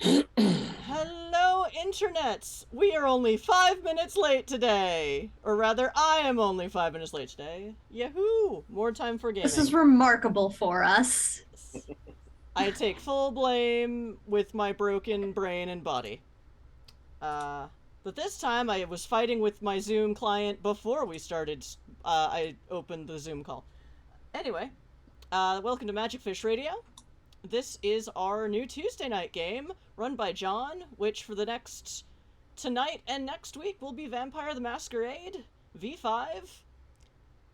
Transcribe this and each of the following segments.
Hello, internets! We are only 5 minutes late today. Or rather, I am only 5 minutes late today. Yahoo! More time for This is gaming. remarkable for us. I take full blame with my broken brain and body. But this time I was fighting with my Zoom client before we started. I opened the Zoom call. Anyway, welcome to Magic Fish Radio. This is our new Tuesday night game, run by John, which for the next... tonight and next week will be Vampire the Masquerade, V5.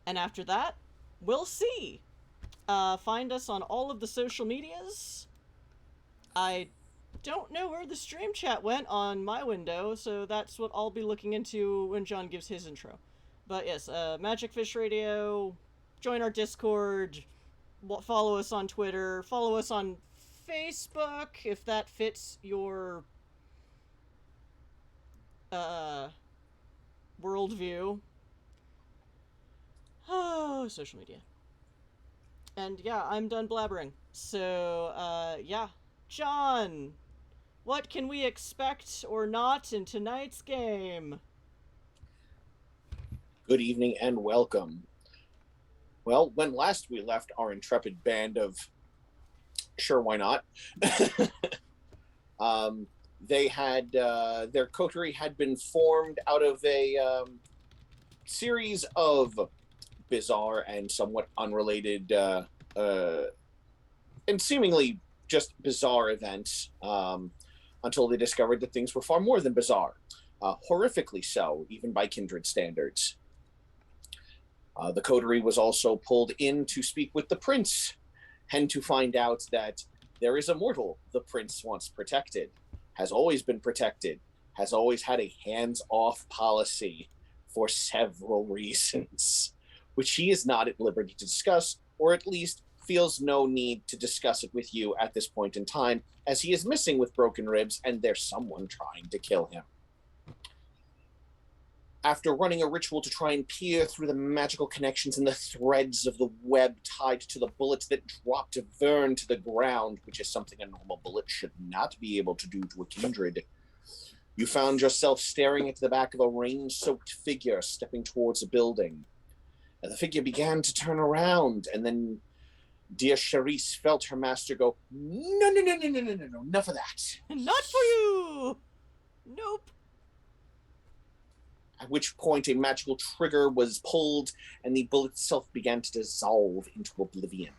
And after that, we'll see. Find us on all of the social medias. I don't know where the stream chat went on my window, so that's what I'll be looking into when John gives his intro. But yes, Magic Fish Radio, join our Discord, follow us on Twitter, follow us on Facebook if that fits your worldview. Oh, social media. And yeah, I'm done blabbering. So, yeah. John, what can we expect or not in tonight's game? Good evening and welcome. Well, when last we left our intrepid band of sure, why not? They had their coterie had been formed out of a series of bizarre and somewhat unrelated and seemingly just bizarre events until they discovered that things were far more than bizarre, horrifically so, even by kindred standards. The coterie was also pulled in to speak with the prince, and to find out that there is a mortal the prince once protected, has always been protected, has always had a hands-off policy for several reasons, which he is not at liberty to discuss, or at least feels no need to discuss it with you at this point in time, as he is missing with broken ribs and there's someone trying to kill him. After running a ritual to try and peer through the magical connections and the threads of the web tied to the bullet that dropped Vern to the ground, which is something a normal bullet should not be able to do to a kindred, you found yourself staring at the back of a rain-soaked figure stepping towards a building. And the figure began to turn around, and then dear Charisse felt her master go, no, enough of that. Not for you! Nope. At which point a magical trigger was pulled and the bullet itself began to dissolve into oblivion.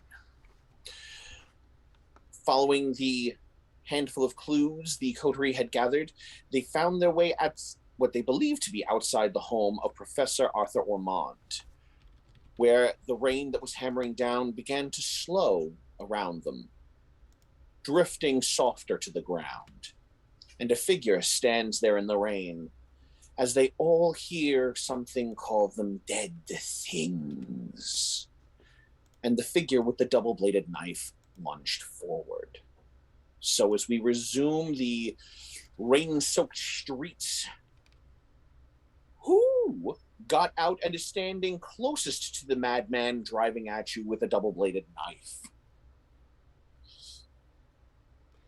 Following the handful of clues the coterie had gathered, they found their way at what they believed to be outside the home of Professor Arthur Ormond, where the rain that was hammering down began to slow around them, drifting softer to the ground. And a figure stands there in the rain, as they all hear something call them dead things. And the figure with the double-bladed knife lunged forward. So as we resume the rain-soaked streets, who got out and is standing closest to the madman driving at you with a double-bladed knife?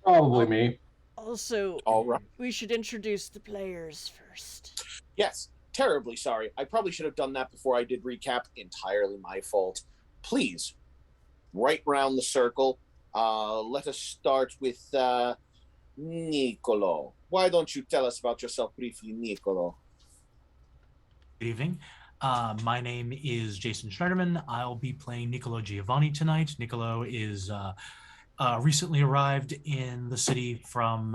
Probably me. Also, All right. we should introduce the players first. Yes, terribly sorry. I probably should have done that before I did recap. Entirely my fault. Please, right round the circle. Let us start with Nicolo. Why don't you tell us about yourself briefly, Nicolo? Good evening. My name is Jason Schneiderman. I'll be playing Niccolo Giovanni tonight. Niccolo is recently arrived in the city from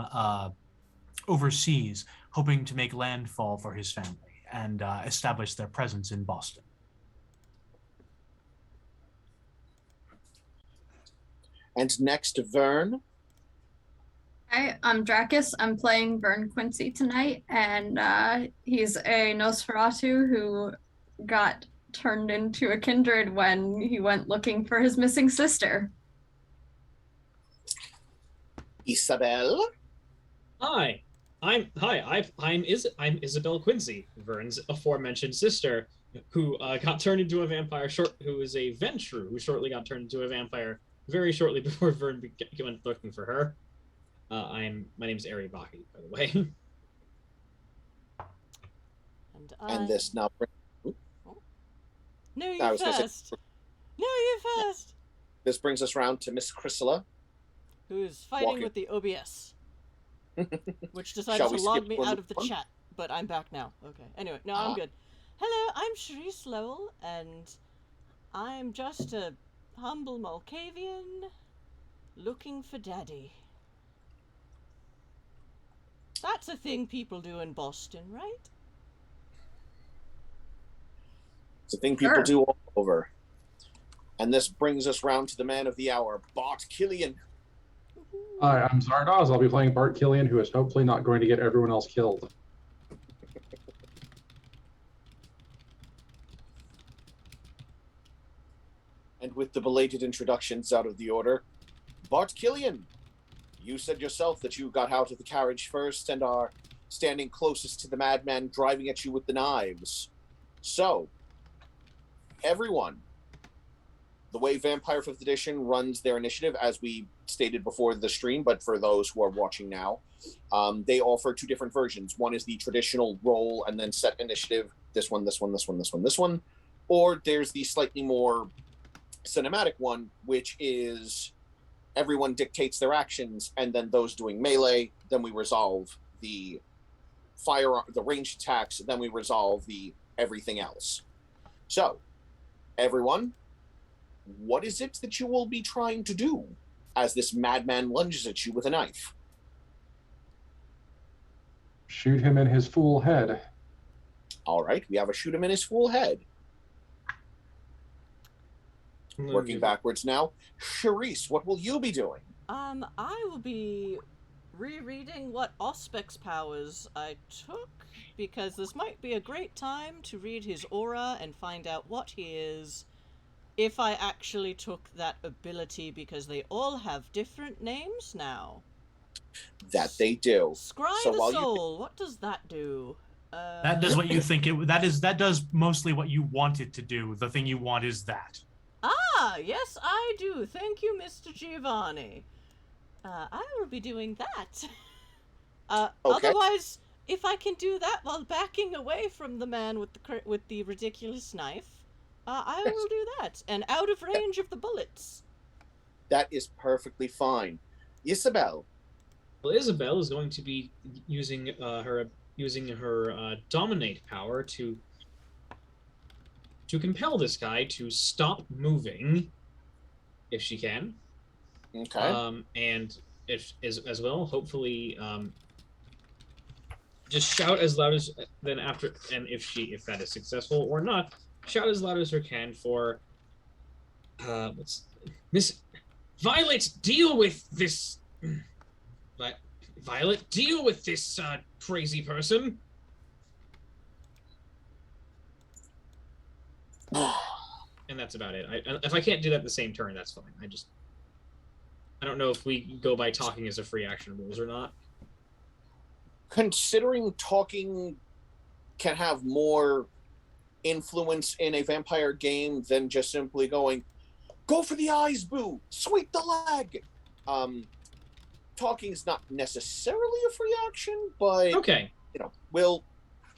overseas, hoping to make landfall for his family and establish their presence in Boston. And next, Vern. Hi, I'm Dracus. I'm playing Vern Quincy tonight, and he's a Nosferatu who got turned into a kindred when he went looking for his missing sister. Isabel. Hi, I'm Isabel Quincy, Vern's aforementioned sister, who got turned into a vampire. Who is a Ventru, who shortly got turned into a vampire very shortly before Vern went looking for her. My name's Ari Baki, by the way. And this now brings... No, I you was gonna say- first. No, you first. This brings us round to Miss Chrysilla. Who's fighting Walking. with the OBS. Which Shall decided we to log skip me one out of the more? chat. But I'm back now. Okay. Anyway, no, I'm good. Hello, I'm Sharice Lowell, and I'm just a humble Malkavian looking for daddy. That's a thing people do in Boston, right? It's a thing people Sure. do all over. And this brings us round to the man of the hour, Bart Killian. Hi, I'm Zardoz. I'll be playing Bart Killian, who is hopefully not going to get everyone else killed. And with the belated introductions out of the order, Bart Killian, you said yourself that you got out of the carriage first and are standing closest to the madman driving at you with the knives. So, everyone, the way Vampire 5th Edition runs their initiative, as we stated before the stream, but for those who are watching now, they offer two different versions. One is the traditional roll and then set initiative, this one, this one, this one, this one, this one. Or there's the slightly more cinematic one, which is everyone dictates their actions, and then those doing melee, then we resolve the the ranged attacks, then we resolve the everything else. So, everyone, what is it that you will be trying to do as this madman lunges at you with a knife? Shoot him in his fool head. All right, we have a shoot him in his fool head. Working backwards now. Sharice, what will you be doing? I will be rereading what Auspex powers I took, because this might be a great time to read his aura and find out what he is, if I actually took that ability, because they all have different names now. That they do. Scry So the while you- Soul, what does that do? That does what you think it. That does mostly what you want it to do. The thing you want is that. Ah, yes, I do. Thank you, Mr. Giovanni. I will be doing that. Okay. Otherwise, if I can do that while backing away from the man with the ridiculous knife, I will do that, and out of range of the bullets. That is perfectly fine. Isabel. Well, Isabel is going to be using her dominate power to compel this guy to stop moving, if she can. Okay. And if as well, hopefully, just shout as loud as then after, and if that is successful or not, shout as loud as her can for Miss Violet, deal with this. Violet, deal with this crazy person. And that's about it. If I can't do that the same turn, that's fine. I don't know if we go by talking as a free action rules or not. Considering talking can have more influence in a vampire game than just simply going, go for the eyes, boo, sweep the leg. Talking is not necessarily a free action, but Okay.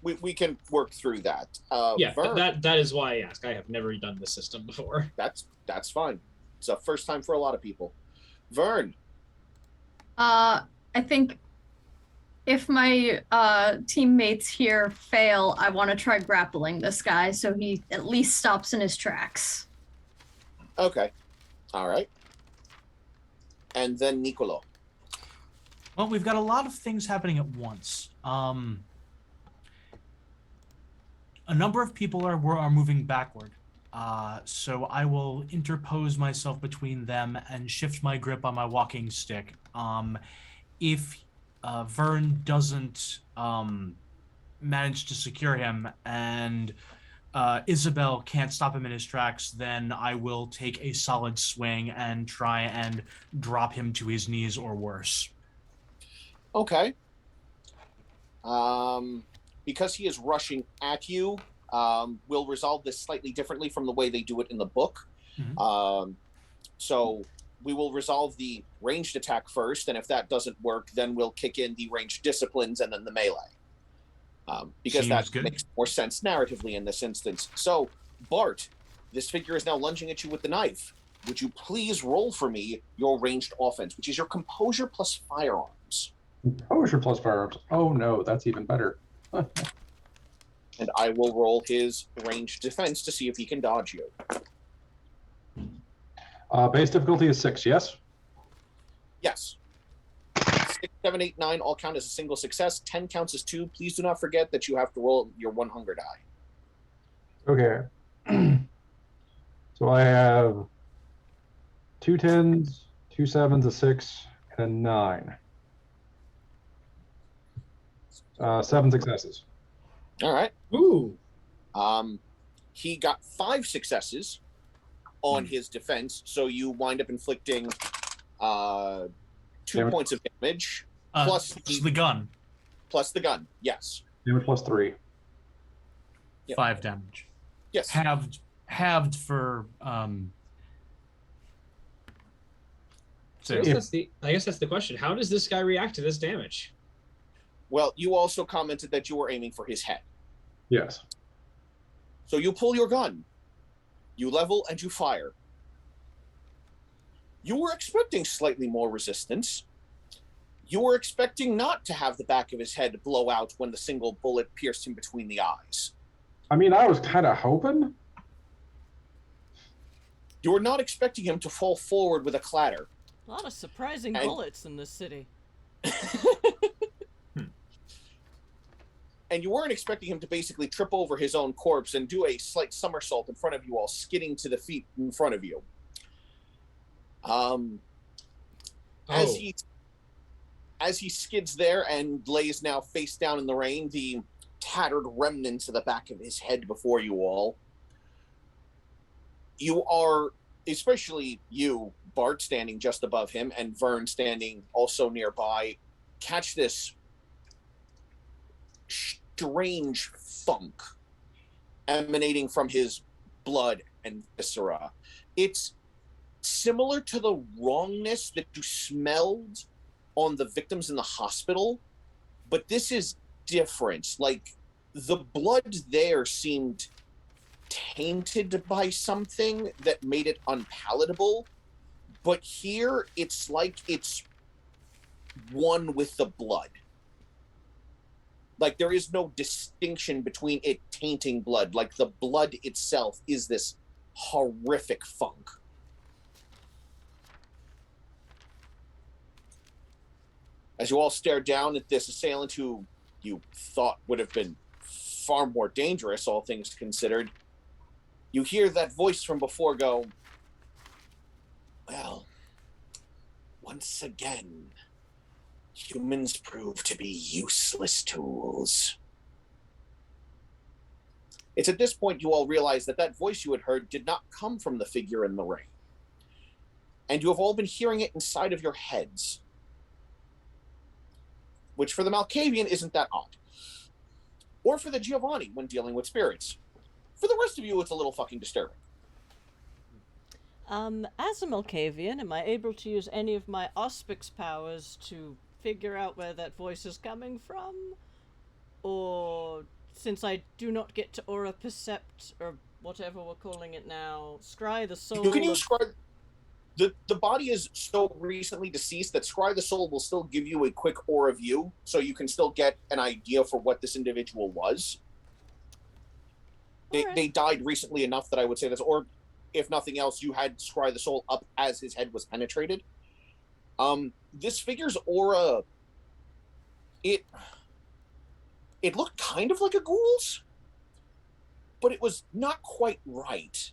We can work through that. Yeah, Vern, that is why I ask. I have never done this system before. that's fine. It's a first time for a lot of people. Vern. I think if my teammates here fail, I want to try grappling this guy so he at least stops in his tracks. Okay. All right. And then Nicolo. Well, we've got a lot of things happening at once. A number of people are moving backward. So I will interpose myself between them and shift my grip on my walking stick. If Vern doesn't manage to secure him and Isabel can't stop him in his tracks, then I will take a solid swing and try and drop him to his knees or worse. Okay. Because he is rushing at you, we'll resolve this slightly differently from the way they do it in the book. Mm-hmm. So we will resolve the ranged attack first, and if that doesn't work, then we'll kick in the ranged disciplines and then the melee. Because Seems that good. makes more sense narratively in this instance. So, Bart, this figure is now lunging at you with the knife. Would you please roll for me your ranged offense, which is your composure plus firearms? Composure plus firearms. Oh no, that's even better. And I will roll his ranged defense to see if he can dodge you. Base difficulty is 6, yes? Yes. 6, 7, 8, 9 all count as a single success. 10 counts as 2. Please do not forget that you have to roll your 1 hunger die. Okay. So I have 2 10s, 2 7s, a 6, and a 9. 7 successes. All right. Ooh. He got 5 successes on his defense, so you wind up inflicting 2 Damage. points of damage plus the gun. Plus the gun. Yes. Damage plus 3. Yep. 5 damage. Yes. Halved for So I guess that's the question. How does this guy react to this damage? Well, you also commented that you were aiming for his head. Yes. So you pull your gun, you level, and you fire. You were expecting slightly more resistance. You were expecting not to have the back of his head blow out when the single bullet pierced him between the eyes. I mean, I was kind of hoping. You were not expecting him to fall forward with a clatter. A lot of surprising bullets in this city. And you weren't expecting him to basically trip over his own corpse and do a slight somersault in front of you all, skidding to the feet in front of you. As he skids there and lays now face down in the rain, the tattered remnants of the back of his head before you all, you are, especially you, Bart, standing just above him, and Vern standing also nearby, catch this strange funk emanating from his blood and viscera. It's similar to the wrongness that you smelled on the victims in the hospital, but this is different. Like, the blood there seemed tainted by something that made it unpalatable, but here it's like it's one with the blood. Like, there is no distinction between it tainting blood. Like, the blood itself is this horrific funk. As you all stare down at this assailant who you thought would have been far more dangerous, all things considered, you hear that voice from before go, "Well, once again, humans prove to be useless tools." It's at this point you all realize that that voice you had heard did not come from the figure in the rain. And you have all been hearing it inside of your heads. Which for the Malkavian isn't that odd. Or for the Giovanni when dealing with spirits. For the rest of you, it's a little fucking disturbing. As a Malkavian, am I able to use any of my Auspix powers to figure out where that voice is coming from? Or, since I do not get to aura percept, or whatever we're calling it now, scry the soul... You can use scry... The body is so recently deceased that scry the soul will still give you a quick aura view, so you can still get an idea for what this individual was. They died recently enough that I would say this, or if nothing else, you had scry the soul up as his head was penetrated. This figure's aura, it looked kind of like a ghoul's, but it was not quite right.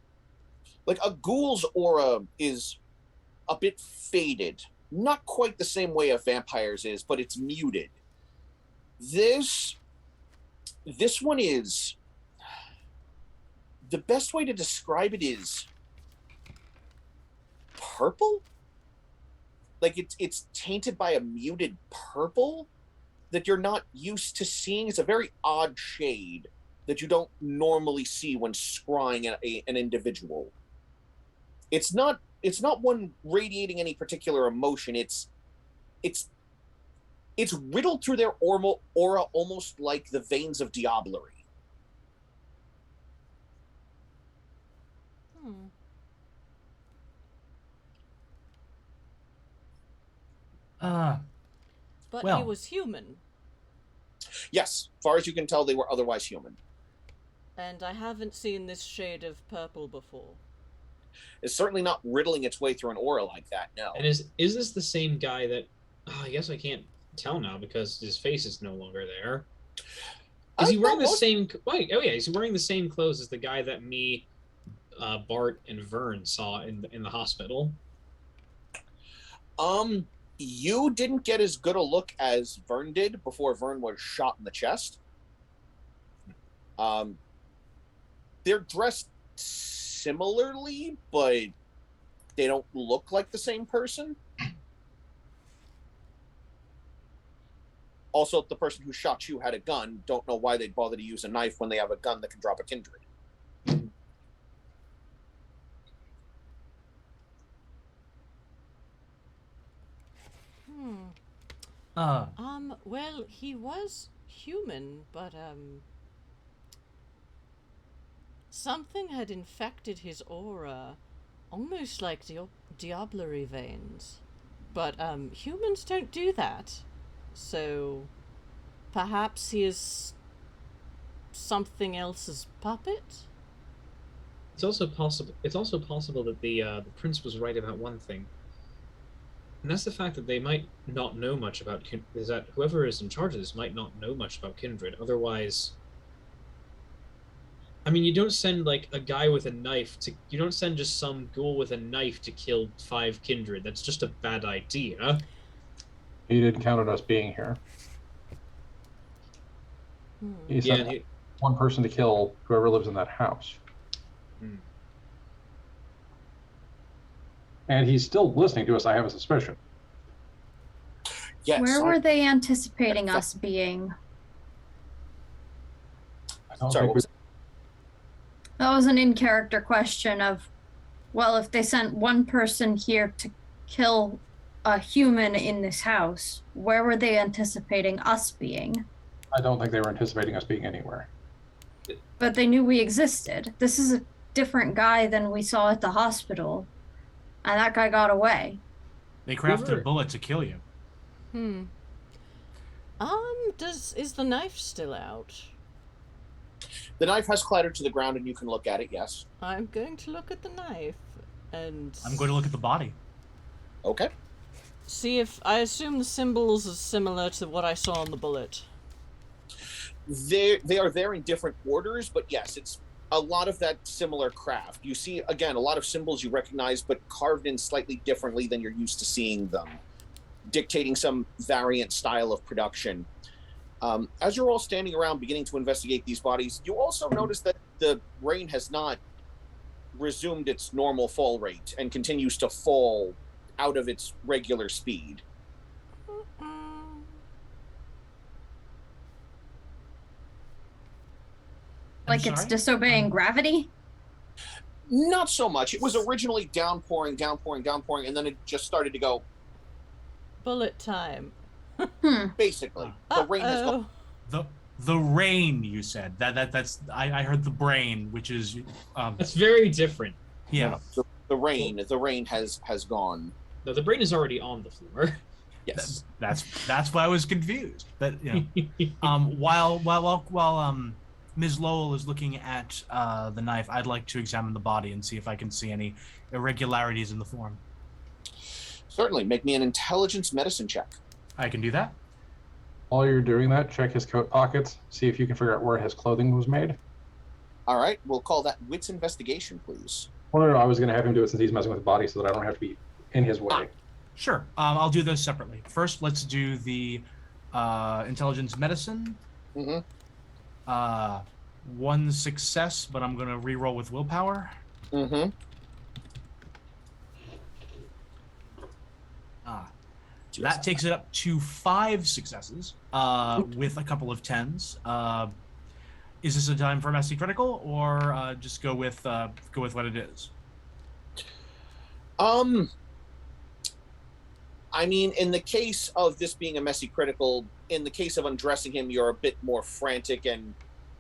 Like, a ghoul's aura is a bit faded, not quite the same way a vampire's is, but it's muted. This one is, the best way to describe it is purple. Like, it's tainted by a muted purple that you're not used to seeing. It's a very odd shade that you don't normally see when scrying an individual. It's not not one radiating any particular emotion. It's riddled through their aura almost like the veins of diablerie. But Well. he was human, Yes, as far as you can tell, they were otherwise human. and I haven't seen this shade of purple before. It's certainly not riddling its way through an aura like that, no. And is this the same guy that? Oh, I guess I can't tell now because his face is no longer there. Is he wearing the same? Wait, oh yeah, he's wearing the same clothes as the guy that me, Bart, and Vern saw in the hospital. You didn't get as good a look as Vern did before Vern was shot in the chest. They're dressed similarly, but they don't look like the same person. Also, the person who shot you had a gun. Don't know why they'd bother to use a knife when they have a gun that can drop a kindred. Well, he was human, but, something had infected his aura, almost like diablerie veins. But, humans don't do that. So, perhaps he is something else's puppet? It's also possible that the prince was right about one thing, and that's the fact that they might not know much about is that whoever is in charge of this might not know much about kindred. Otherwise, I mean, you don't send like a guy with a knife to. You don't send just some ghoul with a knife to kill 5 kindred. That's just a bad idea. He didn't count on us being here. He sent one person to kill whoever lives in that house. And he's still listening to us, I have a suspicion. Yes. Where were they anticipating us being? Sorry, what was That was an in-character question of, well, if they sent one person here to kill a human in this house, where were they anticipating us being? I don't think they were anticipating us being anywhere. But they knew we existed. This is a different guy than we saw at the hospital. And that guy got away. They crafted a bullet to kill you. Is the knife still out? The knife has clattered to the ground and you can look at it, yes. I'm going to look at the knife, and... I'm going to look at the body. Okay. See if... I assume the symbols are similar to what I saw on the bullet. They are there in different orders, but yes, it's a lot of that similar craft. You see, again, a lot of symbols you recognize, but carved in slightly differently than you're used to seeing them, dictating some variant style of production. As you're all standing around beginning to investigate these bodies, you also notice that the rain has not resumed its normal fall rate and continues to fall out of its regular speed. Like it's disobeying gravity? Not so much. It was originally downpouring, and then it just started to go. Bullet time. Basically, the rain has gone. The rain, you said. That's I heard the brain, which is That's very different. Yeah. The rain has gone. No, the brain is already on the floor. Yes. That's why I was confused. But you know, while Ms. Lowell is looking at the knife, I'd like to examine the body and see if I can see any irregularities in the form. Certainly. Make me an intelligence medicine check. I can do that. While you're doing that, check his coat pockets, see if you can figure out where his clothing was made. All right. We'll call that wits investigation, please. Well, no, I was going to have him do it since he's messing with the body so that I don't have to be in his way. Sure. I'll do those separately. First, let's do the intelligence medicine. Mm-hmm. One success, but I'm going to re-roll with willpower. Mm-hmm. That takes it up to 5 successes with a couple of 10s. Is this a time for Massey Critical, or just go with what it is? I mean, in the case of this being a messy critical, in the case of undressing him, you're a bit more frantic, and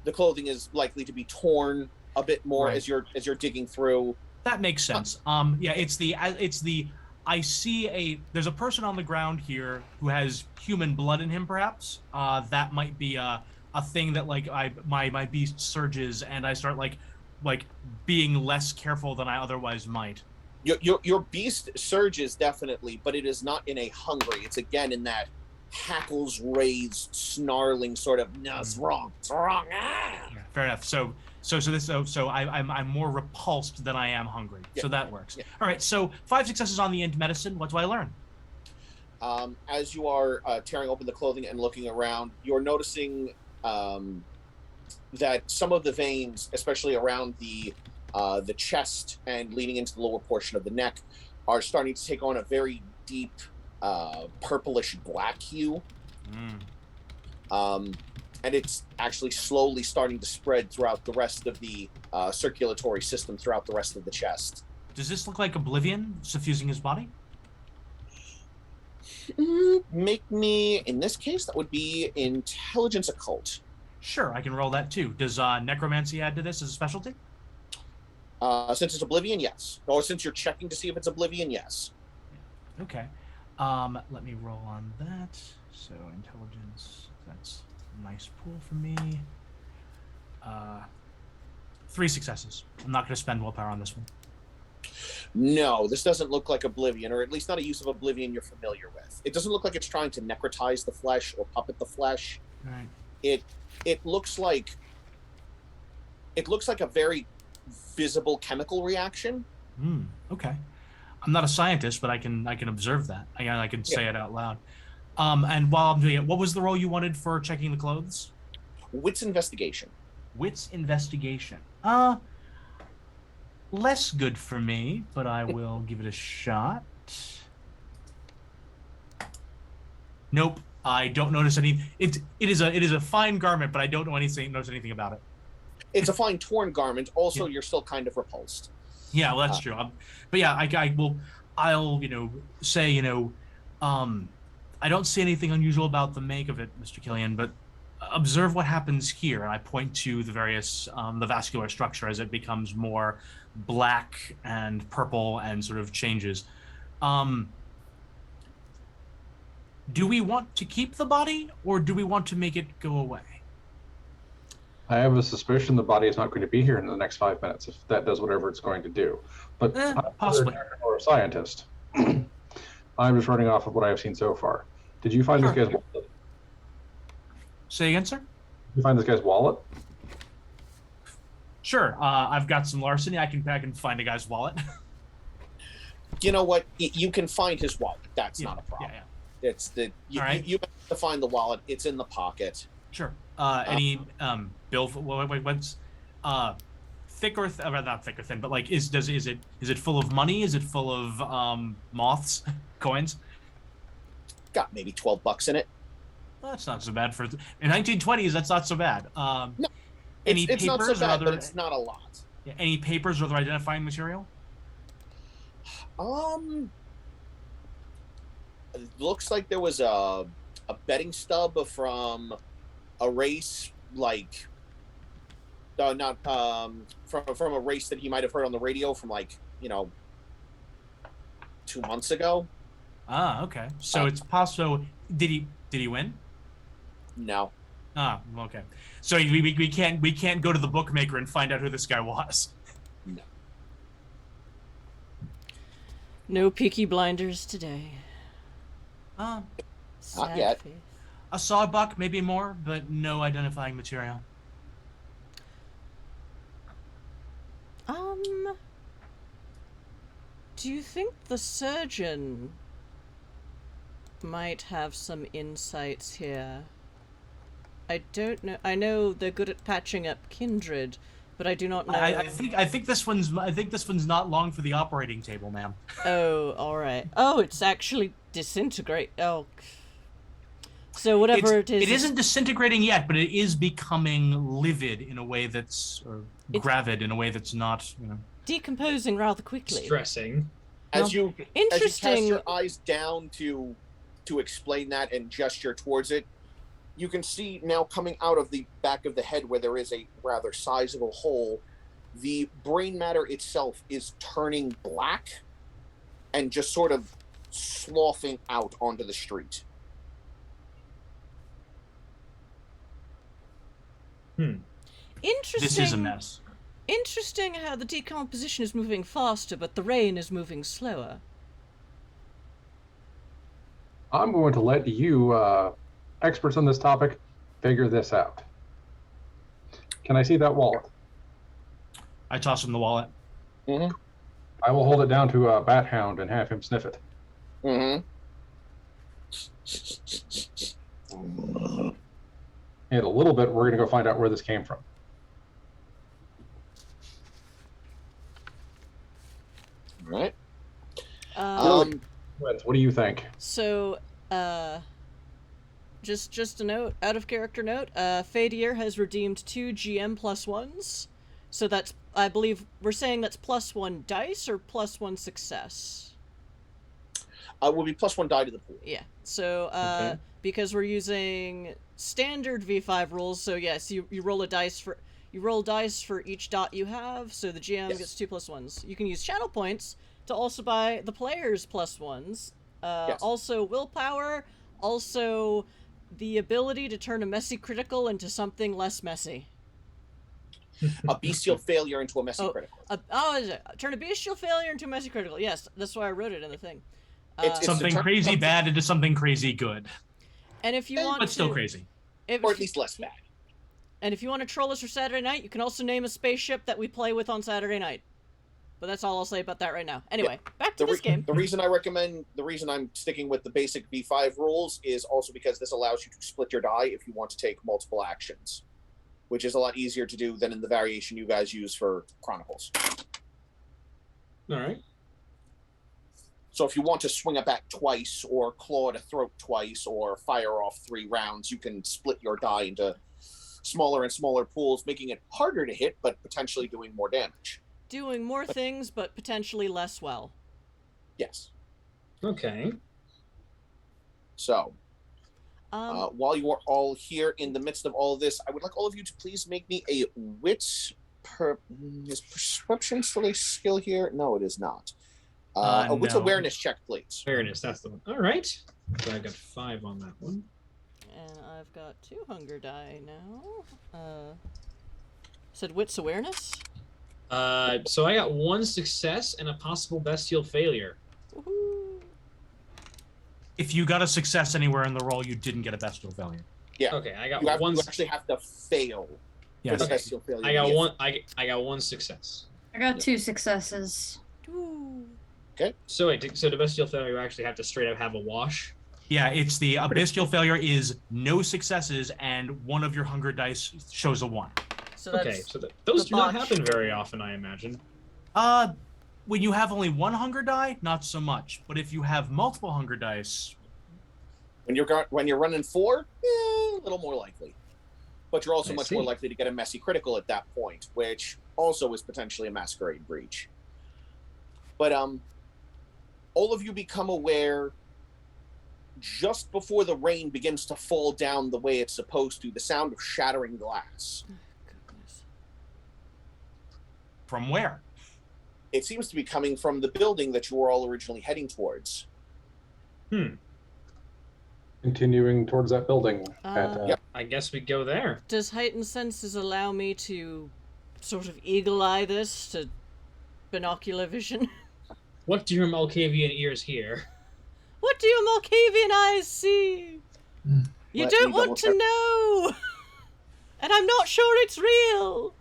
the clothing is likely to be torn a bit more Right. as you're digging through. That makes sense. Yeah, it's the I see there's a person on the ground here who has human blood in him, perhaps. That might be a thing that like my beast surges and I start like being less careful than I otherwise might. Your beast surges definitely, but it is not in a hungry. It's again in that hackles raised, snarling sort of. No, it's wrong. It's wrong. Ah! Yeah, fair enough. So I'm more repulsed than I am hungry. Yeah. So that works. Yeah. All right. So 5 successes on the int medicine. What do I learn? As you are tearing open the clothing and looking around, you're noticing that some of the veins, especially around the chest and leading into the lower portion of the neck, are starting to take on a very deep purplish black hue. And it's actually slowly starting to spread throughout the rest of the circulatory system, throughout the rest of the chest. Does this look like Oblivion suffusing his body? Make me, in this case, that would be intelligence occult. Sure, I can roll that too. Does necromancy add to this as a specialty? Since it's Oblivion, yes. Or since you're checking to see if it's Oblivion, yes. Okay. Let me roll on that. So intelligence, that's a nice pool for me. 3 successes. I'm not going to spend willpower on this one. No, this doesn't look like Oblivion, or at least not a use of Oblivion you're familiar with. It doesn't look like it's trying to necrotize the flesh or puppet the flesh. Right. It looks like a very visible chemical reaction. Okay. I'm not a scientist, but I can observe that. I can say it out loud. And while I'm doing it, what was the role you wanted for checking the clothes? Wits investigation. Wits investigation. Less good for me, but I will give it a shot. Nope. I don't notice any. It is a fine garment, but I don't notice anything about it. It's a fine torn garment. Also, You're still kind of repulsed. Yeah, well, that's true. But yeah, I'll say I don't see anything unusual about the make of it, Mr. Killian, but observe what happens here. And I point to the various the vascular structure as it becomes more black and purple and sort of changes. Do we want to keep the body, or do we want to make it go away? I have a suspicion the body is not going to be here in the next 5 minutes if that does whatever it's going to do. But I'm possibly. or a scientist. I'm just running off of what I've seen so far. Did you find this guy's wallet? Say again, sir? Did you find this guy's wallet? Sure. I've got some larceny. I can find a guy's wallet. You know what? You can find his wallet. That's not a problem. Yeah. It's you have to find the wallet. It's in the pocket. Sure. Any bill? What's thick or not thick or thin? But like, is it full of money? Is it full of moths, coins? Got maybe $12 in it. Well, that's not so bad for in 1920s. That's not so bad. No, any it's papers not so bad, or other? but it's not a lot. Yeah, any papers or other identifying material? It looks like there was a betting stub from a race, like not from a race that he might have heard on the radio from 2 months ago. Okay. So it's possible. Did he win? No. Okay. So we can't go to the bookmaker and find out who this guy was. No. No Peaky Blinders today. Not Sad yet. face. A sawbuck, maybe more, but no identifying material. Do you think the surgeon might have some insights here? I don't know. I know they're good at patching up kindred, but I do not know. I think this one's not long for the operating table, ma'am. Oh, all right. Oh, it's actually disintegrate. Oh, so whatever it is. It isn't disintegrating yet, but it is becoming livid in a way that's, or gravid in a way that's not, decomposing rather quickly. Stressing. As you cast Interesting. your eyes down to explain that and gesture towards it, you can see now coming out of the back of the head where there is a rather sizable hole, the brain matter itself is turning black and just sort of sloughing out onto the street. Interesting. This is a mess. Interesting how the decomposition is moving faster, but the rain is moving slower. I'm going to let you, experts on this topic, figure this out. Can I see that wallet? I toss him the wallet. Mm-hmm. I will hold it down to a bat hound and have him sniff it. Mm-hmm. In a little bit, we're going to go find out where this came from. All right. What do you think? So, just a note, out of character note, Fadier has redeemed 2 GM +1s. So that's, I believe, we're saying that's +1 dice or +1 success? Will be +1 die to the pool. Yeah. So, Okay. because we're using standard V5 rules, so yes, you roll a dice for, you roll dice for each dot you have, so the GM Yes. gets 2 +1s. You can use channel points to also buy the players +1s. Yes. Also willpower, also the ability to turn a messy critical into something less messy. A bestial failure into a messy Oh. critical. Is it? Turn a bestial failure into a messy critical. Yes, that's why I wrote it in the thing. It's Something the turn- crazy something- bad into something crazy good, and if you want but still to, crazy. if, or at least less bad. and if you want to troll us for Saturday night, you can also name a spaceship that we play with on Saturday night. But that's all I'll say about that right now. Anyway, back to this game. The reason I'm sticking with the basic V5 rules is also because this allows you to split your die if you want to take multiple actions, which is a lot easier to do than in the variation you guys use for Chronicles. All right. So if you want to swing a bat twice, or claw at a throat twice, or fire off 3 rounds, you can split your die into smaller and smaller pools, making it harder to hit, but potentially doing more damage. Doing more things, but potentially less well. Yes. Okay. So, while you are all here in the midst of all this, I would like all of you to please make me a wits is perception still a skill here? No, it is not. A wits No. awareness check, please. Fairness, that's the one. All right. So I got 5 on that one. And I've got 2 hunger die now. Said wits awareness? So I got 1 success and a possible bestial failure. Woohoo! If you got a success anywhere in the roll, you didn't get a bestial failure. Yeah. Okay, I got You one. actually have to fail for Yes. the Okay. bestial failure. I got to be a- one. I got 1 success. I got 2 successes. Ooh. So wait, so the bestial failure, you actually have to straight up have a wash. Yeah, it's the bestial failure is no successes and one of your hunger dice shows a 1. So that's Okay, so those the do not botch. happen very often, I imagine. When you have only 1 hunger die, not so much. But if you have multiple hunger dice, When you're running 4, a little more likely. But you're also I much see. more likely to get a messy critical at that point, which also is potentially a masquerade breach. But all of you become aware just before the rain begins to fall down the way it's supposed to, the sound of shattering glass. Goodness. from where? It seems to be coming from the building that you were all originally heading towards. Continuing towards that building. Yep. I guess we go there. Does heightened senses allow me to sort of eagle eye this to binocular vision? What do your Malkavian ears hear? What do your Malkavian eyes see? You Let don't me want to double-check. know! And I'm not sure it's real!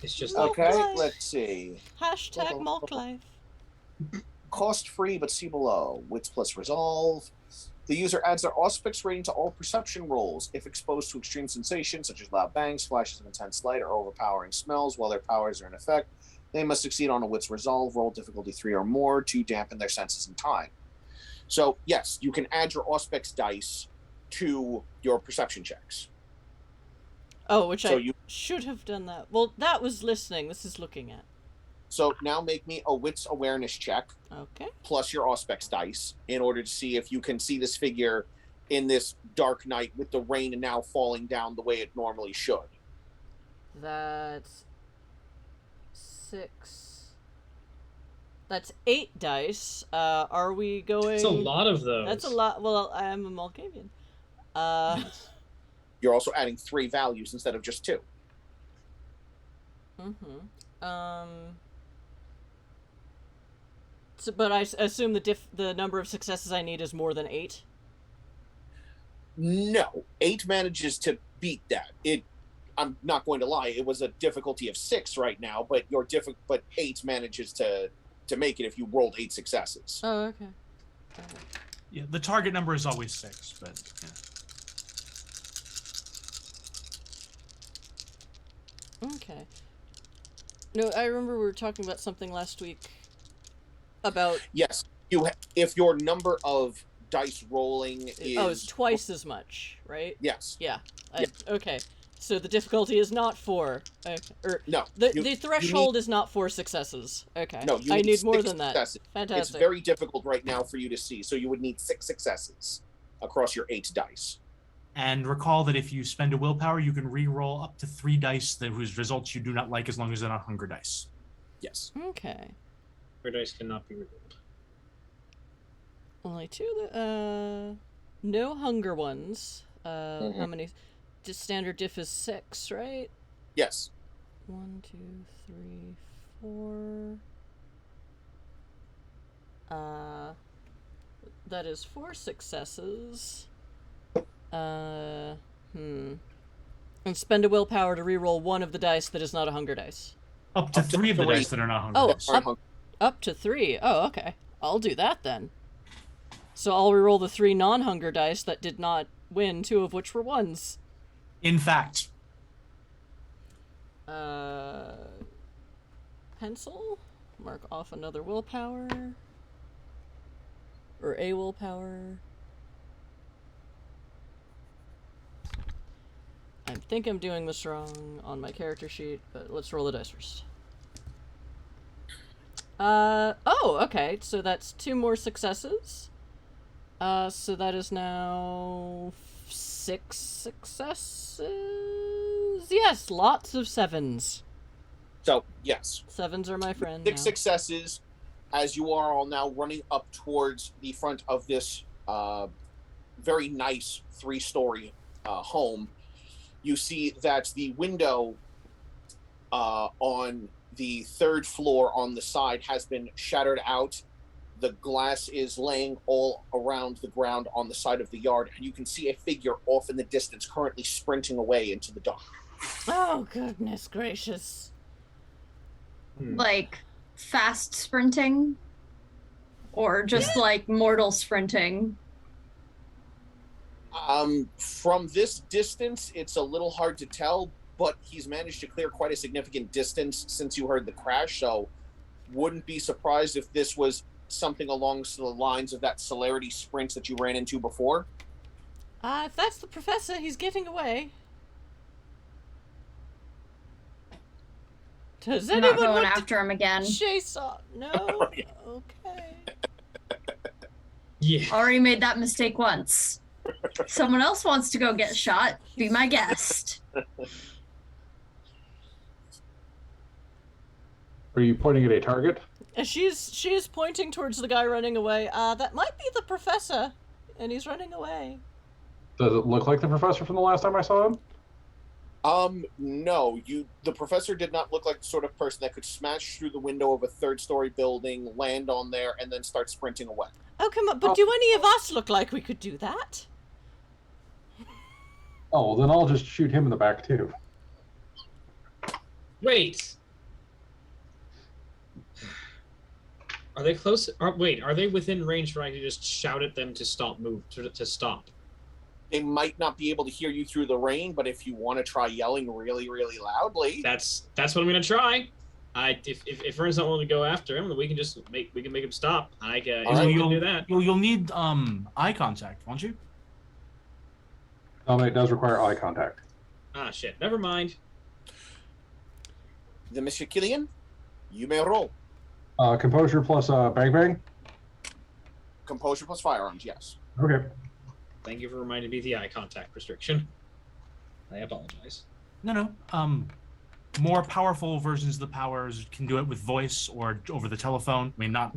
It's just Oh. Okay, Malklife. let's see. Hashtag Malklife. Cost free, but see below. Wits plus resolve. The user adds their auspice rating to all perception rolls. If exposed to extreme sensations such as loud bangs, flashes of intense light, or overpowering smells while their powers are in effect, they must succeed on a wits resolve roll, difficulty 3 or more, to dampen their senses in time. So, yes, you can add your auspice dice to your perception checks. Oh, which So I you should have done that. Well, that was listening. This is looking at. So now make me a wits awareness check Okay. plus your Auspex dice in order to see if you can see this figure in this dark night with the rain now falling down the way it normally should. That's 6. That's 8 dice. Are we going? It's a lot of those. That's a lot. Well, I am a Malkavian. You're also adding 3 values instead of just 2. So, but I assume the number of successes I need is more than 8. No, 8 manages to beat that. I'm not going to lie. It was a difficulty of 6 right now, but but 8 manages to make it if you rolled 8 successes. Oh, okay. Yeah, the target number is always 6, but yeah. Okay. No, I remember we were talking about something last week about. Yes, if your number of dice rolling is it's twice as much, right? Yes. Yeah. Okay. So the difficulty is not 4. No. The threshold is not 4 successes. Okay. No, you I need more 6 than that. successes. Fantastic. It's very difficult right now for you to see, so you would need 6 successes across your 8 dice. And recall that if you spend a willpower, you can re-roll up to 3 dice whose results you do not like, as long as they're not hunger dice. Yes. Okay. Your dice cannot be rerolled. Only 2. No hunger ones. How many? Just standard diff is 6, right? Yes. 1, 2, 3, 4. That is 4 successes. And spend a willpower to reroll 1 of the dice that is not a hunger dice. Up to 3 of the dice that are not hunger dice. Up to 3. Oh, okay. I'll do that then. So I'll reroll the 3 non-hunger dice that did not win, 2 of which were 1s. In fact. Pencil? Mark off another willpower. Or a willpower. I think I'm doing this wrong on my character sheet, but let's roll the dice first. Oh, okay. So that's 2 more successes. So that is now 6 successes. Yes, lots of 7s. So, yes. 7s are my friend. 6 successes as you are all now running up towards the front of this very nice 3-story home. You see that the window on the 3rd floor on the side has been shattered out. The glass is laying all around the ground on the side of the yard, and you can see a figure off in the distance currently sprinting away into the dark. Oh, goodness gracious. Like, fast sprinting? Or just, like, mortal sprinting? From this distance, it's a little hard to tell, but he's managed to clear quite a significant distance since you heard the crash, so wouldn't be surprised if this was something along the lines of that celerity sprint that you ran into before. If that's the professor, he's getting away. Does I'm anyone not going want after him again. chase off? No? Okay. Yeah. Already made that mistake once. Someone else wants to go get shot. Be my guest. Are you pointing at a target? She is pointing towards the guy running away. That might be the professor, and he's running away. Does it look like the professor from the last time I saw him? No. The professor did not look like the sort of person that could smash through the window of a 3rd-story building, land on there, and then start sprinting away. Oh, come on, but do any of us look like we could do that? Oh, well, then I'll just shoot him in the back, too. Wait. Are they close? Are they within range where I can just shout at them to stop to stop? They might not be able to hear you through the rain, but if you want to try yelling really, really loudly, That's what I'm gonna try. If Vern's not willing to go after him, then we can make him stop. I can do that. You'll need eye contact, won't you? It does require eye contact. Ah, shit. Never mind. the Mr. Killian, You may roll. Composure plus bang bang. Composure plus firearms, yes. Okay. Thank you for reminding me of the eye contact restriction. I apologize. No. More powerful versions of the powers can do it with voice or over the telephone. I mean, not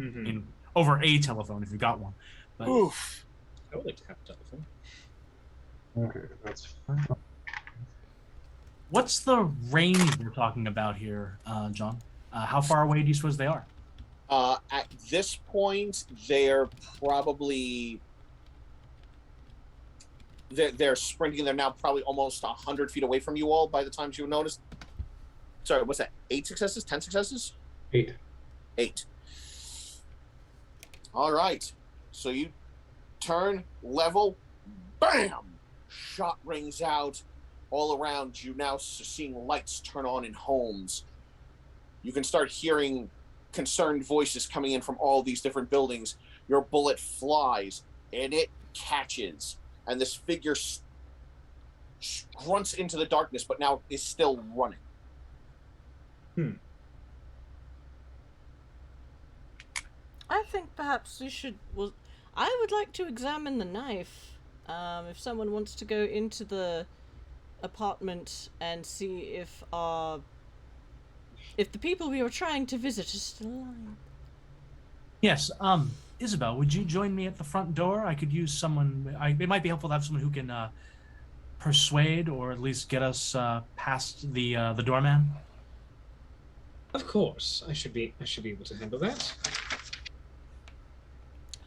over a telephone if you've got one. But Oof. I would like to have a telephone. Okay, that's fine. what's the range we're talking about here, John? How far away do you suppose they are? At this point, they're probably they're sprinting. They're now probably almost 100 feet away from you all by the time you notice. Sorry, what's that? 8 successes? 10 successes? 8. 8. All right. So you turn, level, bam! Shot rings out all around you. Now seeing lights turn on in homes. You can start hearing concerned voices coming in from all these different buildings. Your bullet flies, and it catches. And this figure grunts into the darkness, but now is still running. I think perhaps we should... Well, I would like to examine the knife. If someone wants to go into the apartment and see if the people we were trying to visit are still alive. Yes, Isabel, would you join me at the front door? I could use someone... it might be helpful to have someone who can persuade or at least get us past the doorman. Of course, I should be able to handle that.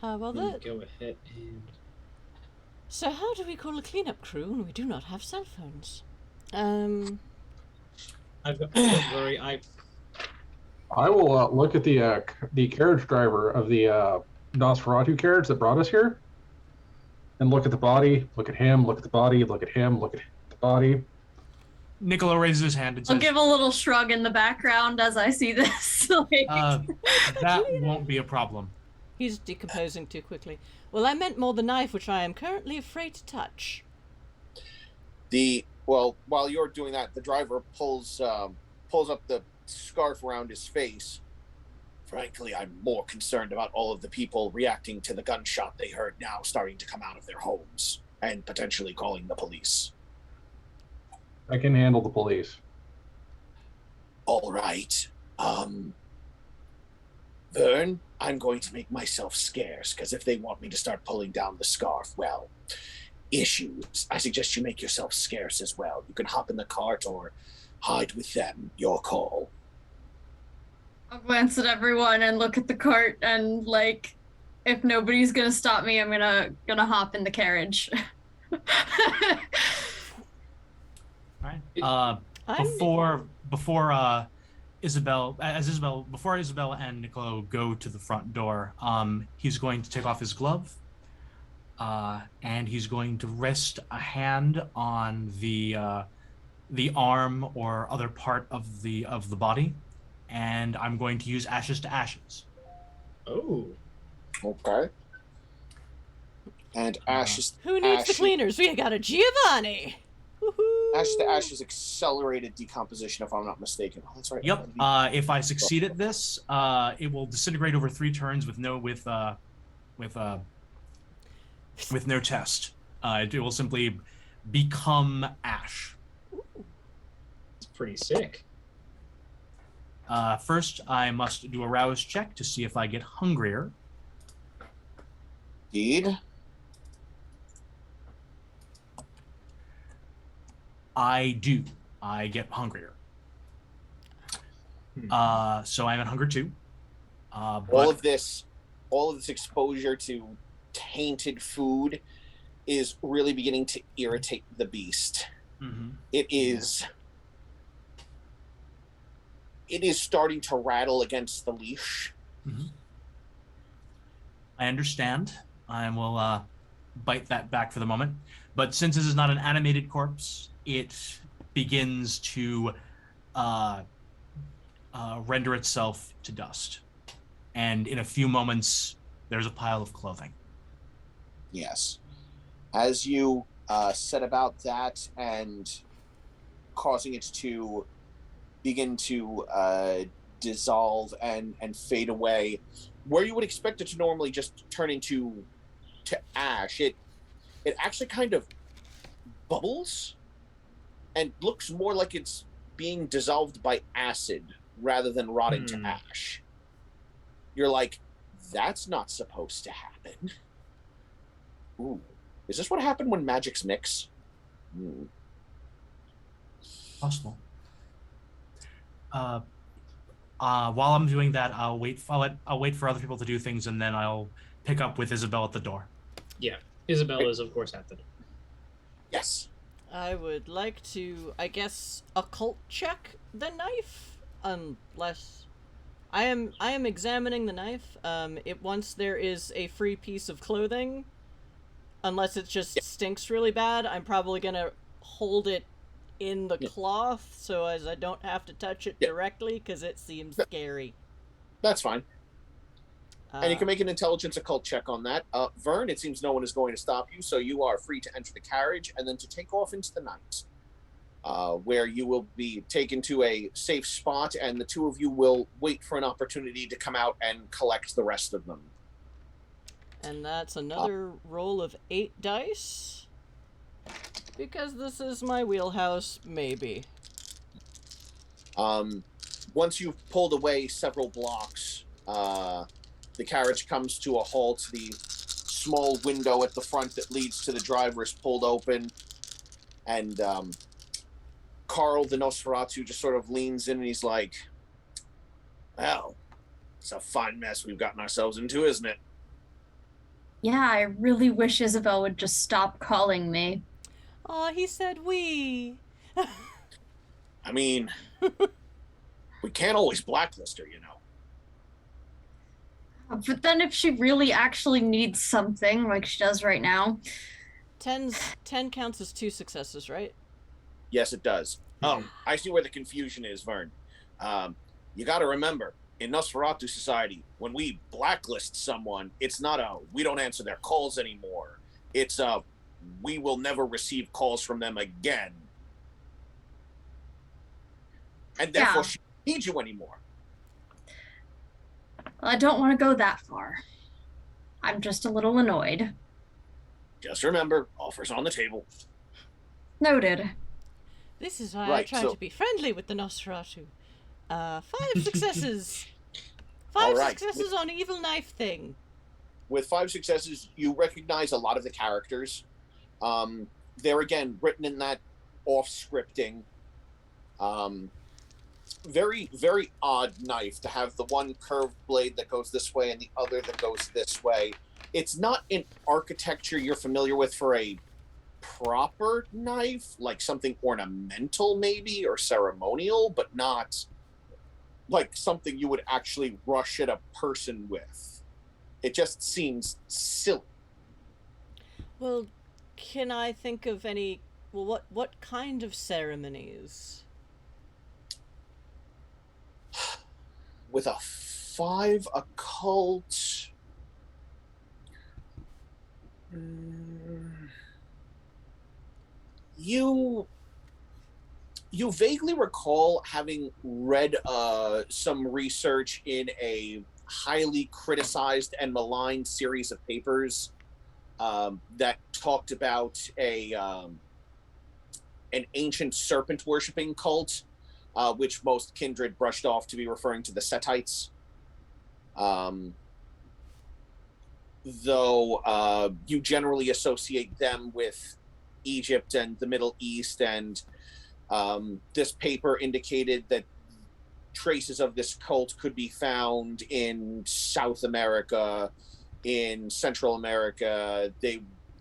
Well, Go ahead and... So how do we call a cleanup crew when we do not have cell phones? Don't worry, I will look at the carriage driver of the Nosferatu carriage that brought us here, and look at the body, look at him, look at the body, look at him, look at the body. Niccolo raises his hand and says, I'll give a little shrug in the background as I see this. that won't be a problem. He's decomposing too quickly. Well, I meant more the knife, which I am currently afraid to touch. While you're doing that, the driver pulls up the scarf around his face. Frankly, I'm more concerned about all of the people reacting to the gunshot they heard now starting to come out of their homes and potentially calling the police. I can handle the police. All right. Vern, I'm going to make myself scarce, because if they want me to start pulling down the scarf, well, issues. I suggest you make yourself scarce as well. You can hop in the cart or hide with them. Your call. I'll glance at everyone and look at the cart and, like, if nobody's gonna stop me, I'm gonna hop in the carriage. All right. Before Isabel and Niccolo go to the front door, he's going to take off his glove, and he's going to rest a hand on the arm or other part of the body, and I'm going to use ashes to ashes. Oh. Okay. And ashes. Who needs the cleaners? We got a Giovanni. Woohoo! Ashes to ashes, accelerated decomposition, if I'm not mistaken. Oh, that's right. Yep. If I succeed at this, it will disintegrate over 3 turns with no test. It will simply become ash. It's pretty sick. First, I must do a rouse check to see if I get hungrier. Indeed. I do. I get hungrier. So I'm at hunger 2. All of this exposure to tainted food is really beginning to irritate the beast. Mm-hmm. It is starting to rattle against the leash. Mm-hmm. I understand. I will bite that back for the moment. But since this is not an animated corpse, it begins to render itself to dust. And in a few moments, there's a pile of clothing. Yes. As you set about that and causing it to begin to dissolve and fade away. Where you would expect it to normally just turn into ash, it actually kind of bubbles and looks more like it's being dissolved by acid rather than rotting to ash. You're like, that's not supposed to happen. Ooh, is this what happened when magics mix? Possible. While I'm doing that, I'll wait for other people to do things, and then I'll pick up with Isabel at the door. Yeah, Isabella is of course at the door. Yes. I would like to, I guess, occult check the knife, unless I am examining the knife. Once there is a free piece of clothing, unless it just stinks really bad, I'm probably gonna hold it in the cloth so as I don't have to touch it directly because it seems scary. That's fine. And you can make an intelligence occult check on that. Vern, it seems no one is going to stop you, so you are free to enter the carriage and then to take off into the night, where you will be taken to a safe spot, and the two of you will wait for an opportunity to come out and collect the rest of them. And that's another roll of 8 dice. Because this is my wheelhouse, maybe. Once you've pulled away several blocks, the carriage comes to a halt. The small window at the front that leads to the driver is pulled open, and Carl the Nosferatu just sort of leans in and he's like, well, it's a fine mess we've gotten ourselves into, isn't it? Yeah, I really wish Isabel would just stop calling me. Oh, he said we. I mean, we can't always blacklist her, you know. But then if she really actually needs something, like she does right now... 10 counts as 2 successes, right? Yes, it does. Oh, I see where the confusion is, Vern. You gotta remember, in Nosferatu society, when we blacklist someone, it's not we don't answer their calls anymore. It's we will never receive calls from them again. And therefore, she doesn't need you anymore. Well, I don't want to go that far. I'm just a little annoyed. Just remember, offers on the table. Noted. This is why I try to be friendly with the Nosferatu. 5 successes. 5 successes on evil knife thing. With 5 successes, you recognize a lot of the characters. They're again written in that off-scripting. Very, very odd knife to have the one curved blade that goes this way and the other that goes this way. It's not an architecture you're familiar with for a proper knife, like something ornamental maybe or ceremonial, but not like something you would actually rush at a person with. It just seems silly. Well, can I think of any... Well, what kind of ceremonies? With a 5 occult... You vaguely recall having read some research in a highly criticized and maligned series of papers that talked about an ancient serpent worshipping cult, which most kindred brushed off to be referring to the Setites. Though you generally associate them with Egypt and the Middle East, and this paper indicated that traces of this cult could be found in South America, in Central America.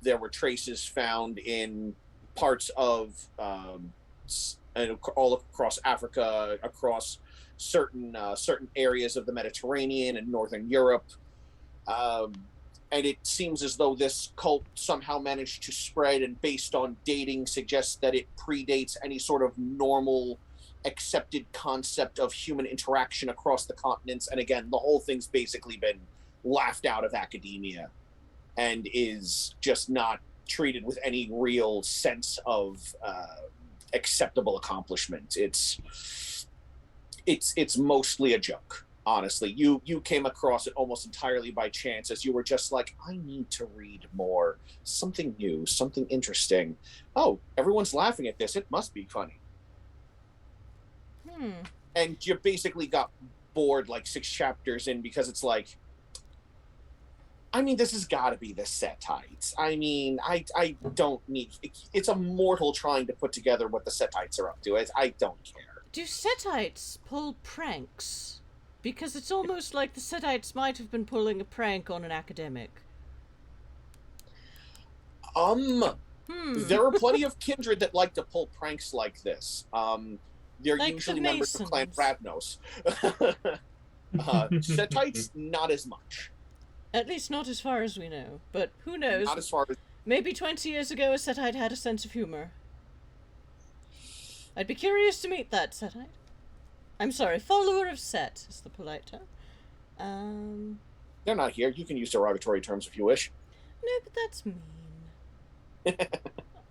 There were traces found in parts of all across Africa, across certain areas of the Mediterranean and Northern Europe. And it seems as though this cult somehow managed to spread, and based on dating suggests that it predates any sort of normal accepted concept of human interaction across the continents. And again, the whole thing's basically been laughed out of academia and is just not treated with any real sense of acceptable accomplishment. It's It's mostly a joke. Honestly, you came across it almost entirely by chance as you were just like, I need to read more, something new, something interesting. Oh, everyone's laughing at this. It must be funny. And you basically got bored like 6 chapters in because it's like, I mean, this has got to be the Setites. I mean, I don't need. It's a mortal trying to put together what the Setites are up to. I don't care. Do Setites pull pranks? Because it's almost like the Setites might have been pulling a prank on an academic. There are plenty of kindred that like to pull pranks like this. They're like usually the members of Clan Ravnos. Setites, not as much. At least not as far as we know. But who knows? Not as far as... Maybe 20 years ago a Setite had a sense of humor. I'd be curious to meet that Setite. I'm sorry, follower of Set is the polite term. They're not here. You can use derogatory terms if you wish. No, but that's mean.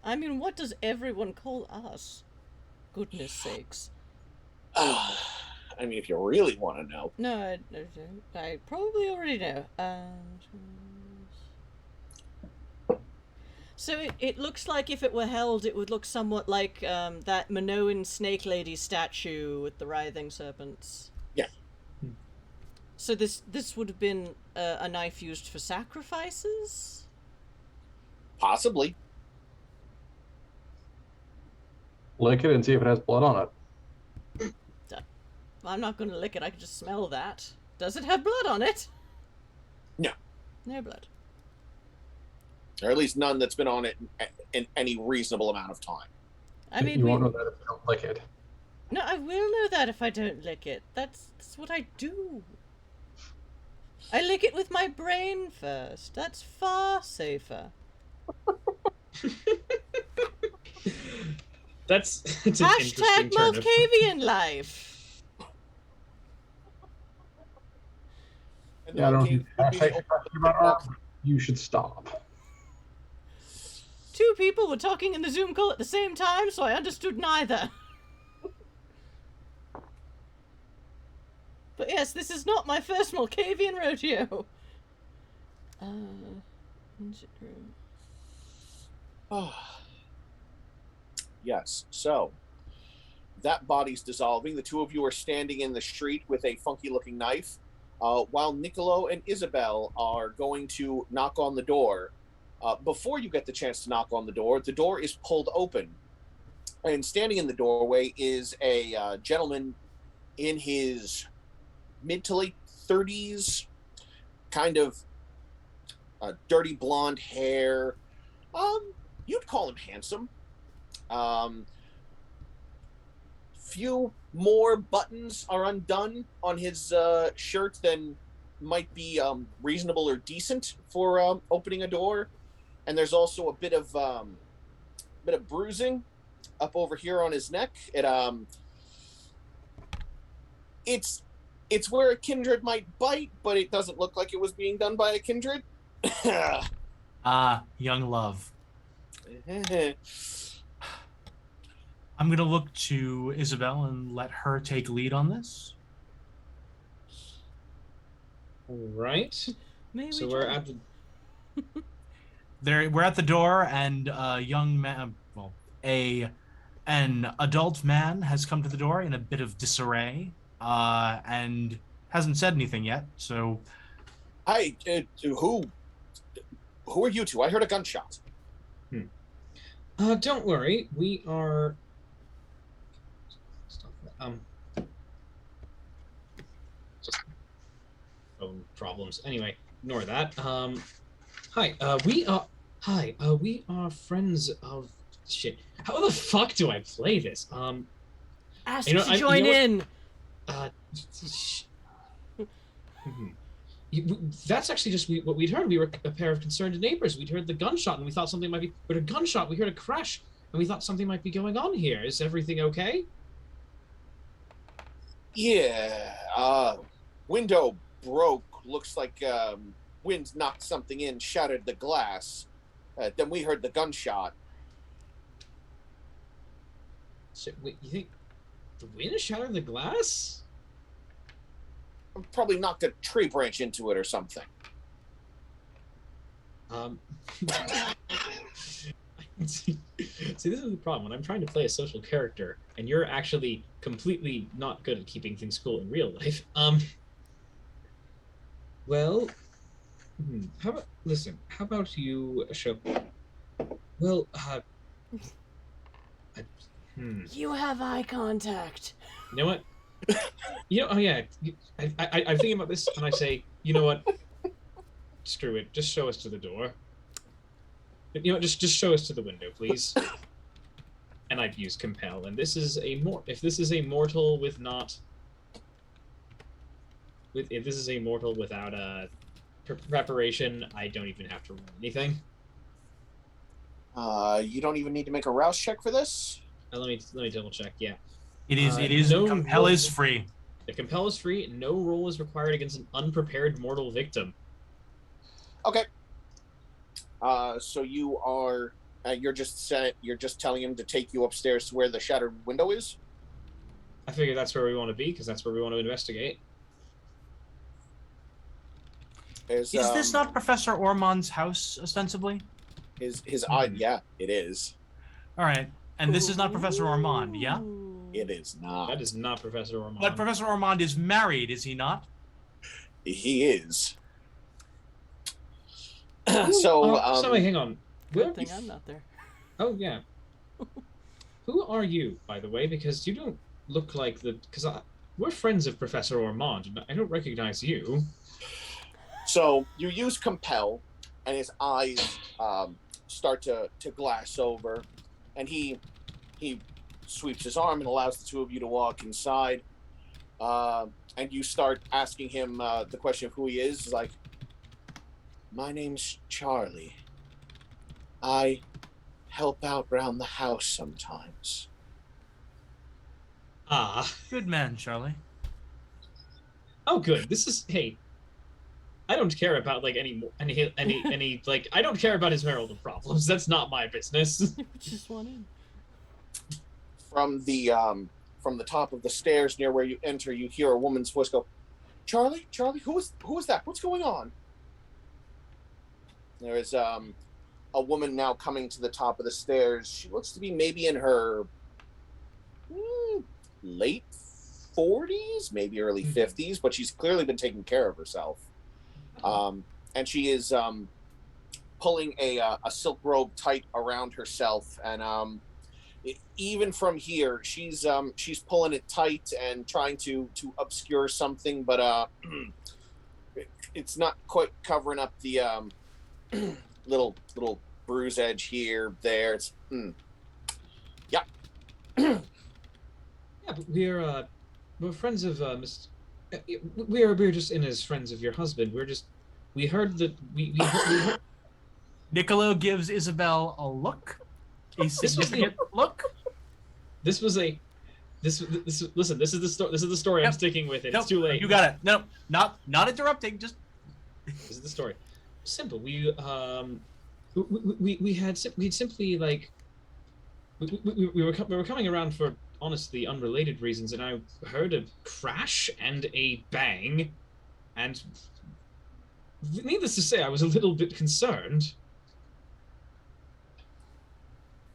I mean, what does everyone call us? Goodness sakes. I mean, if you really want to know. No, I probably already know. So it looks like if it were held, it would look somewhat like that Minoan snake lady statue with the writhing serpents. Yeah. So this would have been a knife used for sacrifices? Possibly. Lick it and see if it has blood on it. I'm not going to lick it, I can just smell that. Does it have blood on it? No. No blood. Or at least none that's been on it in any reasonable amount of time. I mean, you won't know that if you don't lick it. No, I will know that if I don't lick it. That's what I do. I lick it with my brain first. That's far safer. That's an interesting Hashtag turn of... Malkavian life. Yeah, I don't about you should stop. 2 people were talking in the Zoom call at the same time, so I understood neither. But yes, this is not my first Malkavian rodeo. Yes, so that body's dissolving. The 2 of you are standing in the street with a funky-looking knife, while Niccolo and Isabel are going to knock on the door. Before you get the chance to knock on the door is pulled open. And standing in the doorway is a gentleman in his mid to late 30s, kind of dirty blonde hair. You'd call him handsome. Few more buttons are undone on his shirt than might be reasonable or decent for opening a door. And there's also a bit of bruising up over here on his neck. It's where a kindred might bite, but it doesn't look like it was being done by a kindred. Young love. I'm going to look to Isabel and let her take lead on this. All right. So we're at the... We're at the door, and a young man, an adult man has come to the door in a bit of disarray, and hasn't said anything yet. So, hi, who are you 2? I heard a gunshot. Don't worry, we are. Just phone problems. Anyway, ignore that. Hi, we are friends of shit. How the fuck do I play this? Ask to join in. That's actually just what we'd heard. We were a pair of concerned neighbors. We'd heard the gunshot, and we thought something might be. We heard a gunshot. We heard a crash, and we thought something might be going on here. Is everything okay? Yeah. Window broke. Looks like wind knocked something in, shattered the glass. Then we heard the gunshot. So, wait, you think the wind shattered the glass? probably knocked a tree branch into it or something. See, this is the problem. When I'm trying to play a social character, and you're actually completely not good at keeping things cool in real life. Well, how about you show? Well, You have eye contact. You know what? Oh yeah. I'm thinking about this, and I say, you know what? Screw it. Just show us to the door. You know, just show us to the window, please. And I've used compel, and this is if this is a mortal with not. If this is a mortal without a preparation, I don't even have to roll anything. You don't even need to make a rouse check for this. Let me double check. Yeah. It is. No compel roll. is free. The compel is free. No roll is required against an unprepared mortal victim. Okay. So you are you're just telling him to take you upstairs to where the shattered window is. I figure that's where we want to be because that's where we want to investigate. Is this not Professor Ormond's house, ostensibly? His eye? Yeah, it is. All right, and this is not Professor Ormond, yeah? It is not. That is not Professor Ormond. But Professor Ormond is married, is he not? He is. So, somebody, hang on. Good thing I'm not there. Oh yeah. Who are you, by the way? Because you don't look like we're friends of Professor Ormond, and I don't recognize you. So you use compel, and his eyes start to glass over, and he sweeps his arm and allows the two of you to walk inside. And you start asking him the question of who he is. Like, my name's Charlie. I help out around the house sometimes. Ah. Good man, Charlie. Oh, good. Hey. I don't care about like any like I don't care about his marital problems. That's not my business. Just want in. From the top of the stairs near where you enter, you hear a woman's voice go, Charlie, who is that? What's going on? There is a woman now coming to the top of the stairs. She looks to be maybe in her late 40s, maybe early 50s, but she's clearly been taking care of herself. And she is pulling a silk robe tight around herself, and even from here, she's pulling it tight and trying to obscure something, but it's not quite covering up the little bruise edge here, there. It's yeah. Yeah, but we're friends of Mr. We're just in as friends of your husband. We heard that we heard. Niccolo gives Isabel a look. A significant look. Listen, this is the story. Yep. I'm sticking with it. Nope, It's too late. You got it. No, not interrupting. Just This is the story. Simple. We'd simply like we were coming around for honestly unrelated reasons, and I heard a crash and a bang, and needless to say, I was a little bit concerned.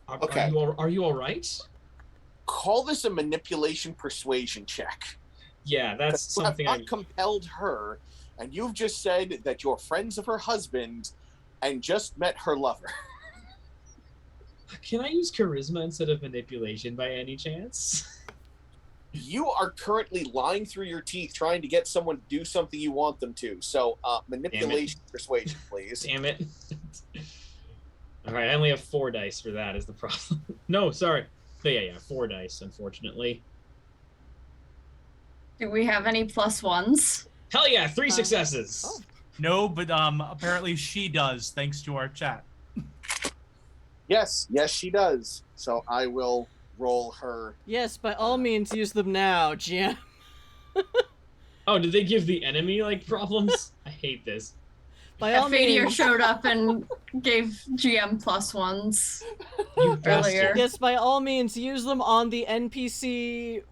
Okay. Are you all right? Call this a manipulation persuasion check. Yeah, that's something I've not compelled her, and you've just said that you're friends of her husband and just met her lover. Can I use charisma instead of manipulation by any chance? You are currently lying through your teeth trying to get someone to do something you want them to. So, manipulation persuasion, please. Damn it. All right, I only have 4 dice for that is the problem. No, sorry. Yeah, 4 dice, unfortunately. Do we have any +1s? Hell yeah, 3 successes. Oh. no, but apparently she does, thanks to our chat. Yes, she does. So I will roll her. Yes, by all means, use them now, GM. Oh, did they give the enemy like problems? I hate this. By all Fadir means. showed up and gave GM +1s You earlier. bastard. Yes, by all means, use them on the NPC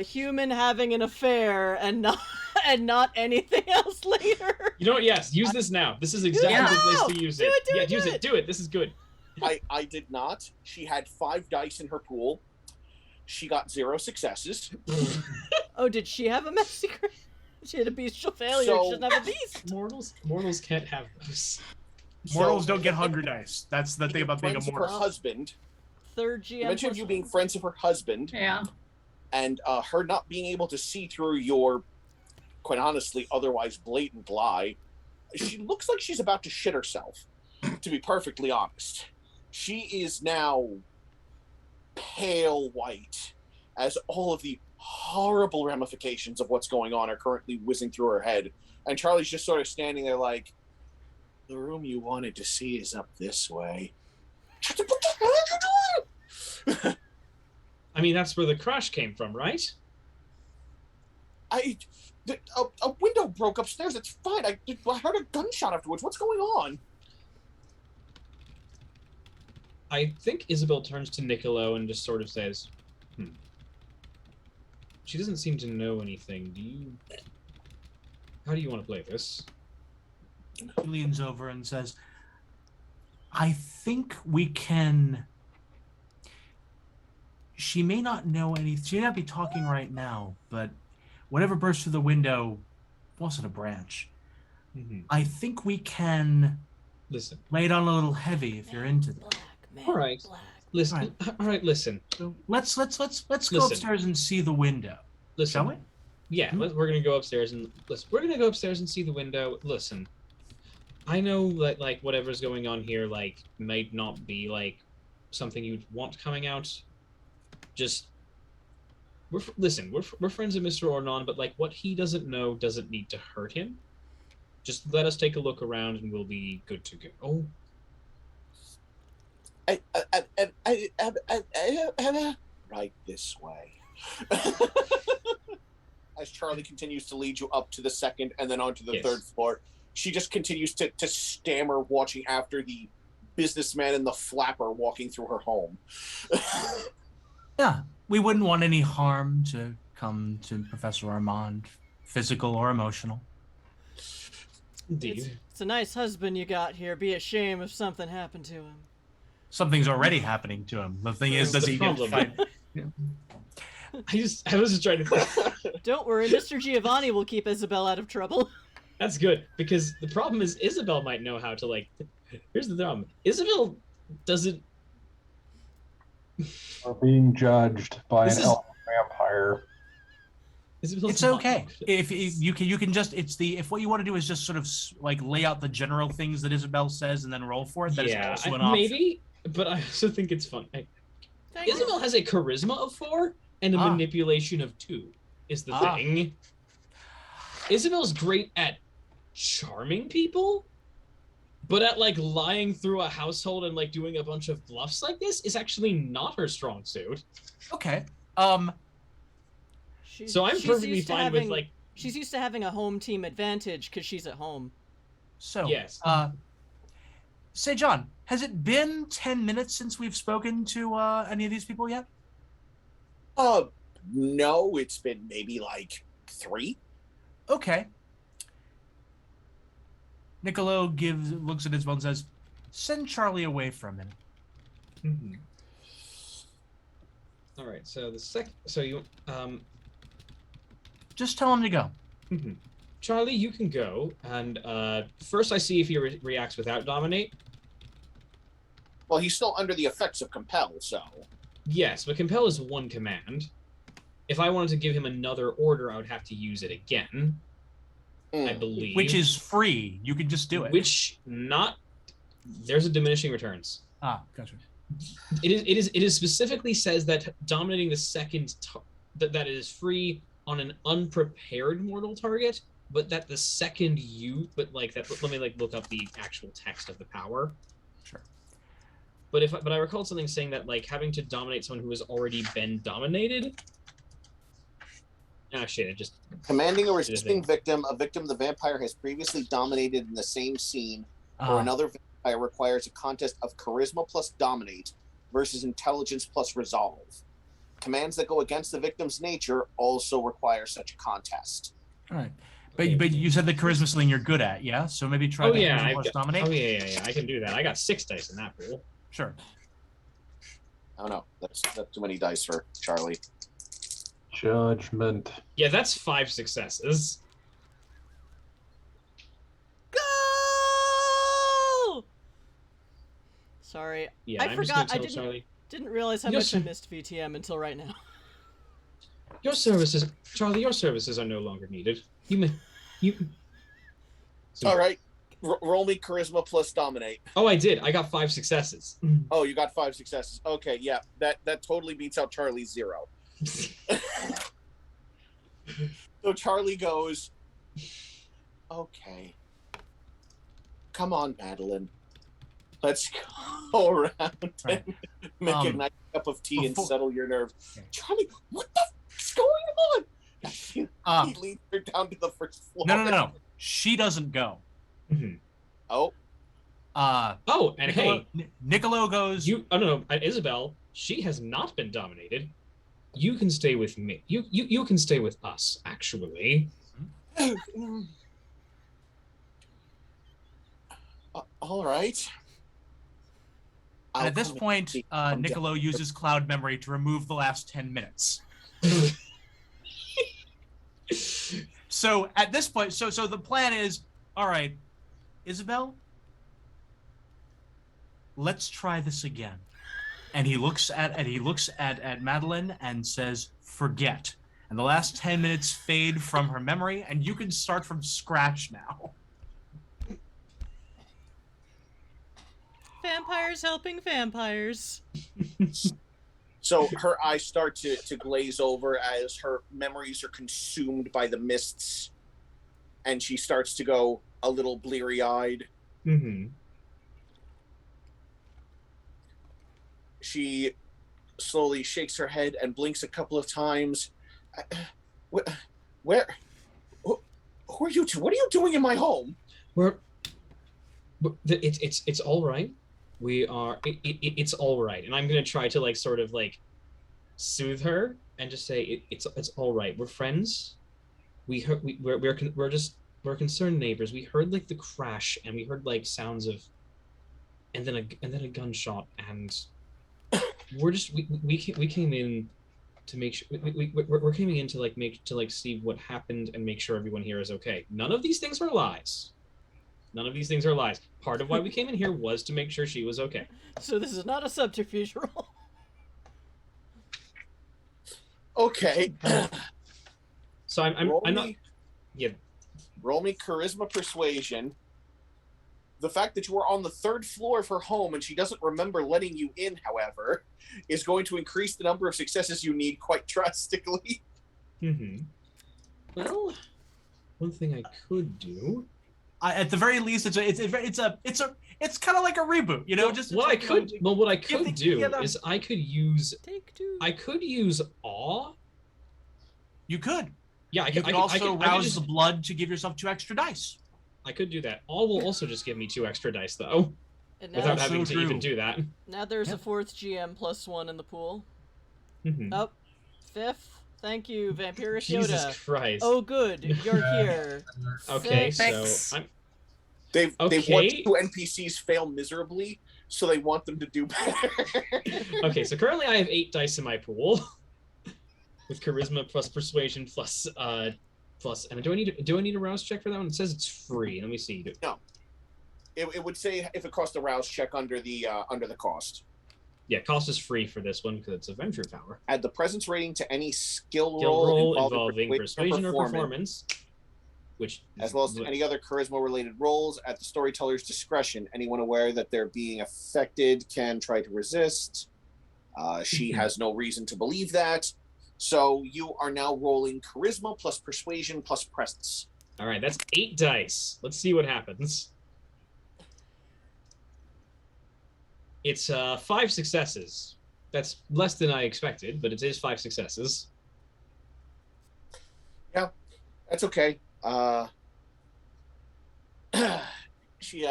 human having an affair and not and not anything else later. You know what? Yes, use this now. This is exactly Yeah. the place to use it. Do it, use it. Do it. This is good. I did not. She had 5 dice in her pool. She got 0 successes. Oh, did she have a mess secret? She had a bestial failure. So- She doesn't have a beast. Mortals can't have those. Mortals So- don't get hunger dice. That's the thing about being a friends of her mortal. husband. Third You GM. mentioned you being friends of her husband, Yeah. and her not being able to see through your, quite honestly, otherwise blatant lie. She looks like she's about to shit herself, to be perfectly honest. She is now pale white as all of the horrible ramifications of what's going on are currently whizzing through her head. And Charlie's just sort of standing there like, the room you wanted to see is up this way. What the hell are you doing? I mean, that's where the crash came from, right? A window broke upstairs. It's fine. I heard a gunshot afterwards. What's going on? I think Isabel turns to Niccolo and just sort of says, She doesn't seem to know anything. How do you want to play this? He leans over and says, I think we can... She may not know anything. She may not be talking right now, but whatever burst through the window wasn't a branch. Mm-hmm. I think we can Listen. lay it on a little heavy if you're into that. All right. Listen. All right, listen. So let's go Listen. upstairs and see the window. Listen. Shall we? Yeah, we're gonna go upstairs and listen. We're gonna go upstairs and see the window. Listen, I know that like whatever's going on here like might not be like something you'd want coming out. Just we're friends of Mr. Ormond, but like what he doesn't know doesn't need to hurt him. Just let us take a look around and we'll be good to go. Oh. Right this way. As Charlie continues to lead you up to the second and then onto the Yes. third floor, she just continues to stammer, watching after the businessman and the flapper walking through her home. Yeah, we wouldn't want any harm to come to Professor Ormond, physical or emotional. Indeed. It's a nice husband you got here. Be a shame if something happened to him. Something's already happening to him. The thing is, That's does the he get problem. fight? I was just trying to think. Don't worry, Mr. Giovanni will keep Isabel out of trouble. That's good because the problem is Isabel might know how to like. Here's the problem: Isabel doesn't. Are being judged by This an is- elf vampire. Isabel's It's not- okay. If you can just if what you want to do is just sort of like lay out the general things that Isabel says and then roll for it. That is Yeah, also an option. maybe, but I also think it's fun. Thank you. Isabel has a charisma of 4 and a Ah. manipulation of 2. Is the Ah. thing. Isabel's great at charming people, but at like lying through a household and like doing a bunch of bluffs like this is actually not her strong suit. Okay. So I'm She's perfectly used to fine with having- like She's used to having a home team advantage because she's at home. So yes. say, John, has it been 10 minutes since we've spoken to any of these people yet? No, it's been maybe like 3. Okay. Niccolo looks at his phone and says, "Send Charlie away for a minute." Mhm. All right. So you Just tell him to go. mhm. Charlie, you can go and first I see if he reacts without dominate. Well, he's still under the effects of compel, so. Yes, but compel is 1 command. If I wanted to give him another order, I would have to use it again. I believe. Which is free. You can just do it. There's a diminishing returns. Gotcha. It is specifically says that dominating the second that it is free on an unprepared mortal target, but that the second let me like look up the actual text of the power. Sure. But I recall something saying that like having to dominate someone who has already been dominated. Ah shit! It just Commanding a resisting victim, a victim the vampire has previously dominated in the same scene, or another vampire requires a contest of charisma plus dominate versus intelligence plus resolve. Commands that go against the victim's nature also require such a contest. All right. But you said the charisma sling you're good at, yeah? So maybe try the charisma plus dominate. Oh yeah. I can do that. I got 6 dice in that pool. Sure. Oh no, that's too many dice for Charlie. Judgment. Yeah, that's 5 successes. Go! Sorry, Yeah, I forgot. I didn't realize how much I missed VTM until right now. Your services, Charlie. Your services are no longer needed. You. All right, roll me charisma plus dominate. Oh, I did. I got 5 successes. Oh, you got 5 successes. Okay, yeah, that totally beats out Charlie's 0. So Charlie goes, okay, come on, Madeline. Let's go around and make a nice cup of tea and settle your nerves. Okay. Charlie, what the f***'s going on? He leads her down to the first floor. No. She doesn't go. Mm-hmm. Oh. And hey, Niccolo goes. No, Isabel. She has not been dominated. You can stay with me. You can stay with us. Actually. All right. And at this point, Niccolo uses cloud memory to remove the last 10 minutes. So at this point, so the plan is, all right, Isabel, let's try this again. And he looks at Madeline and says, forget. And the last 10 minutes fade from her memory, and you can start from scratch now. Vampires helping vampires. So her eyes start to glaze over as her memories are consumed by the mists, and she starts to go a little bleary-eyed. Mm-hmm. She slowly shakes her head and blinks a couple of times. Who are you two? What are you doing in my home? It's all right. We are. It's all right, and I'm gonna try to like sort of like soothe her and just say it's all right. We're friends. We're concerned neighbors. We heard like the crash, and we heard like sounds of, and then a gunshot, and we're just we came in to make sure we're coming in to like see what happened and make sure everyone here is okay. None of these things are lies. None of these things are lies. Part of why we came in here was to make sure she was okay. So this is not a subterfuge roll. Okay. So I'm not. Yeah. Roll me charisma persuasion. The fact that you were on the 3rd floor of her home and she doesn't remember letting you in, however, is going to increase the number of successes you need quite drastically. Mm-hmm. Well, one thing I could do. At the very least, it's kind of like a reboot, you know. Well, just what I could do is I could use awe. You could. Yeah, you could also rouse the blood to give yourself 2 extra dice. I could do that. Awe will also just give me 2 extra dice, though, without having to even do that. Now there's a 4th GM +1 in the pool. Mm-hmm. Oh, 5th. Thank you, Vampirus Yoda. Jesus Christ. Oh, good. You're here. Okay, Six. so I'm... They've watched 2 NPCs fail miserably, so they want them to do better. Okay, so currently I have 8 dice in my pool, with charisma plus persuasion plus. And do I need a rouse check for that one? It says it's free. Let me see. No, it would say if it cost a rouse check under the cost. Yeah, cost is free for this one because it's a venture power. Add the presence rating to any skill roll involving persuasion or performance, which as well as to any other charisma-related rolls at the storyteller's discretion. Anyone aware that they're being affected can try to resist. She has no reason to believe that. So you are now rolling charisma plus persuasion plus presence. All right, that's 8 dice. Let's see what happens. It's 5 successes. That's less than I expected, but it is 5 successes. Yeah, that's okay. She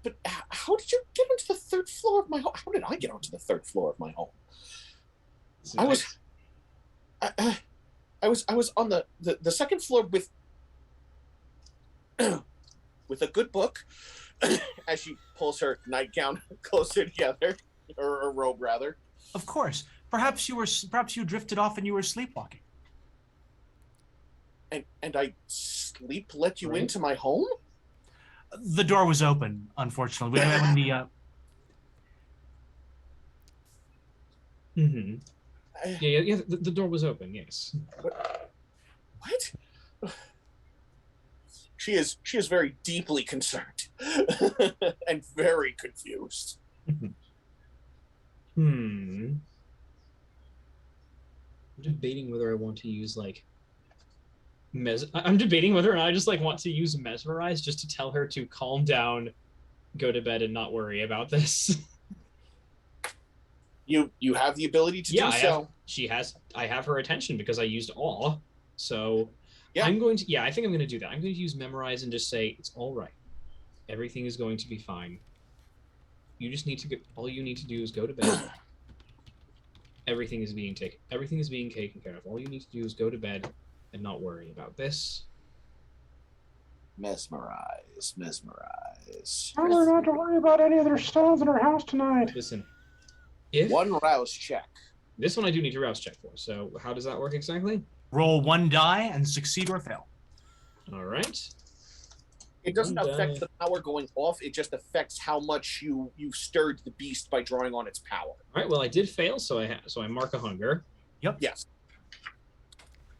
but how did you get onto the 3rd floor of my home? How did I get onto the 3rd floor of my home? I was on the second floor with with a good book as she pulls her nightgown closer together, or a robe rather. Of course. Perhaps you drifted off and you were sleepwalking. And I sleep let you Right. into my home? The door was open, unfortunately. When the Mm-hmm. Yeah. The door was open. Yes. What? She is very deeply concerned and very confused. I'm debating whether I want to use like I'm debating whether or not I just like want to use mesmerize just to tell her to calm down, go to bed, and not worry about this. You have the ability to do so. I have her attention because I used awe. So Yeah. I think I'm going to do that. I'm going to use memorize and just say it's all right. Everything is going to be fine. You just need to all you need to do is go to bed. Everything is being taken care of. All you need to do is go to bed and not worry about this. Mesmerize. Tell her not to worry about any of their stones in her house tonight. Listen, One rouse check. This one I do need to rouse check for. So how does that work exactly? roll one die and succeed or fail. All right. It doesn't One affect die. the power going off. It just affects how much you stirred the beast by drawing on its power. All right. Well, I did fail, so I mark a hunger. Yes.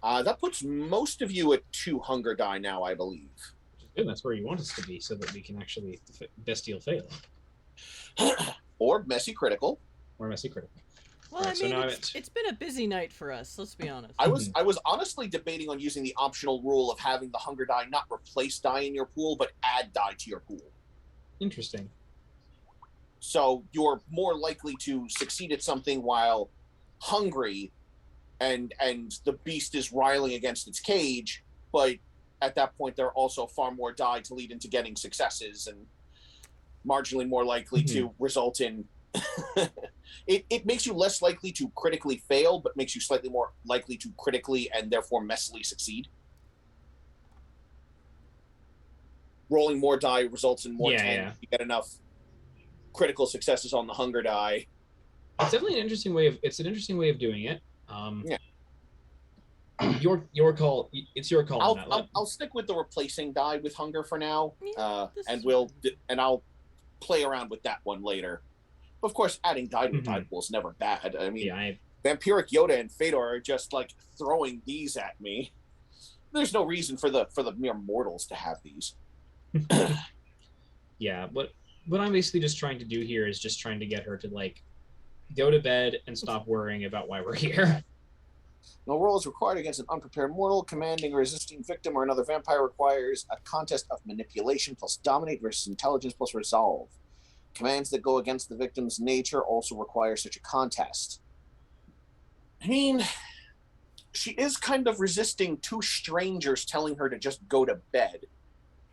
That puts most of you at 2 hunger die now, I believe. Good. That's where you want us to be, so that we can actually bestial fail Or messy critical. or messy critical. Well, Alright, so I mean, now it's been a busy night for us. Let's be honest. I was honestly debating on using the optional rule of having the hunger die not replace die in your pool, but add die to your pool. Interesting. So you're more likely to succeed at something while hungry, and the beast is riling against its cage, but at that point there are also far more die to lead into getting successes, and marginally more likely to result in it makes you less likely to critically fail, but makes you slightly more likely to critically and therefore messily succeed. Rolling more die results in more 10. Yeah. You get enough critical successes on the hunger die. It's definitely an interesting way of doing it. Yeah. Your call. It's your call. I'll stick with the replacing die with hunger for now, Yeah, and I'll play around with that one later. Of course, adding die to a die pool is never bad. I mean, Vampiric Yoda and Fedor are just like throwing these at me. There's no reason for the mere mortals to have these. Yeah, what I'm basically just trying to do here is just trying to get her to like go to bed and stop worrying about why we're here. No roll is required against an unprepared mortal. Commanding a resisting victim or another vampire requires a contest of manipulation plus dominate versus intelligence plus resolve. Commands that go against the victim's nature also require such a contest. I mean, she is kind of resisting 2 strangers telling her to just go to bed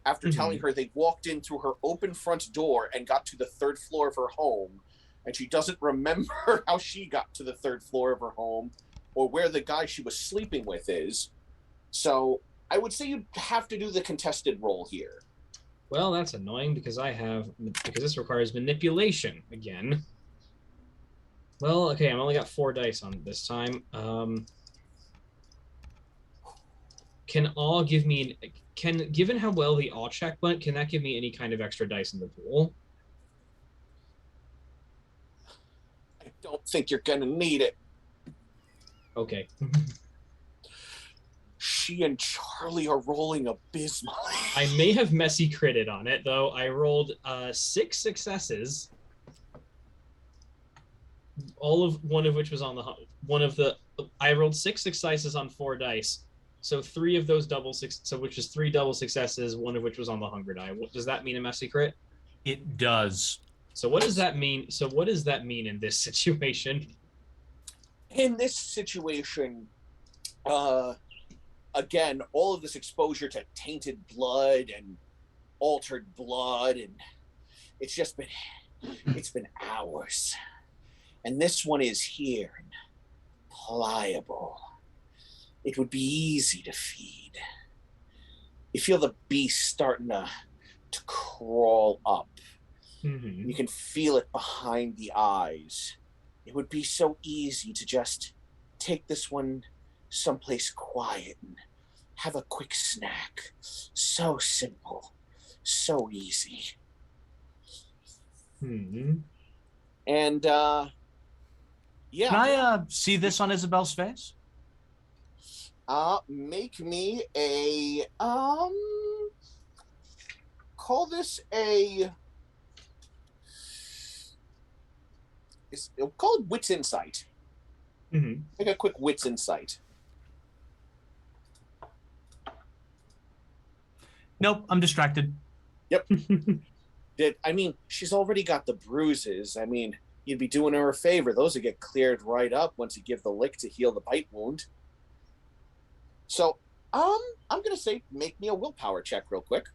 after telling her they walked in through her open front door and got to the 3rd floor of her home, and she doesn't remember how she got to the 3rd floor of her home or where the guy she was sleeping with is. So I would say you'd have to do the contested roll here. Well, that's annoying because this requires manipulation again. Well, okay, I've only got 4 dice on this time. Can awe give me given how well the awe check went, can that give me any kind of extra dice in the pool? I don't think you're gonna need it. Okay. She and Charlie are rolling abysmally. I may have messy critted on it, though. I rolled 6 successes, one of which was on I rolled 6 successes on 4 dice. So 3 of those which is 3 double successes, one of which was on the hunger die. What does that mean, a messy crit? It does. So what does that mean? So what does that mean in this situation? In this situation, again, all of this exposure to tainted blood and altered blood, and it's been hours. And this one is here and pliable. it would be easy to feed. You feel the beast starting to crawl up. Mm-hmm. You can feel it behind the eyes. It would be so easy to just take this one someplace quiet and have a quick snack. So simple, so easy. Mm-hmm. And yeah. Can I see this on Isabel's face? Make me a call this a call it wits insight. Mm-hmm. Make a quick wits insight. Nope, I'm distracted. Yep. She's already got the bruises. You'd be doing her a favor. Those would get cleared right up once you give the lick to heal the bite wound. So, I'm gonna say make me a willpower check real quick.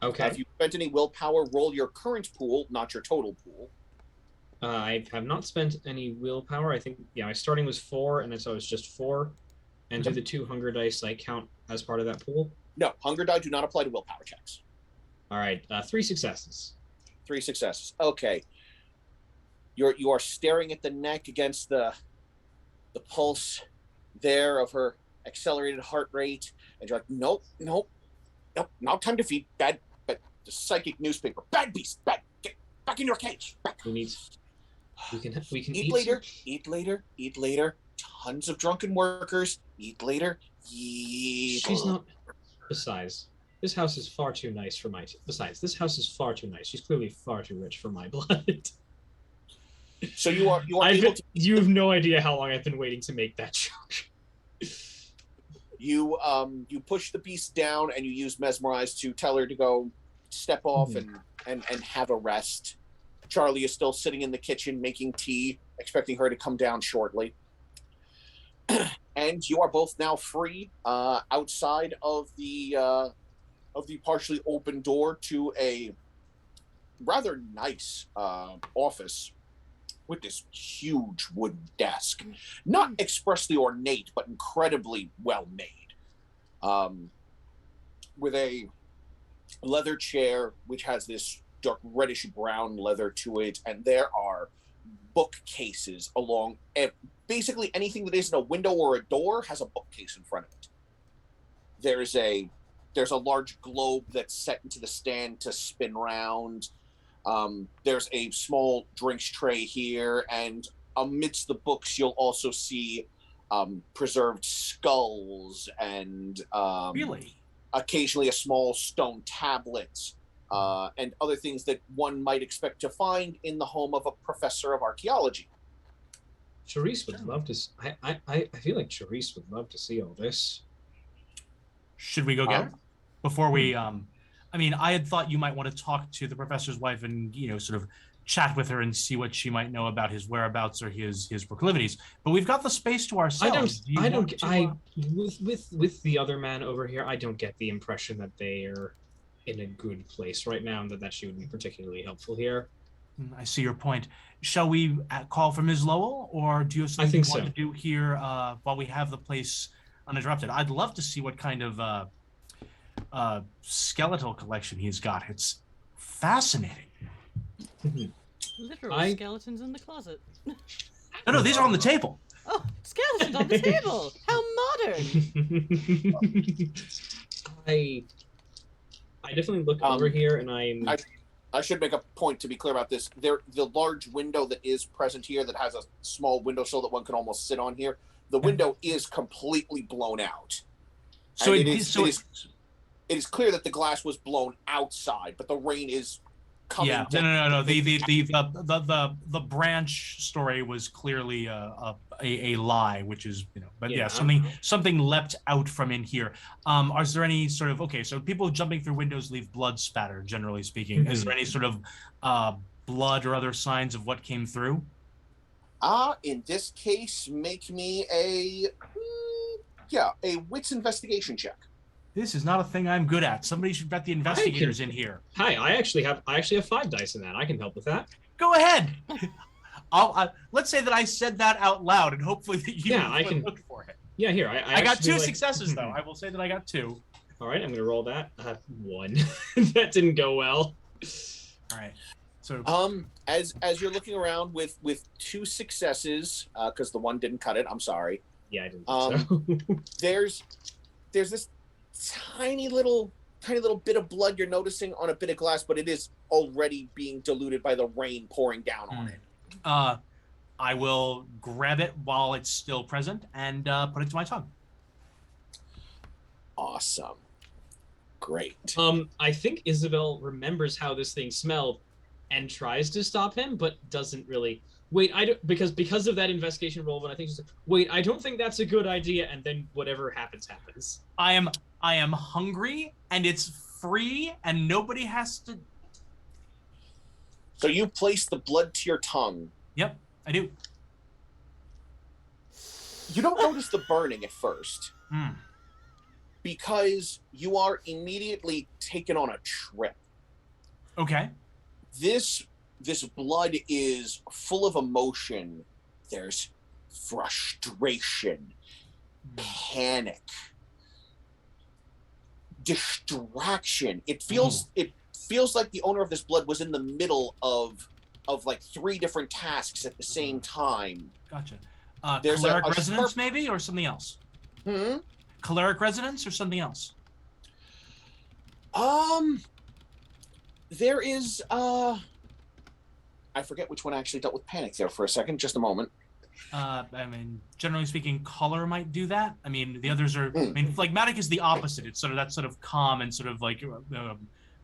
Okay. If you spent any willpower, roll your current pool, not your total pool. I have not spent any willpower. I think, my starting was 4, and so it's just 4. And do the 2 hunger dice count as part of that pool? No, hunger die do not apply to willpower checks. All right, 3 successes. 3 successes. Okay. You are staring at the neck against the pulse there of her accelerated heart rate, and you're like, nope, not time to feed. Bad, the psychic newspaper. Bad beast. Bad. Get back in your cage. Back. We can Eat later. Eat later. Eat later. Tons of drunken workers. Eat later. Eat. She's not. Besides, this house is far too nice for my. Besides, this house is far too nice. She's clearly far too rich for my blood. So you are able to. You have no idea how long I've been waiting to make that joke. You push the beast down and you use mesmerize to tell her to go step off and have a rest. Charlie is still sitting in the kitchen making tea, expecting her to come down shortly. And you are both now free outside of the partially open door to a rather nice office with this huge wooden desk, not expressly ornate, but incredibly well made, with a leather chair which has this dark reddish brown leather to it, and there are bookcases along basically anything that isn't a window or a door has a bookcase in front of it. There's a large globe that's set into the stand to spin round. There's a small drinks tray here, and amidst the books, you'll also see preserved skulls and Really? Occasionally a small stone tablet and other things that one might expect to find in the home of a professor of archaeology. Charisse would love to. I feel like Charisse would love to see all this. Should we go get her before we? I had thought you might want to talk to the professor's wife and sort of chat with her and see what she might know about his whereabouts or his proclivities. But we've got the space to ourselves. With the other man over here, I don't get the impression that they are in a good place right now, and that she would be particularly helpful here. I see your point. Shall we call for Ms. Lowell, or do you have something you want to do here while we have the place uninterrupted? I'd love to see what kind of skeletal collection he's got. It's fascinating. Literal skeletons in the closet. No, these are on the table. Oh, skeletons on the table! How modern! I definitely look over here, and I should make a point to be clear about this. The large window that is present here, that has a small windowsill that one can almost sit on here, the window is completely blown out. So it is clear that the glass was blown outside, but the rain is coming. Yeah, no. The branch story was clearly a lie, which is But yeah, something leapt out from in here. Is there any sort of so people jumping through windows leave blood spatter, generally speaking. Is there any sort of blood or other signs of what came through? In this case, make me a wits investigation check. This is not a thing I'm good at. Somebody should get the investigators in here. Hi, I actually have 5 dice in that. I can help with that. Go ahead. Let's say that I said that out loud, and hopefully that you I can look for it. Yeah, here. I got actually, two successes though. I will say that I got two. All right, I'm gonna roll that. 1. That didn't go well. All right. So as you're looking around with 2 successes, because the one didn't cut it. I'm sorry. Yeah, I didn't think so. There's this tiny little bit of blood you're noticing on a bit of glass, but it is already being diluted by the rain pouring down on it. I will grab it while it's still present and put it to my tongue. Awesome. Great. I think Isabel remembers how this thing smelled and tries to stop him, but doesn't really. Wait, I don't because of that investigation roll. But I think she's like, wait, I don't think that's a good idea. And then whatever happens. I am hungry and it's free and nobody has to. So you place the blood to your tongue. Yep, I do. You don't notice the burning at first. Because you are immediately taken on a trip. Okay. This blood is full of emotion. There's frustration, panic, distraction. It feels like the owner of this blood was in the middle of like 3 different tasks at the same time. Gotcha. There's choleric resonance maybe, or something else? Choleric resonance or something else? There is I forget which one actually dealt with panic there for a second. Just a moment. I mean, generally speaking, color might do that. I mean, the others are. I mean, phlegmatic is the opposite. It's sort of that sort of calm and sort of like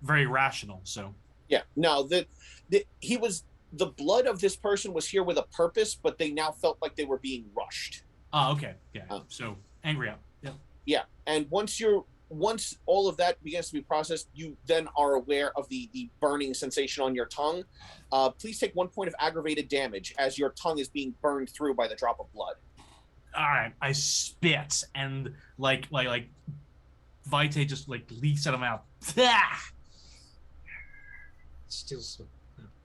very rational. So. Yeah. No. The blood of this person was here with a purpose, but they now felt like they were being rushed. Oh, okay. Yeah. So angry out. Yeah. Yeah. And once all of that begins to be processed, you then are aware of the burning sensation on your tongue. Please take 1 point of aggravated damage as your tongue is being burned through by the drop of blood. All right, I spit and like Vitae just like leaks out of my mouth. Still, oh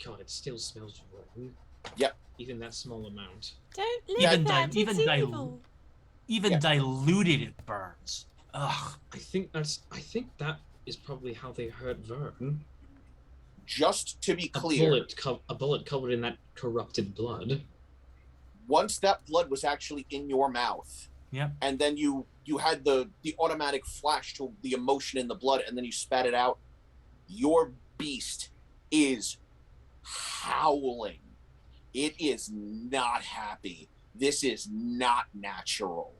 God, it still smells wrong. Yep. Even that small amount. Don't live that. It's evil. Even diluted, it burns. Ugh. I think that is probably how they hurt Vern. Just to be clear, a bullet covered in that corrupted blood. Once that blood was actually in your mouth, and then you had the automatic flash to the emotion in the blood, and then you spat it out, your beast is howling. It is not happy. This is not natural.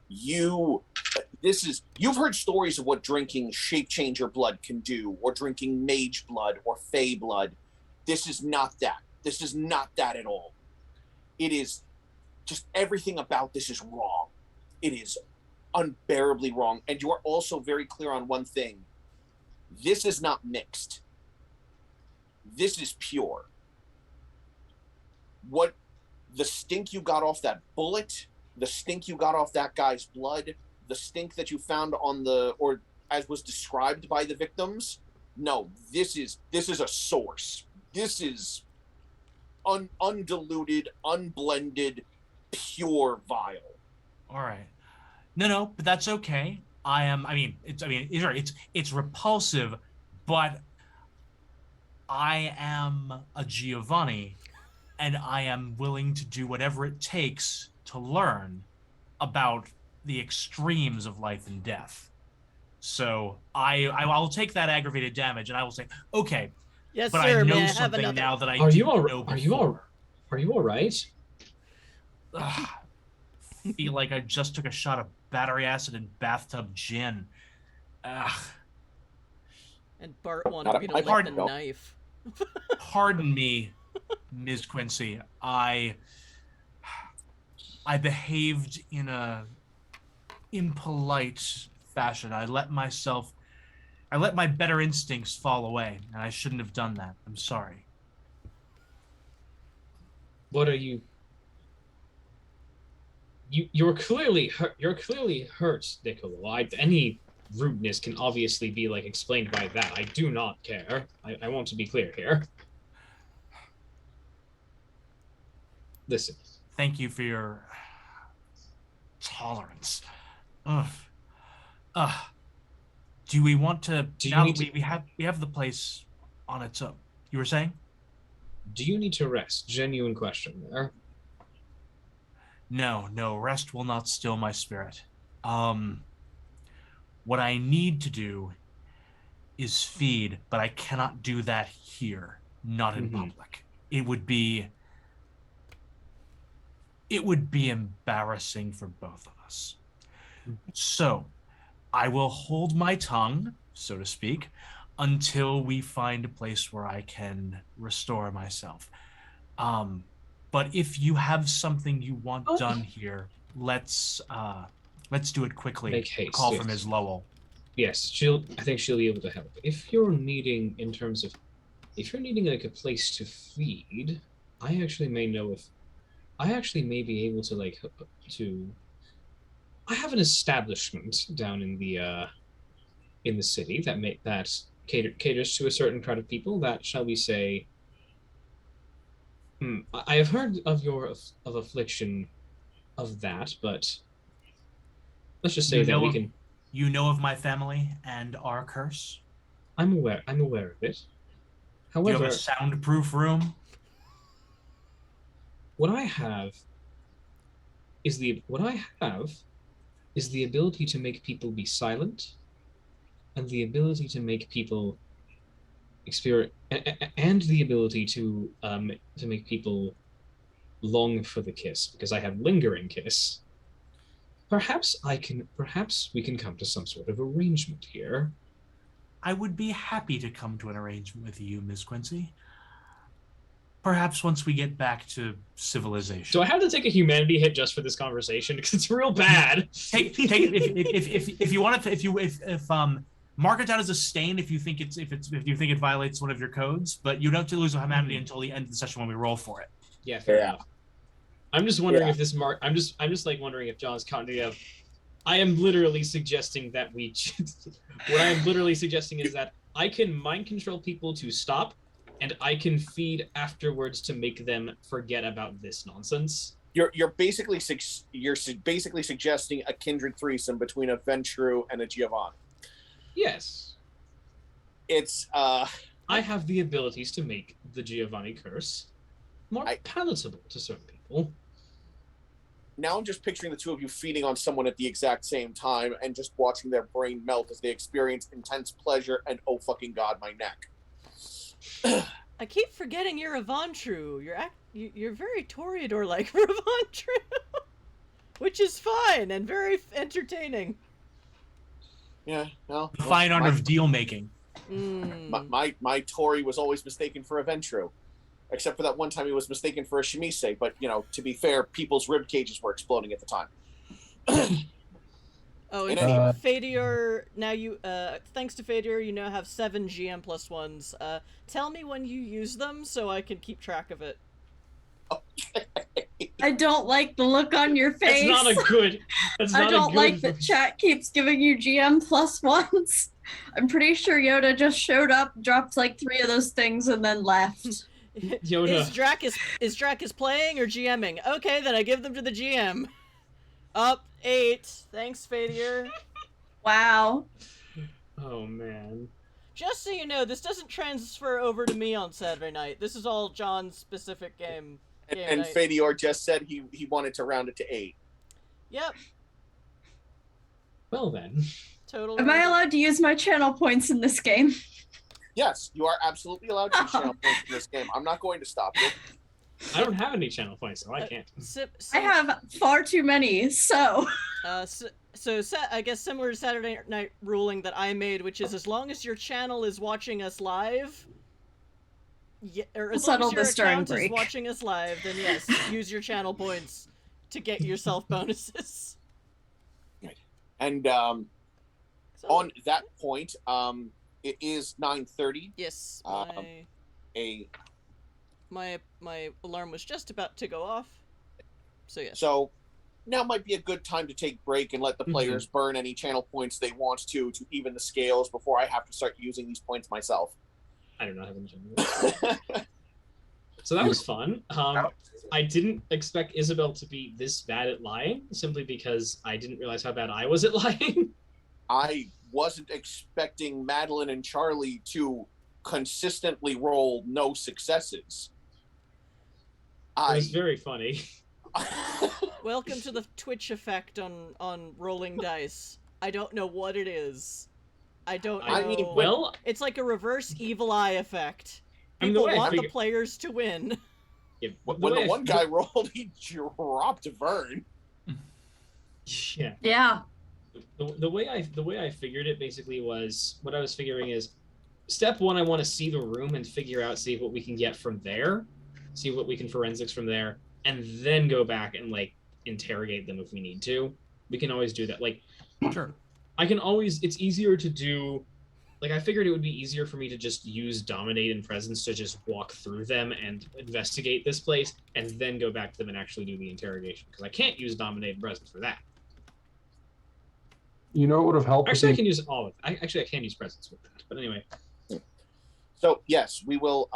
You've heard stories of what drinking shape changer blood can do, or drinking mage blood or fey blood. This is not that. This is not that at all. It is just everything about this is wrong. It is unbearably wrong. And you are also very clear on one thing. This is not mixed. This is pure. What the stink you got off that bullet, the stink you got off that guy's blood, the stink that you found on or as was described by the victims, no, this is a source. This is undiluted, unblended, pure vile. All right. No, but that's okay. It's repulsive, but I am a Giovanni, and I am willing to do whatever it takes to learn about the extremes of life and death. So I'll take that aggravated damage, and I will say, okay. Yes, but sir. I know May I have something another? now that I Are you didn't know before. Are you all right? Feel like I just took a shot of battery acid and bathtub gin. Ugh. And Bart wanted me to lick the knife. Pardon me, Ms. Quincy. I behaved in a impolite fashion. I let my better instincts fall away, and I shouldn't have done that. I'm sorry. What are you? You're clearly hurt. You're clearly hurt, Niccolo. Any rudeness can obviously be explained by that. I do not care. I want to be clear here. Listen. Thank you for your tolerance. Ugh. Do we want to? We have the place on its own. You were saying? Do you need to rest? Genuine question there. No, rest will not still my spirit. What I need to do is feed, but I cannot do that here, not in public. It would be embarrassing for both of us. So, I will hold my tongue, so to speak, until we find a place where I can restore myself. But if you have something you want done here, let's do it quickly. Make haste. Call from Ms. Lowell. Yes, I think she'll be able to help. If you're needing like a place to feed, I actually may be able to I have an establishment down in the city that caters to a certain crowd of people that, shall we say, I have heard of affliction of that, but let's just say You know of my family and our curse? I'm aware of it. However, do you have a soundproof room? What I have is the ability to make people be silent, and the ability to make people experience, and the ability to make people long for the kiss, because I have lingering kiss. Perhaps we can come to some sort of arrangement here. I would be happy to come to an arrangement with you, Miss Quincy. Perhaps once we get back to civilization. Do I have to take a humanity hit just for this conversation? Because it's real bad. Take it if you want to. Mark it down as a stain if you think it violates one of your codes, but you don't have to lose a humanity until the end of the session when we roll for it. Yeah, fair enough. I'm just wondering if this mark. I'm just like wondering if John's continuity of. I am literally suggesting that we. What I am literally suggesting is that I can mind control people to stop, and I can feed afterwards to make them forget about this nonsense. You're basically suggesting a kindred threesome between a Ventru and a Giovanni. Yes. It's I have the abilities to make the Giovanni curse more palatable to certain people. Now I'm just picturing the two of you feeding on someone at the exact same time and just watching their brain melt as they experience intense pleasure and oh fucking god, my neck. I keep forgetting you're a Ventru. You're very Toreador-like for a Ventru, which is fine and very entertaining. Yeah, well, the fine art of deal making. My Tory was always mistaken for a Ventru, except for that one time he was mistaken for a Chemise. But to be fair, people's rib cages were exploding at the time. Oh, and Fadior, now you, thanks to Fadior, you now have 7 GM plus 1s. Tell me when you use them so I can keep track of it. Okay. I don't like the look on your face. I don't like that chat keeps giving you GM plus 1s. I'm pretty sure Yoda just showed up, dropped like 3 of those things, and then left. Yoda. Is Drakus playing or GMing? Okay, then I give them to the GM. Up 8. Thanks, Fadior. Wow. Oh man. Just so you know, this doesn't transfer over to me on Saturday night. This is all John's specific game. And Fadior just said he wanted to round it to 8. Yep. Well then. Totally. Am I allowed to use my channel points in this game? Yes, you are absolutely allowed to use channel points in this game. I'm not going to stop you. I don't have any channel points, so I can't. I have far too many, so... I guess similar to Saturday night ruling that I made, which is as long as your channel is watching us live... or as long as your account is watching us live, then yes, use your channel points to get yourself bonuses. Right. And on that point, it is 9:30. Yes, my alarm was just about to go off. So yes. So now might be a good time to take break and let the players burn any channel points they want to even the scales before I have to start using these points myself. I do not have any channel. So that was fun. I didn't expect Isabel to be this bad at lying, simply because I didn't realize how bad I was at lying. I wasn't expecting Madeline and Charlie to consistently roll no successes. It was very funny. Welcome to the Twitch effect on rolling dice. I don't know what it is. I don't know. I mean, well, it's like a reverse evil eye effect. I mean, the People way I want the figure- players to win. Yeah, when the one guy rolled, he dropped Vern. Yeah. Yeah. The way I figured it basically was, what I was figuring is, step one, I want to see the room and see what we can get from there, see what we can forensics from there, and then go back and like interrogate them if we need to. We can always do that. Like, Sure. it's easier to do. Like, I figured it would be easier for me to just use Dominate and Presence to just walk through them and investigate this place, and then go back to them and actually do the interrogation, because I can't use Dominate and Presence for that. You know what would have helped? Actually, I can use all of it. I can use Presence with that. But anyway. So yes, we will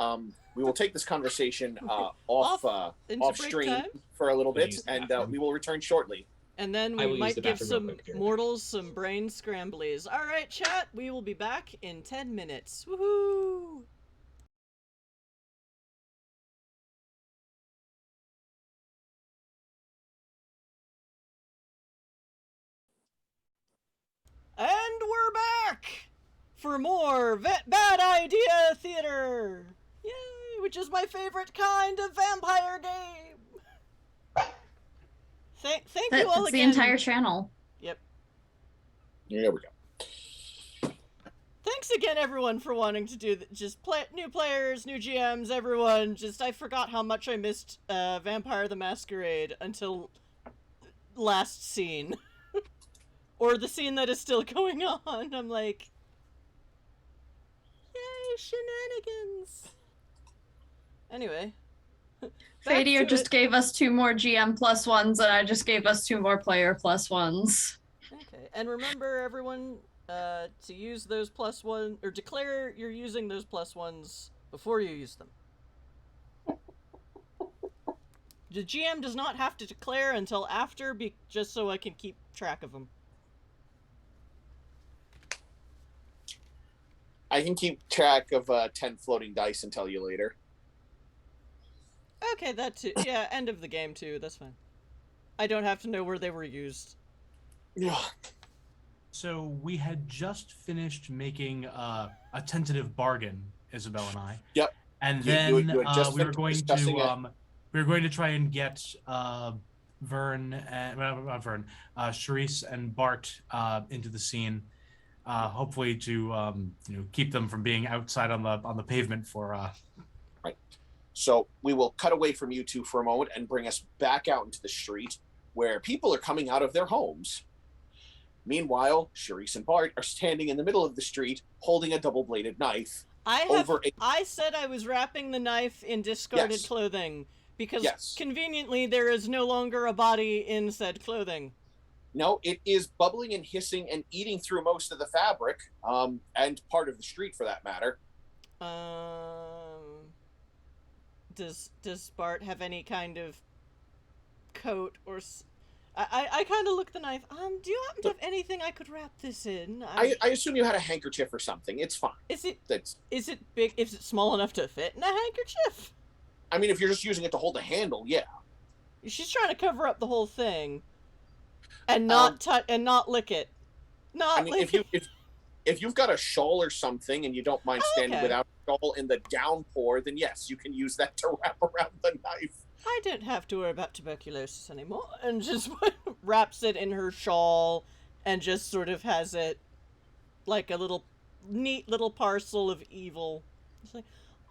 take this conversation off into stream break time. for a little Gonna bit, use the and bathroom. we will return shortly. And then I will we use might the give bathroom real some quick here. mortals some brain scramblies. Alright, chat, we will be back in 10 minutes. Woohoo! And we're back for more Bad Idea Theater! Yay! Which is my favorite kind of vampire game! Thank you all That's the again. entire channel. Yep. Here we go. Thanks again, everyone, for wanting to do new players, new GMs, everyone. I forgot how much I missed Vampire the Masquerade until last scene. Or the scene that is still going on. I'm like, yay, shenanigans. Anyway. Fadir just gave us 2 more GM +1s, and I just gave us 2 more player +1s. Okay, and remember, everyone, to use those +1, or declare you're using those +1s before you use them. The GM does not have to declare until after, just so I can keep track of them. I can keep track of 10 floating dice and tell you later. Okay, that too. Yeah, end of the game too, that's fine. I don't have to know where they were used. Yeah. So we had just finished making a tentative bargain, Isabel and I. Yep. And You then had just we were finished going discussing to we were going to try and get Vern and not Vern, Charisse and Bart into the scene. Hopefully to keep them from being outside on the pavement for. Right. So we will cut away from you two for a moment and bring us back out into the street where people are coming out of their homes. Meanwhile, Charisse and Bart are standing in the middle of the street holding a double-bladed knife. I said I was wrapping the knife in discarded Yes. clothing because Yes. conveniently there is no longer a body in said clothing. No, it is bubbling and hissing and eating through most of the fabric, and part of the street for that matter. Does Bart have any kind of coat or? I kind of look at the knife. Do you happen to have anything I could wrap this in? I assume you had a handkerchief or something. It's fine. Is it That's. is it big? Is it small enough to fit in a handkerchief? I mean, if you're just using it to hold the handle, yeah. She's trying to cover up the whole thing, and not not lick it. I mean, if you've got a shawl or something and you don't mind standing Okay. without a shawl in the downpour, then yes, you can use that to wrap around the knife. I don't have to worry about tuberculosis anymore, and just wraps it in her shawl, and just sort of has it like a neat little parcel of evil. It's like,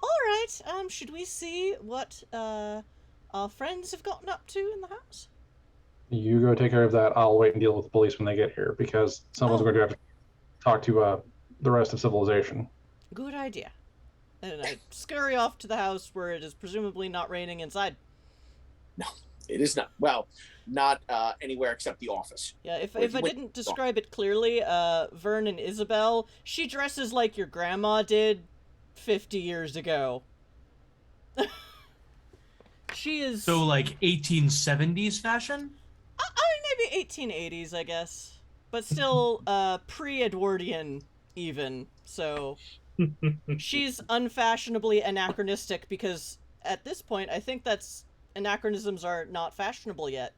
all right, should we see what our friends have gotten up to in the house? You go take care of that. I'll wait and deal with the police when they get here because someone's going to have to talk to the rest of civilization. Good idea. And I scurry off to the house where it is presumably not raining inside. No, it is not. Well, not anywhere except the office. Yeah, if Wait, I wait, didn't describe it clearly, Vern and Isabel, she dresses like your grandma did 50 years ago. She is So like 1870s fashion? maybe 1880s, I guess, but still pre-Edwardian even. So she's unfashionably anachronistic because at this point, I think that's anachronisms are not fashionable yet.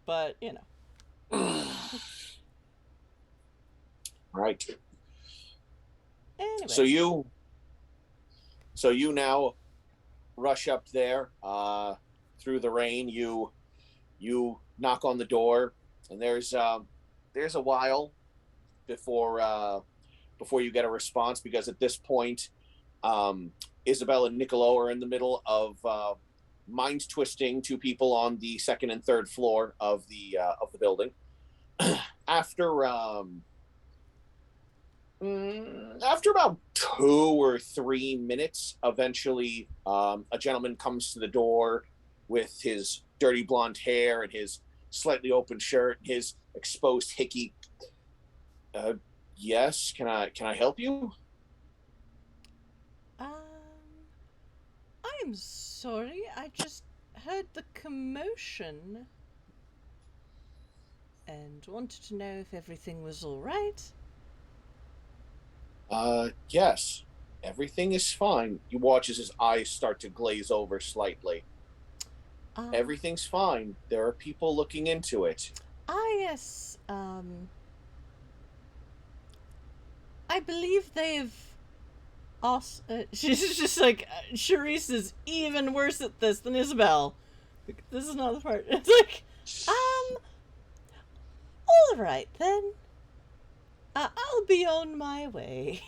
But you know. Right. Anyway. So you now rush up there through the rain. You knock on the door, and there's a while before you get a response, because at this point, Isabel and Niccolo are in the middle of mind twisting two people on the second and third floor of the building. After about 2 or 3 minutes, eventually a gentleman comes to the door with his dirty blonde hair and his slightly open shirt and his exposed hickey. Yes, can I help you? I'm sorry, I just heard the commotion and wanted to know if everything was all right. Yes, everything is fine. You watch as his eyes start to glaze over slightly. Everything's fine. There are people looking into it. Yes, I believe they've also... she's just like, Charisse is even worse at this than Isabel. This is not the part. It's like, all right then. I'll be on my way.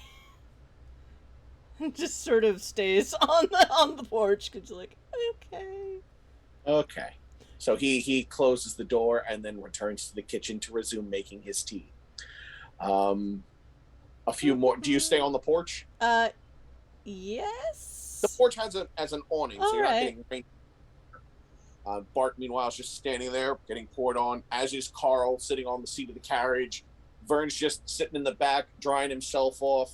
Just sort of stays on the porch because you're like, Okay. So he closes the door and then returns to the kitchen to resume making his tea. A few more. Do you stay on the porch? Yes. The porch has an awning, so you're not right. getting rain. Bart, meanwhile, is just standing there, getting poured on, as is Carl, sitting on the seat of the carriage. Vern's just sitting in the back, drying himself off.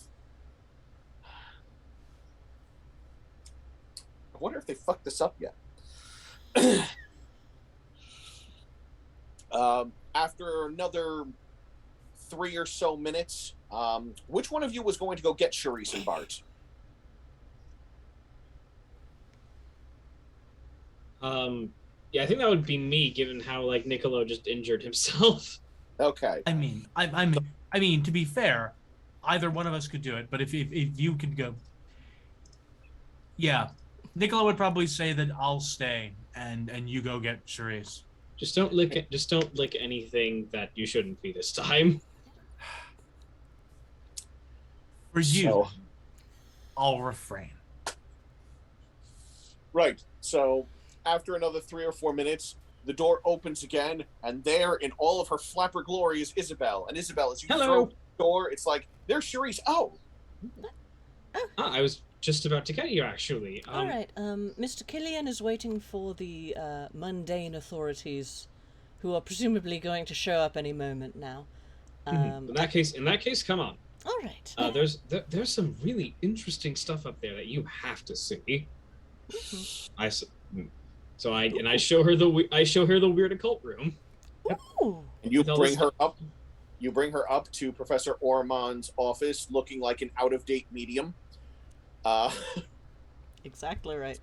I wonder if they fucked this up yet. After another 3 or so minutes, which one of you was going to go get Charisse and Bart? Yeah, I think that would be me, given how like Niccolo just injured himself. Okay. I mean, to be fair, either one of us could do it. But if you could go, yeah, Niccolo would probably say that I'll stay and you go get Charisse. Just don't lick anything that you shouldn't be this time. For you, I'll refrain. Right. So after another 3 or 4 minutes, the door opens again, and there, in all of her flapper glory, is Isabel. And Isabel, as you throw the door, it's like, there's Charisse. Oh. I was just about to get you, actually. All right. Mr. Killian is waiting for the mundane authorities, who are presumably going to show up any moment now. In that case, come on. All right. There's some really interesting stuff up there that you have to see. I show her the weird occult room. Ooh. And you bring her up. You bring her up to Professor Ormond's office, looking like an out-of-date medium. Exactly right.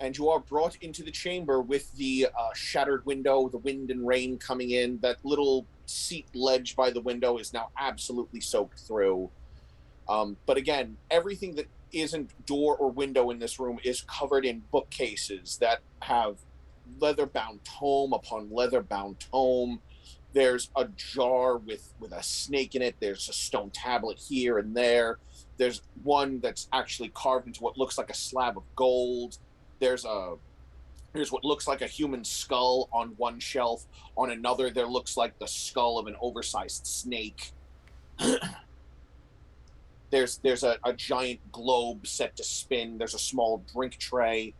And you are brought into the chamber with the shattered window, the wind and rain coming in. That little seat ledge by the window is now absolutely soaked through. But again, everything that isn't door or window in this room is covered in bookcases that have leather-bound tome upon leather-bound tome. There's a jar with a snake in it. There's a stone tablet here and there. There's one that's actually carved into what looks like a slab of gold. There's what looks like a human skull on one shelf. On another, there looks like the skull of an oversized snake. There's a giant globe set to spin. There's a small drink tray.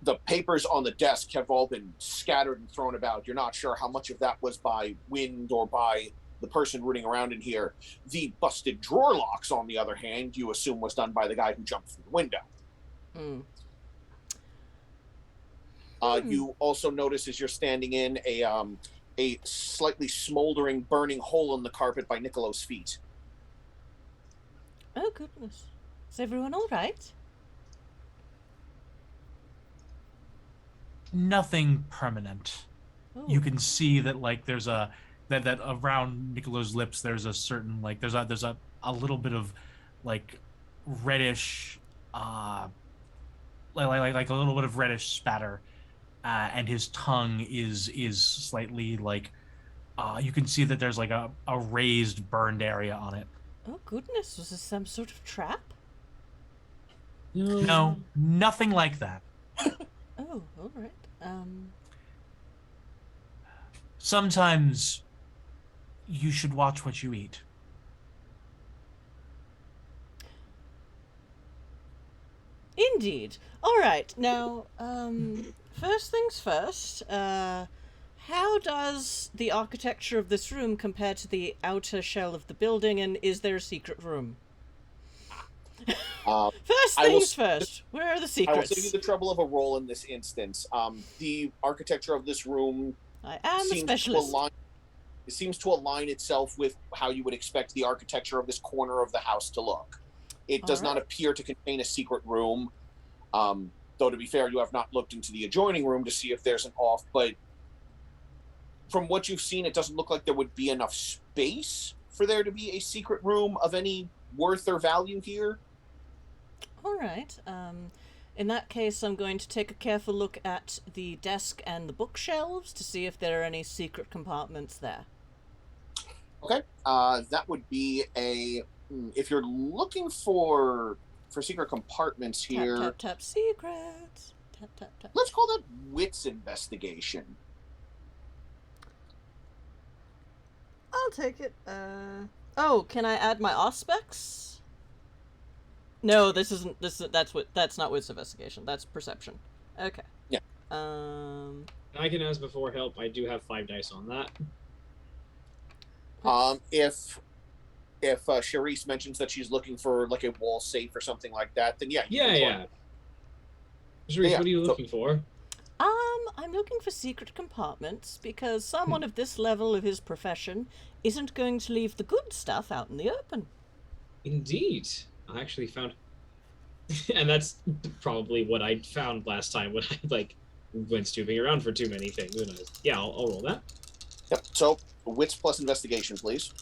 The papers on the desk have all been scattered and thrown about. You're not sure how much of that was by wind or by the person rooting around in here. The busted drawer locks, on the other hand, you assume was done by the guy who jumped through the window. Mm. You also notice as you're standing in a slightly smoldering, burning hole in the carpet by Nicolo's feet. Oh, goodness. Is everyone all right? Nothing permanent. Oh. You can see that like there's a that around Nicolo's lips there's a certain like there's a little bit of like reddish like a little bit of reddish spatter, and his tongue is slightly like you can see that there's like a raised burned area on it. Oh, goodness. Was this some sort of trap? No, nothing like that. Oh, all right. Sometimes you should watch what you eat. Indeed. All right. Now, first things first. How does the architecture of this room compare to the outer shell of the building, and is there a secret room? First things first. Where are the secrets? I will save you the trouble of a roll in this instance. The architecture of this room I am a specialist. It seems to align itself with how you would expect the architecture of this corner of the house to look. It does not appear to contain a secret room. Though, to be fair, you have not looked into the adjoining room to see if there's an off, but from what you've seen, it doesn't look like there would be enough space for there to be a secret room of any worth or value here. All right. In that case, I'm going to take a careful look at the desk and the bookshelves to see if there are any secret compartments there. Okay. That would be if you're looking for secret compartments here. Tap, tap, tap, secrets. Tap, tap, tap. Let's call that wits investigation. I'll take it. Oh, can I add my auspex? No, that's not wits investigation. That's perception. Okay. Yeah. I can, as before, help. I do have 5 dice on that. If Charisse mentions that she's looking for like a wall safe or something like that, then yeah. Yeah. Charisse, what are you looking for? I'm looking for secret compartments because someone of this level of his profession isn't going to leave the good stuff out in the open. Indeed. I actually found... and that's probably what I found last time when I, went snooping around for too many things. And I'll roll that. Yep. So, wits plus investigation, please.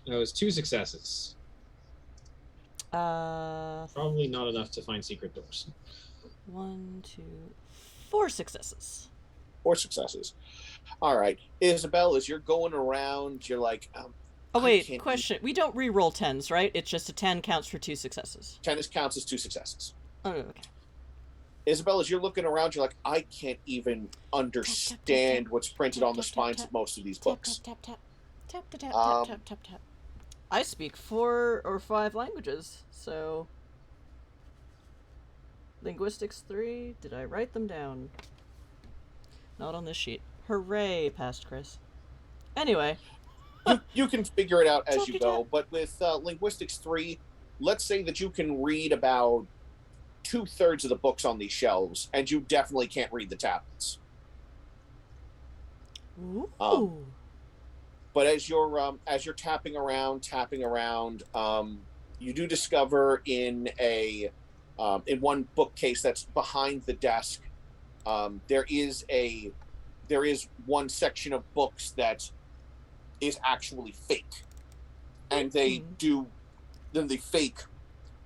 That was 2 successes. Probably not enough to find secret doors. 1, 2, 4 successes. 4 successes. All right, Isabel, as you're going around, you're like, oh wait, question. We don't re-roll 10s, right? It's just a 10 counts for 2 successes. 10 counts as 2 successes. Oh, okay. Isabel, as you're looking around, you're like, I can't even understand what's printed on the spines of most of these books. Tap, tap, tap, tap, tap, tap, tap, tap, tap. I speak 4 or 5 languages, so... Linguistics 3, did I write them down? Not on this sheet. Hooray, past Chris. Anyway. You can figure it out as you go, but with Linguistics 3, let's say that you can read about 2/3 of the books on these shelves, and you definitely can't read the tablets. Ooh. But as you're tapping around, you do discover in one bookcase that's behind the desk, there is one section of books that is actually fake, and the fake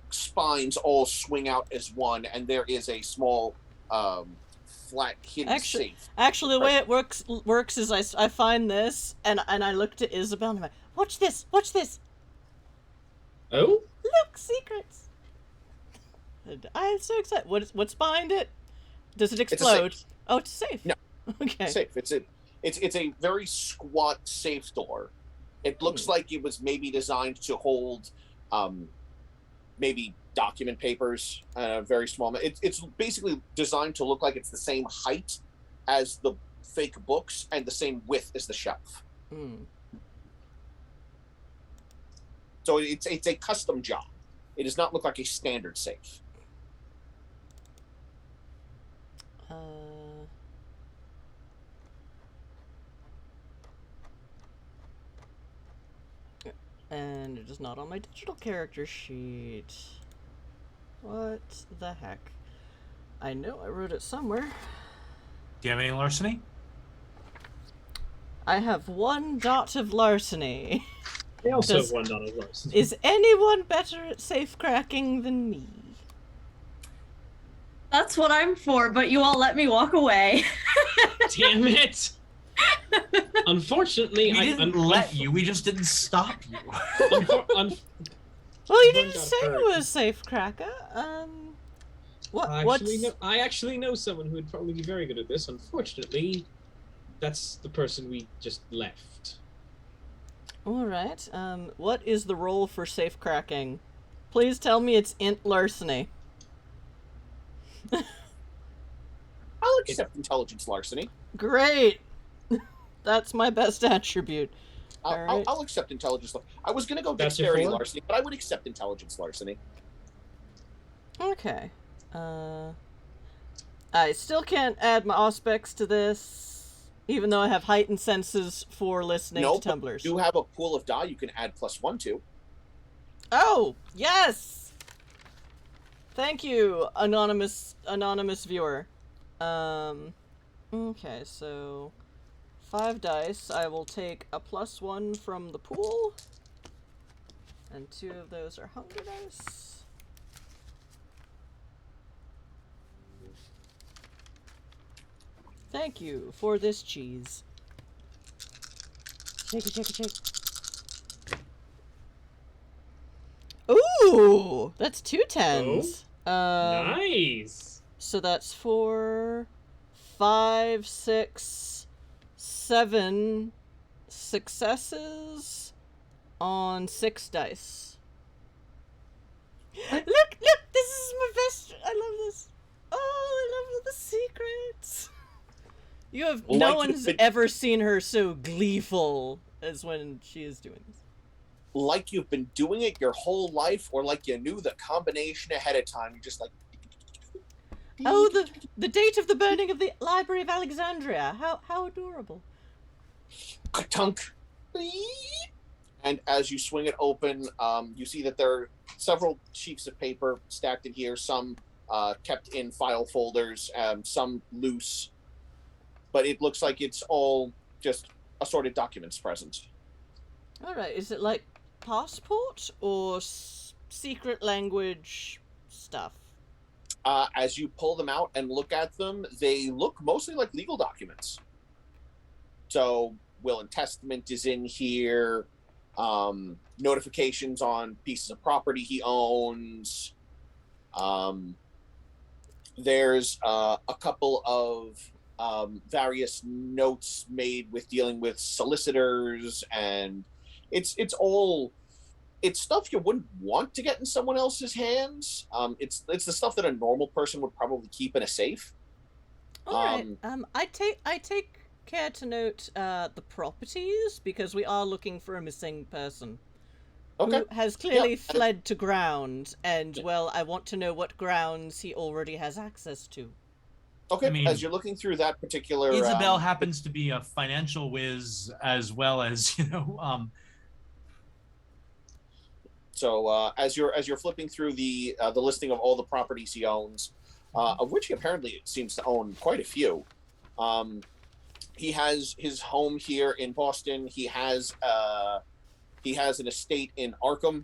spines all swing out as one, and there is a small flat hidden safe. Actually, the way it works is I find this and I looked at Isabel and I'm like, watch this. Oh? Look, secrets. And I'm so excited. What's behind it? Does it explode? It's a safe. No. Okay. Safe. It's a very squat safe door. It looks like it was maybe designed to hold maybe document papers, very small. It's basically designed to look like it's the same height as the fake books and the same width as the shelf. So it's a custom job. It does not look like a standard safe. And it is not on my digital character sheet. What the heck? I know I wrote it somewhere. Do you have any larceny? I have 1 dot of larceny. I also Does- have one dot of larceny. Is anyone better at safe cracking than me? That's what I'm for, but you all let me walk away. Damn it! Unfortunately, We didn't let you. We just didn't stop you. Well, you One didn't got say hurt. you were a safe cracker. What's... I actually know someone who would probably be very good at this. Unfortunately, that's the person we just left. All right. What is the role for safe cracking? Please tell me it's int larceny. I'll accept intelligence larceny. Great. That's my best attribute. I'll, All right. I'll accept intelligence. I was going to go That's your dexterity four? larceny, but I would accept intelligence larceny. Okay. I still can't add my aspects to this, even though I have heightened senses for listening No, to tumblers. you have a pool of die you can add +1 to. Oh, yes! Thank you, anonymous viewer. Okay, so 5 dice. I will take a +1 from the pool, and 2 of those are hunger dice. Thank you for this cheese. Shake it, shake it, shake. Ooh, that's 2 10s. Nice. So that's 4, 5, 6, 7 successes on 6 dice. Look, this is my best. I love this. Oh, I love the secrets. You have Well, no like one's you've been- ever seen her so gleeful as when she is doing this. Like you've been doing it your whole life, or like you knew the combination ahead of time. You're just like, Oh, the date of the burning of the Library of Alexandria. How adorable. ka-tunk. And as you swing it open, you see that there are several sheets of paper stacked in here, some kept in file folders, some loose. But it looks like it's all just assorted documents present. All right, is it like passport or secret language stuff? As you pull them out and look at them, they look mostly like legal documents. So, will and testament is in here, notifications on pieces of property he owns. There's a couple of various notes made with dealing with solicitors, and it's stuff you wouldn't want to get in someone else's hands. It's the stuff that a normal person would probably keep in a safe. All right. I take care to note the properties because we are looking for a missing person. Okay. Who has clearly Yeah. fled to ground, and well, I want to know what grounds he already has access to. Okay. I mean, as you're looking through that particular, Isabel happens to be a financial whiz as well as, So as you're flipping through the listing of all the properties he owns, of which he apparently seems to own quite a few. He has his home here in Boston. He has an estate in Arkham,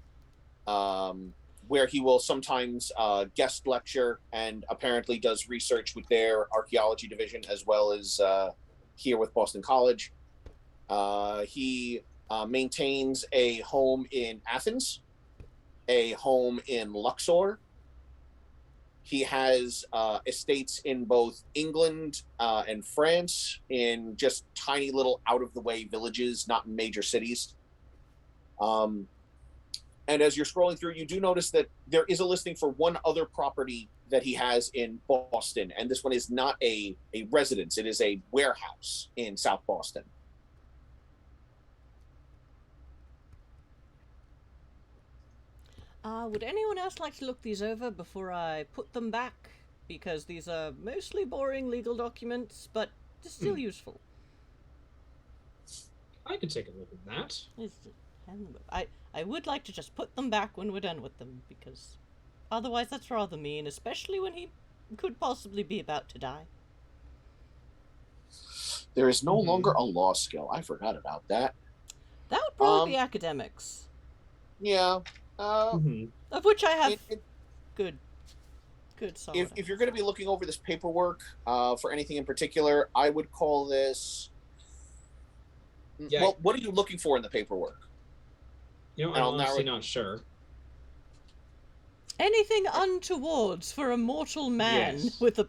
where he will sometimes guest lecture and apparently does research with their archaeology division as well as here with Boston College. He maintains a home in Athens, a home in Luxor. He has estates in both England and France, in just tiny little out-of-the-way villages, not in major cities. And as you're scrolling through, you do notice that there is a listing for one other property that he has in Boston, and this one is not a residence. It is a warehouse in South Boston. Would anyone else like to look these over before I put them back? Because these are mostly boring legal documents, but they're still useful. I could take a look at that. I would like to just put them back when we're done with them, because otherwise that's rather mean, especially when he could possibly be about to die. There is no longer a law skill. I forgot about that. That would probably be academics. Yeah. Of which I have good solid. If you're going to be looking over this paperwork for anything in particular, I would call this... Yeah. Well, what are you looking for in the paperwork? I'm honestly not sure. Anything untowards for a mortal man with a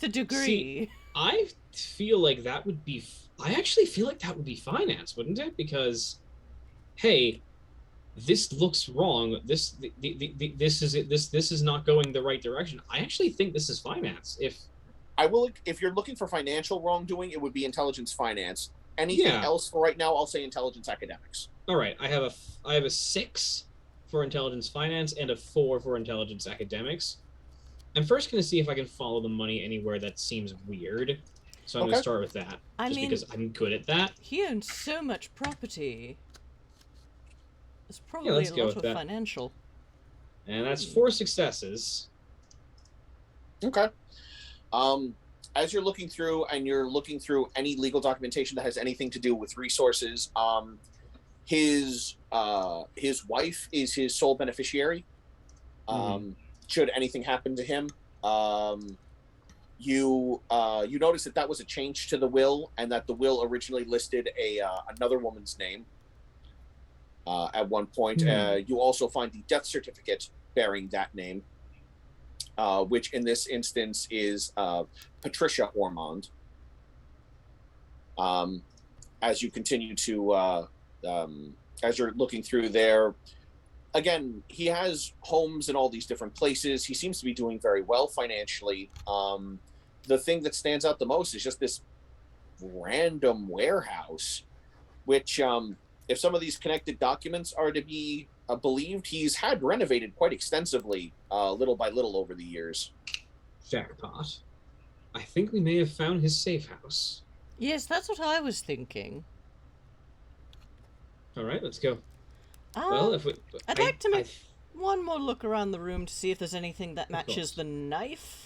degree. See, I feel like that would be... I actually feel like that would be finance, wouldn't it? Because, hey, this looks wrong. This is not going the right direction. I actually think this is finance. If you're looking for financial wrongdoing, it would be intelligence finance. Anything else for right now, I'll say intelligence academics. All right, I have a 6 for intelligence finance and a 4 for intelligence academics. I'm first going to see if I can follow the money anywhere that seems weird. So I'm going to start with that, because I'm good at that. He owns so much property. It's probably a lot of financial. And that's 4 successes. Okay. As you're looking through, and you're looking through any legal documentation that has anything to do with resources, his wife is his sole beneficiary. Should anything happen to him, you notice that was a change to the will, and that the will originally listed another woman's name at one point. You also find the death certificate bearing that name, which in this instance is Patricia Ormond. As you continue to, as you're looking through there, again, he has homes in all these different places. He seems to be doing very well financially. The thing that stands out the most is just this random warehouse, which, if some of these connected documents are to be believed, he's had renovated quite extensively, little by little over the years. Jackpot. I think we may have found his safe house. Yes, that's what I was thinking. All right, let's go. Well, I'd like to make one more look around the room to see if there's anything that matches the knife.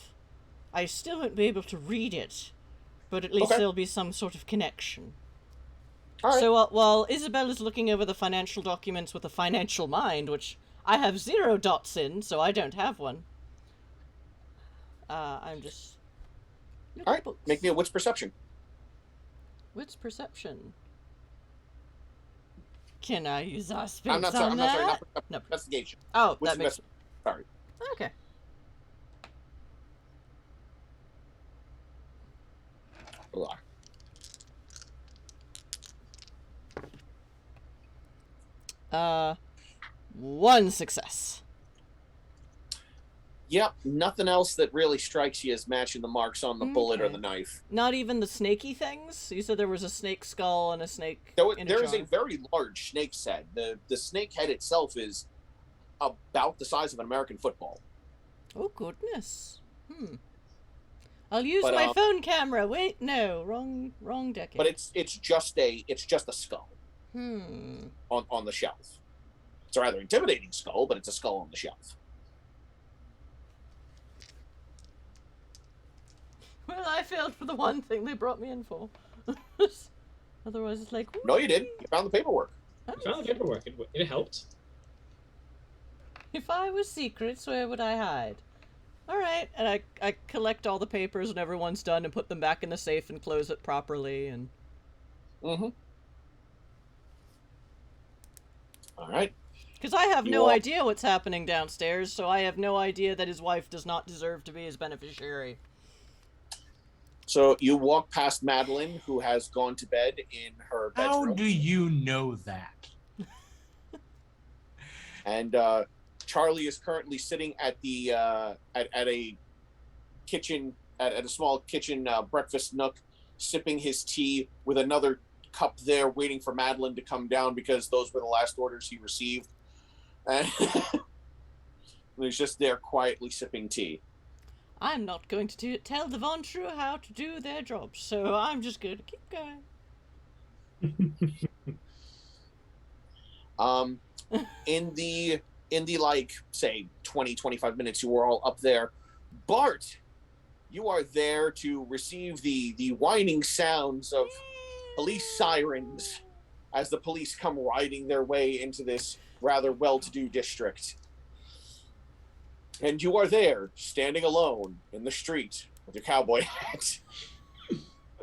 I still won't be able to read it, but at least there'll be some sort of connection. All right. So while Isabella's looking over the financial documents with a financial mind, which I have 0 dots in, so I don't have one, I'm just... All right, make me a wits perception. Wits perception. Can I use our space I'm not sorry, not no. investigation. Oh, wits that makes... Sorry. Okay. Ugh. 1 success. Yep, nothing else that really strikes you as matching the marks on the bullet or the knife. Not even the snaky things? You said there was a snake skull and a snake There is a very large snake's head. The snake head itself is about the size of an American football. Oh, goodness. I'll use my phone camera. Wait, no, wrong decade. But it's just a skull. On the shelf. It's a rather intimidating skull, but it's a skull on the shelf. Well, I failed for the one thing they brought me in for. Otherwise, it's like... No, you did. You found the paperwork. You found the paperwork. It helped. If I was secrets, where would I hide? Alright, and I collect all the papers when everyone's done and put them back in the safe and close it properly, and... Alright. Because I have no idea what's happening downstairs, so I have no idea that his wife does not deserve to be his beneficiary. So you walk past Madeline, who has gone to bed in her bedroom. How do you know that? And Charlie is currently sitting at the at a kitchen at a small kitchen breakfast nook, sipping his tea with another cup there, waiting for Madeline to come down because those were the last orders he received. And he's just there quietly sipping tea. I'm not going to tell the Von True how to do their jobs, so I'm just going to keep going. In the like, say, 20-25 minutes you were all up there, Bart, you are there to receive the whining sounds of police sirens as the police come riding their way into this rather well-to-do district. And you are there, standing alone in the street with your cowboy hat.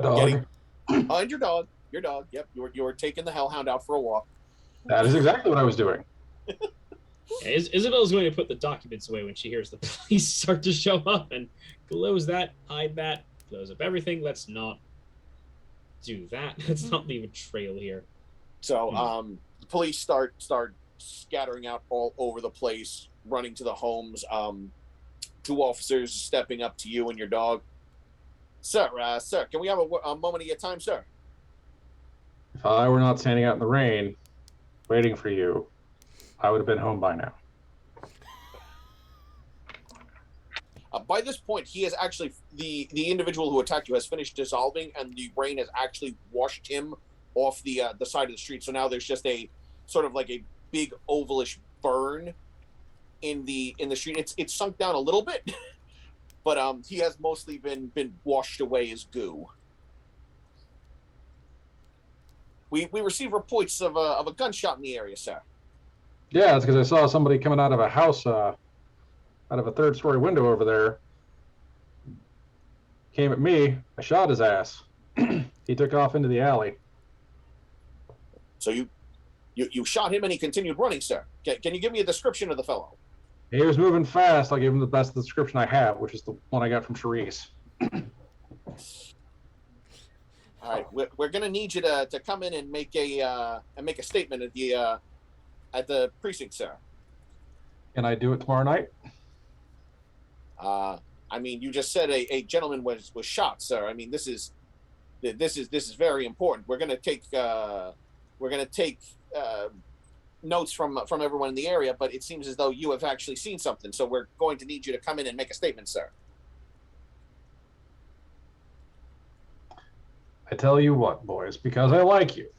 Dog. And your dog. Yep, you were taking the hellhound out for a walk. That is exactly what I was doing. Yeah, Isabel's going to put the documents away when she hears the police start to show up and close that, hide that, close up everything. Let's not do that. Let's not leave a trail here. So the police start scattering out all over the place, running to the homes. 2 officers stepping up to you and your dog. Sir, can we have a moment of your time, sir? If I were not standing out in the rain, waiting for you, I would have been home by now. By this point, he has actually, the individual who attacked you has finished dissolving, and the rain has actually washed him off the side of the street. So now there's just a sort of like a big ovalish burn in the street. It's sunk down a little bit, but he has mostly been washed away as goo. We received reports of a gunshot in the area, sir. Yeah, it's because I saw somebody coming out of a house, out of a 3rd-story window over there. Came at me. I shot his ass. He took off into the alley. So you shot him and he continued running, sir. Can you give me a description of the fellow? He was moving fast. I'll give him the best description I have, which is the one I got from Charisse. All right, we're gonna need you to come in and make a statement at the precinct, sir. Can I do it tomorrow night? I mean, you just said a gentleman was shot, sir. I mean, this is very important. We're gonna take notes from everyone in the area, but it seems as though you have actually seen something. So we're going to need you to come in and make a statement, sir. I tell you what, boys, because I like you,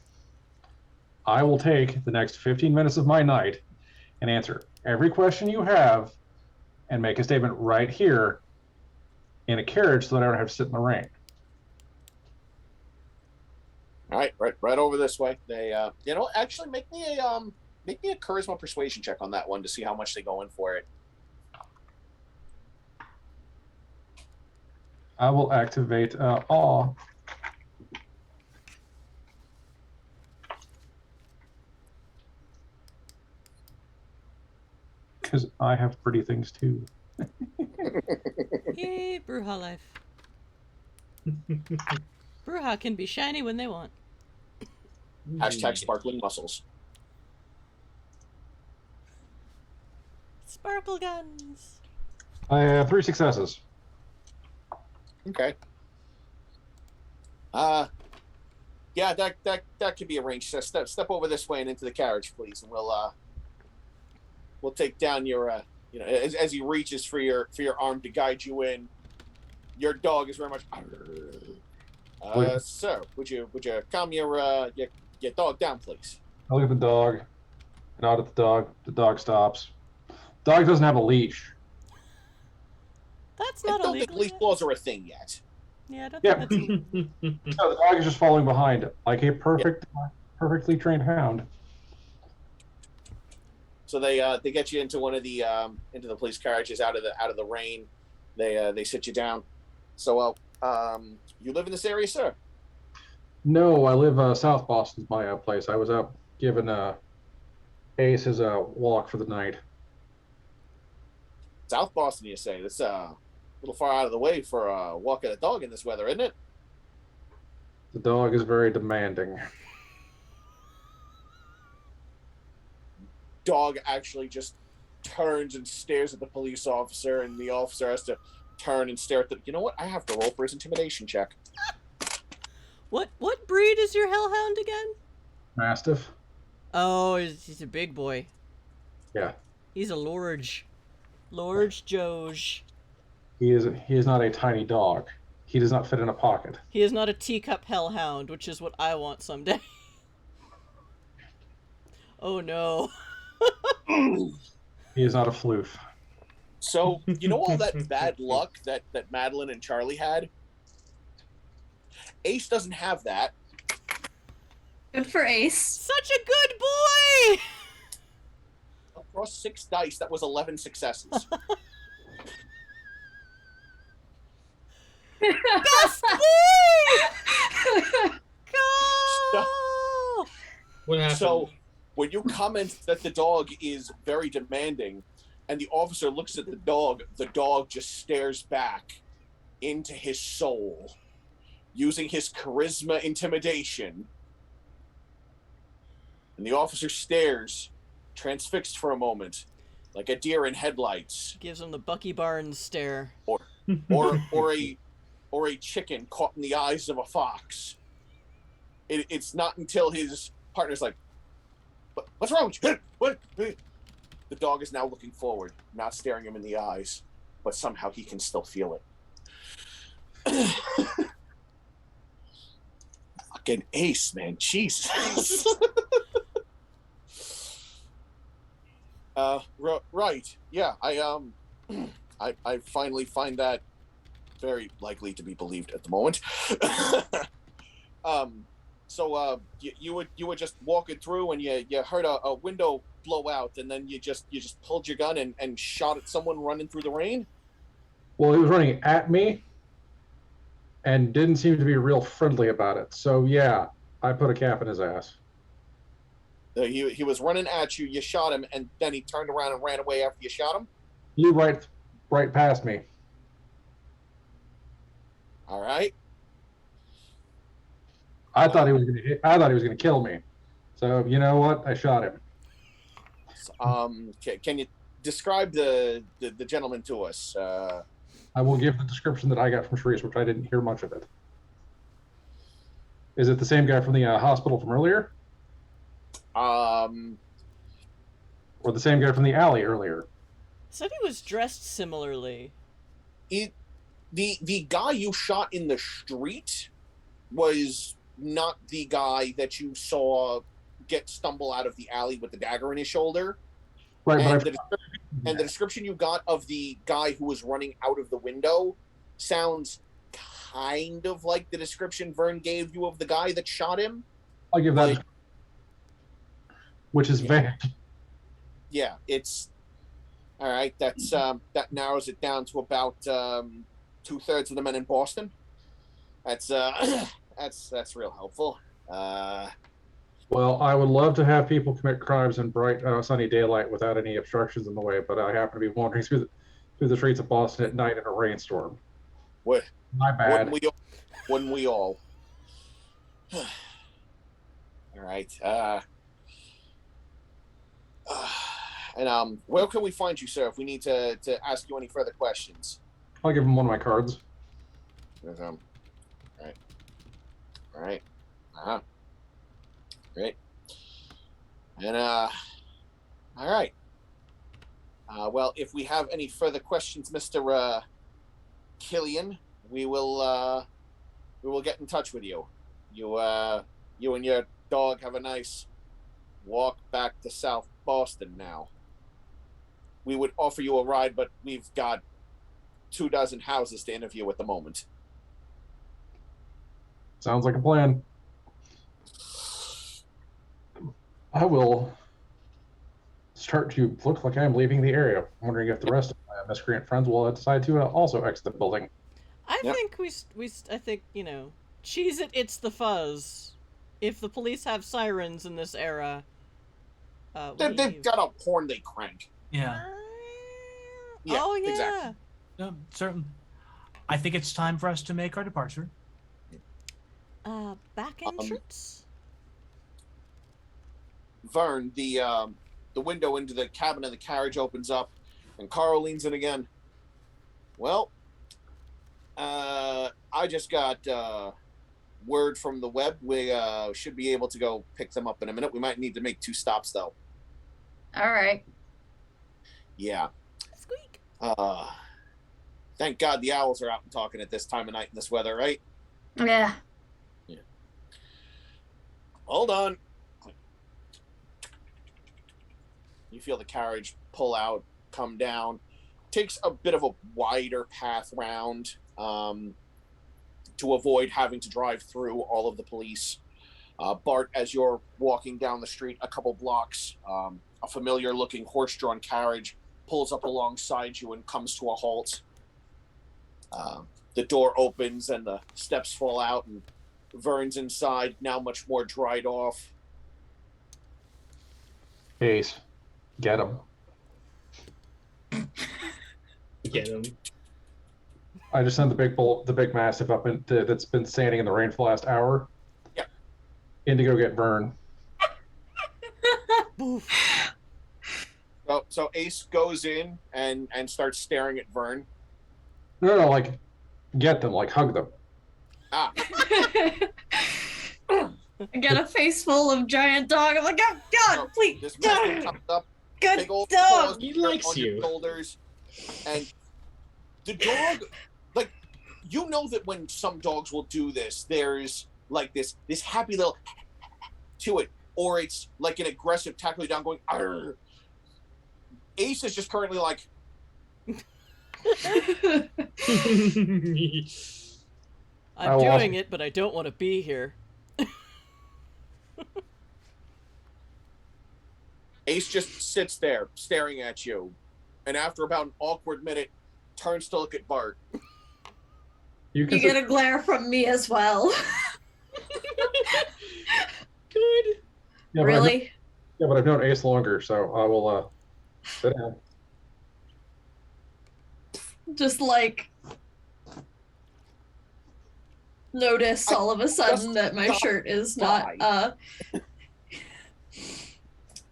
I will take the next 15 minutes of my night and answer every question you have and make a statement right here in a carriage so that I don't have to sit in the rain. All right, right over this way. They, actually make me a charisma persuasion check on that one to see how much they go in for it. I will activate awe. Because I have pretty things too. Yay, Bruja life. Bruja can be shiny when they want. Hashtag sparkling muscles. Sparkle guns. I have 3 successes. Okay. Yeah, that could be arranged. Step over this way and into the carriage, please, and we'll take down your as he reaches for your arm to guide you in. Your dog is very much. Sir, would you calm your dog down, please? I look at the dog. I nod at the dog. The dog stops. The dog doesn't have a leash. That's I not don't think illegal. leash laws are a thing yet. Yeah, I don't Yeah. think that's illegal. No, the dog is just following behind it, like a perfectly trained hound. So they get you into one of the into the police carriages out of the rain. They sit you down. So you live in this area, sir? No, I live South Boston's my place. I was out giving Ace his walk for the night. South Boston, you say? That's a little far out of the way for walking a dog in this weather, isn't it? The dog is very demanding. Dog actually just turns and stares at the police officer, and the officer has to turn and stare at the. You know what? I have to roll for his intimidation check. What breed is your hellhound again? Mastiff. Oh, he's a big boy. Yeah. He's a Lorge. Lorge Joge. He is not a tiny dog. He does not fit in a pocket. He is not a teacup hellhound, which is what I want someday. Oh no. He is not a floof. So, you know all that bad luck that Madeline and Charlie had? Ace doesn't have that. Good for Ace. Such a good boy! Across 6 dice, that was 11 successes. Best boy! Go! What happened? So, when you comment that the dog is very demanding, and the officer looks at the dog just stares back into his soul, using his charisma intimidation. And the officer stares, transfixed for a moment, like a deer in headlights, Gives him the Bucky Barnes stare. or a chicken caught in the eyes of a fox. It's not until his partner's like, "What's wrong with you? What?" The dog is now looking forward, not staring him in the eyes, but somehow he can still feel it. Fucking Ace, man, Jesus. Right, yeah, I finally find that very likely to be believed at the moment. So you were just walking through and you heard a window blow out, and then you just pulled your gun and shot at someone running through the rain? Well, he was running at me and didn't seem to be real friendly about it. So yeah, I put a cap in his ass. He was running at you, you shot him, and then he turned around and ran away after you shot him? You right past me. All right. I thought he was gonna kill me. So you know what? I shot him. Can you describe the gentleman to us? I will give the description that I got from Sharice, which I didn't hear much of it. Is it the same guy from the hospital from earlier? Or the same guy from the alley earlier? Said he was dressed similarly. The guy you shot in the street was not the guy that you saw stumble out of the alley with the dagger in his shoulder. Right, And the description you got of the guy who was running out of the window sounds kind of like the description Vern gave you of the guy that shot him. I'll give that, which is vague. Yeah, it's all right. That's that narrows it down to about 2/3 of the men in Boston. That's real helpful. Well, I would love to have people commit crimes in bright, sunny daylight without any obstructions in the way, but I happen to be wandering through the streets of Boston at night in a rainstorm. What? My bad. Wouldn't we all? All right. And where can we find you, sir, if we need to ask you any further questions? I'll give him one of my cards. All right. Uh-huh. Great. And all right. Well, if we have any further questions, Mr. Killian, we will get in touch with you. You and your dog have a nice walk back to South Boston now. We would offer you a ride, but we've got 24 houses to interview at the moment. Sounds like a plan. I will start to look like I'm leaving the area. I'm wondering if the rest of my miscreant friends will decide to also exit the building. I think I think, cheese it, it's the fuzz. If the police have sirens in this era, They've got a porn they crank. Yeah. Yeah, oh yeah. exactly. Certainly. I think it's time for us to make our departure. Back entrance. Vern, the window into the cabin of the carriage opens up, and Carl leans in again. Well, I just got word from the web. We should be able to go pick them up in a minute. We might need to make 2 stops, though. All right. Yeah. Squeak. Thank God the owls are out and talking at this time of night in this weather, right? Yeah. Hold on. You feel the carriage pull out, come down. Takes a bit of a wider path round to avoid having to drive through all of the police. Bart, as you're walking down the street a couple blocks, a familiar-looking horse-drawn carriage pulls up alongside you and comes to a halt. The door opens and the steps fall out, and Vern's inside, now much more dried off. Ace, get him. Get him. I just sent the big bull, the big mastiff up that's been standing in the rain for the last hour. Yeah. In to go get Vern. So Ace goes in and starts staring at Vern. No, like, get them, like, hug them. Ah, I get a face full of giant dog. I'm like, oh, God, so please. this mastiff comes up, Good big old dog. paws He on likes your you. shoulders, and the dog, like, you know that when some dogs will do this, there's like this happy little to it, or it's like an aggressive tackle you down going arr. Ace is just currently like, I'm doing it, but I don't want to be here. Ace just sits there staring at you, and after about an awkward minute, turns to look at Bart. You can You get a glare from me as well. Good. yeah, Really? But I've known Ace longer, so I will sit down. Just like notice all of a sudden that my shirt is not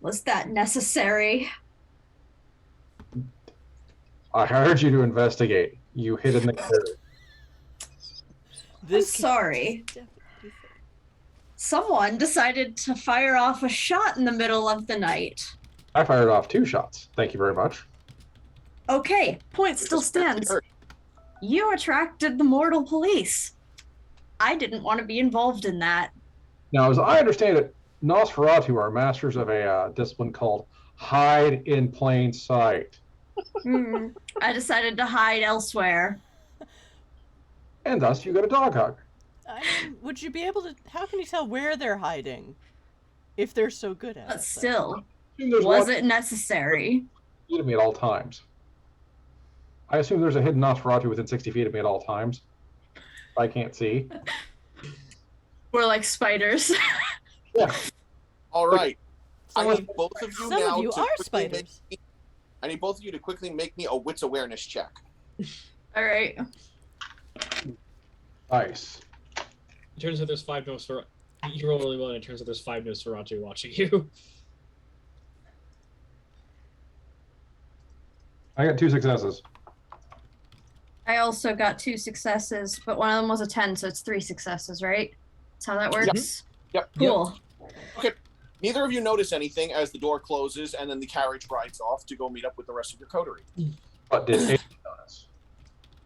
was that necessary? I hired you to investigate. You hid in the carriage. I'm sorry. Someone decided to fire off a shot in the middle of the night. I fired off 2 shots. Thank you very much. Okay, point still stands. You attracted the mortal police. I didn't want to be involved in that. Now, as I understand it, Nosferatu are masters of a discipline called hide in plain sight. I decided to hide elsewhere. And thus you get a dog hug. I mean, would you be able to... How can you tell where they're hiding? If they're so good at it. But still, There's was one it necessary? feet of me at all times. I assume there's a hidden Nosferatu within 60 feet of me at all times. I can't see. We're like spiders. Yeah. All right. I Some need both of you Some now of you to are quickly make spiders. me, I need both of you to quickly make me a wits awareness check. All right. Nice. It turns out there's 5 Nosferatu. You roll really well, and it turns out there's 5 Nosferatu watching you. I got 2 successes. I also got 2 successes, but one of them was a 10, so it's 3 successes, right? That's how that works? Yep. Cool. Neither of you notice anything as the door closes and then the carriage rides off to go meet up with the rest of your coterie. What did Ace notice?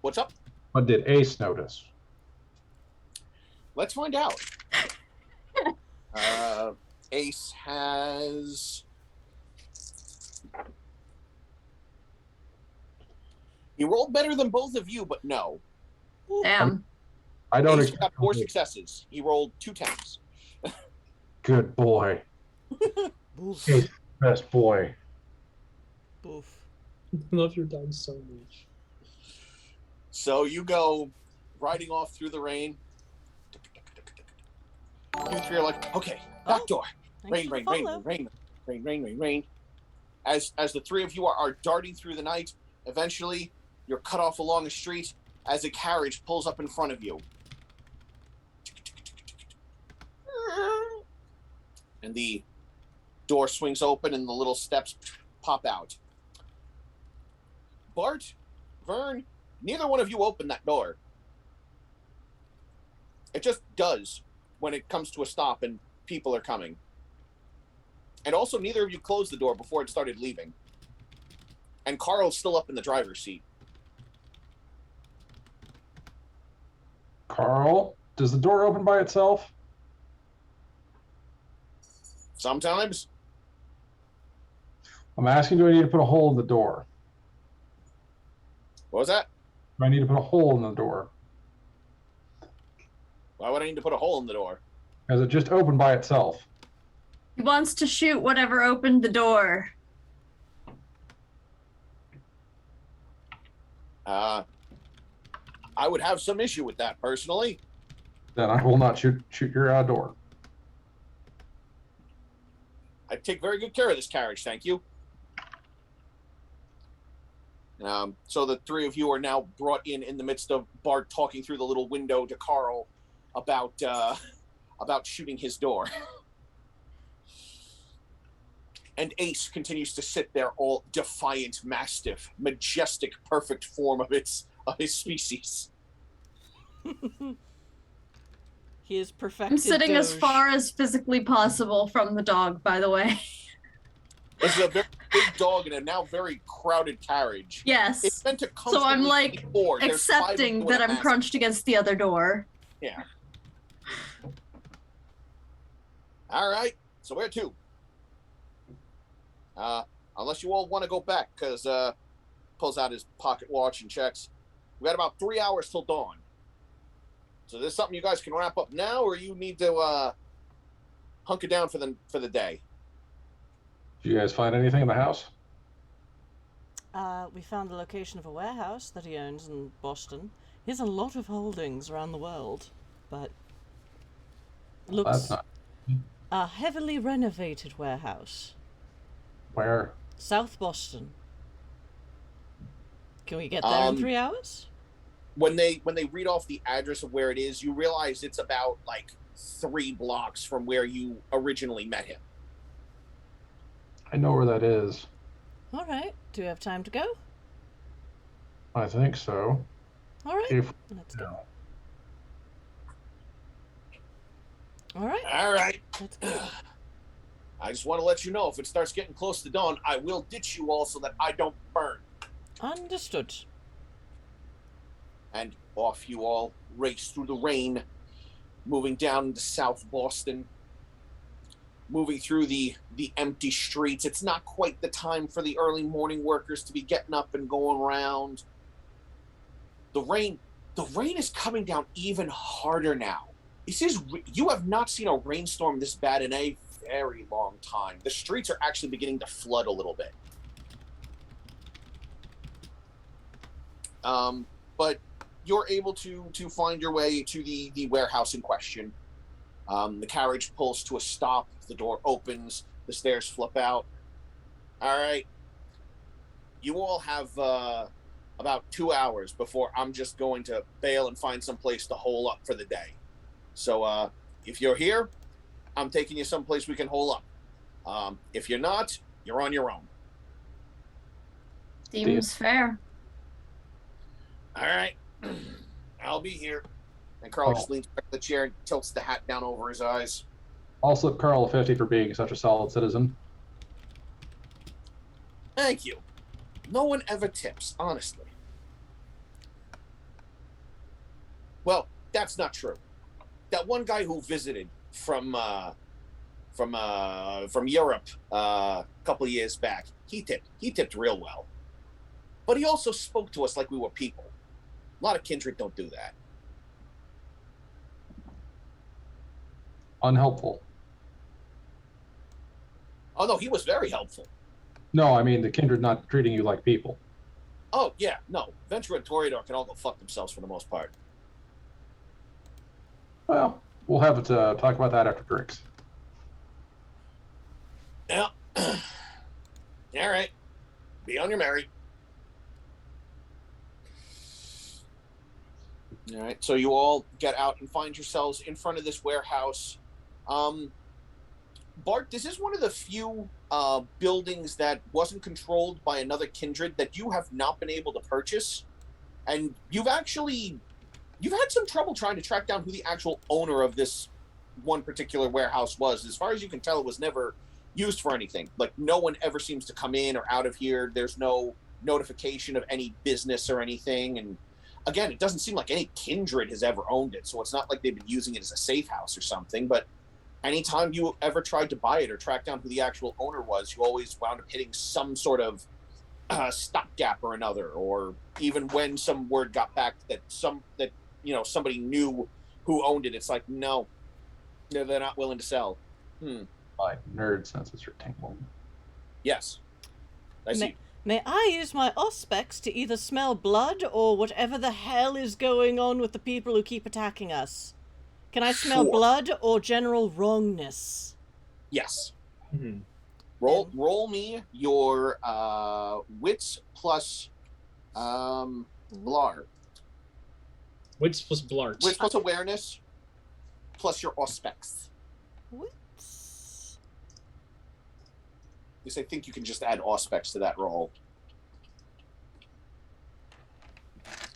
What's up? What did Ace notice? Let's find out. Ace has... He rolled better than both of you, but no. Damn. I don't Ace expect got 4 successes. He rolled 2 10s. Good boy. Boof. Ace, best boy. Boof. I love your dog so much. So you go riding off through the rain. You 3 are like, okay, back Oh, door. Thanks Rain, for rain, the rain, follow. rain, rain, rain, rain, rain. As the 3 of you are darting through the night, eventually you're cut off along a street as a carriage pulls up in front of you. And the door swings open and the little steps pop out. Bart, Vern, neither one of you open that door. It just does when it comes to a stop and people are coming. And also, neither of you closed the door before it started leaving. And Carl's still up in the driver's seat. Carl, does the door open by itself? Sometimes. I'm asking, do I need to put a hole in the door? What was that? Do I need to put a hole in the door? Why would I need to put a hole in the door? Because it just opened by itself. He wants to shoot whatever opened the door. I would have some issue with that personally. Then I will not shoot your door. I take very good care of this carriage, thank you. So the three of you are now brought in the midst of Bart talking through the little window to Carl about shooting his door. And Ace continues to sit there, all defiant mastiff, majestic, perfect form of his species. He is perfected. I'm sitting as Doge. far as physically possible from the dog, by the way. This is a very big dog in a now very crowded carriage. Yes. It's meant to So I'm comfortably like be four. There's five of accepting you that in a I'm crunched against the other door. Yeah. All right. So where to? Unless you all want to go back, because pulls out his pocket watch and checks. We got about 3 hours till dawn. So this is something you guys can wrap up now, or you need to hunker down for the day. Did you guys find anything in the house? We found the location of a warehouse that he owns in Boston. He has a lot of holdings around the world, but it looks That's not. a heavily renovated warehouse. Where? South Boston. Can we get there in 3 hours? When they read off the address of where it is, you realize it's about like 3 blocks from where you originally met him. I know where that is. All right. Do we have time to go? I think so. All right. If Let's go. no. All right. All right. Let's go. I just want to let you know, if it starts getting close to dawn, I will ditch you all so that I don't burn. Understood. And off you all race through the rain, moving down into South Boston, moving through the empty streets. It's not quite the time for the early morning workers to be getting up and going around. The rain is coming down even harder now. You have not seen a rainstorm this bad in a very long time. The streets are actually beginning to flood a little bit. But you're able to find your way to the warehouse in question. The carriage pulls to a stop. The door opens. The stairs flip out. All right. You all have about 2 hours before I'm just going to bail and find some place to hole up for the day. So if you're here, I'm taking you someplace we can hole up. If you're not, you're on your own. Seems fair. All right. I'll be here. And Carl just leans back in the chair and tilts the hat down over his eyes. I'll slip Carl a 50 for being such a solid citizen. Thank you. No one ever tips, honestly. Well, that's not true. That one guy who visited from Europe a couple of years back, he tipped real well. But he also spoke to us like we were people. A lot of kindred don't do that. Unhelpful. Oh no, he was very helpful. No, I mean the kindred not treating you like people. Oh yeah, no. Ventura and Toreador can all go fuck themselves for the most part. Well, we'll have it talk about that after drinks. Yeah. All right. Be on your merry. All right. So you all get out and find yourselves in front of this warehouse. Bart, this is one of the few buildings that wasn't controlled by another kindred that you have not been able to purchase. And you've had some trouble trying to track down who the actual owner of this one particular warehouse was. As far as you can tell, it was never used for anything. Like, no one ever seems to come in or out of here. There's no notification of any business or anything. And again, it doesn't seem like any kindred has ever owned it, so it's not like they've been using it as a safe house or something. But anytime you ever tried to buy it or track down who the actual owner was, you always wound up hitting some sort of stopgap or another. Or even when some word got back that somebody knew who owned it, it's like, no, they're not willing to sell. My nerd senses are tingling. Yes, I see. May I use my auspex to either smell blood or whatever the hell is going on with the people who keep attacking us? Can I smell Sure. blood or general wrongness? Yes. Mhm. Roll me your wits plus blar. Wits plus blart. Wits plus awareness plus your auspex. Wits. Because I think you can just add auspex to that roll.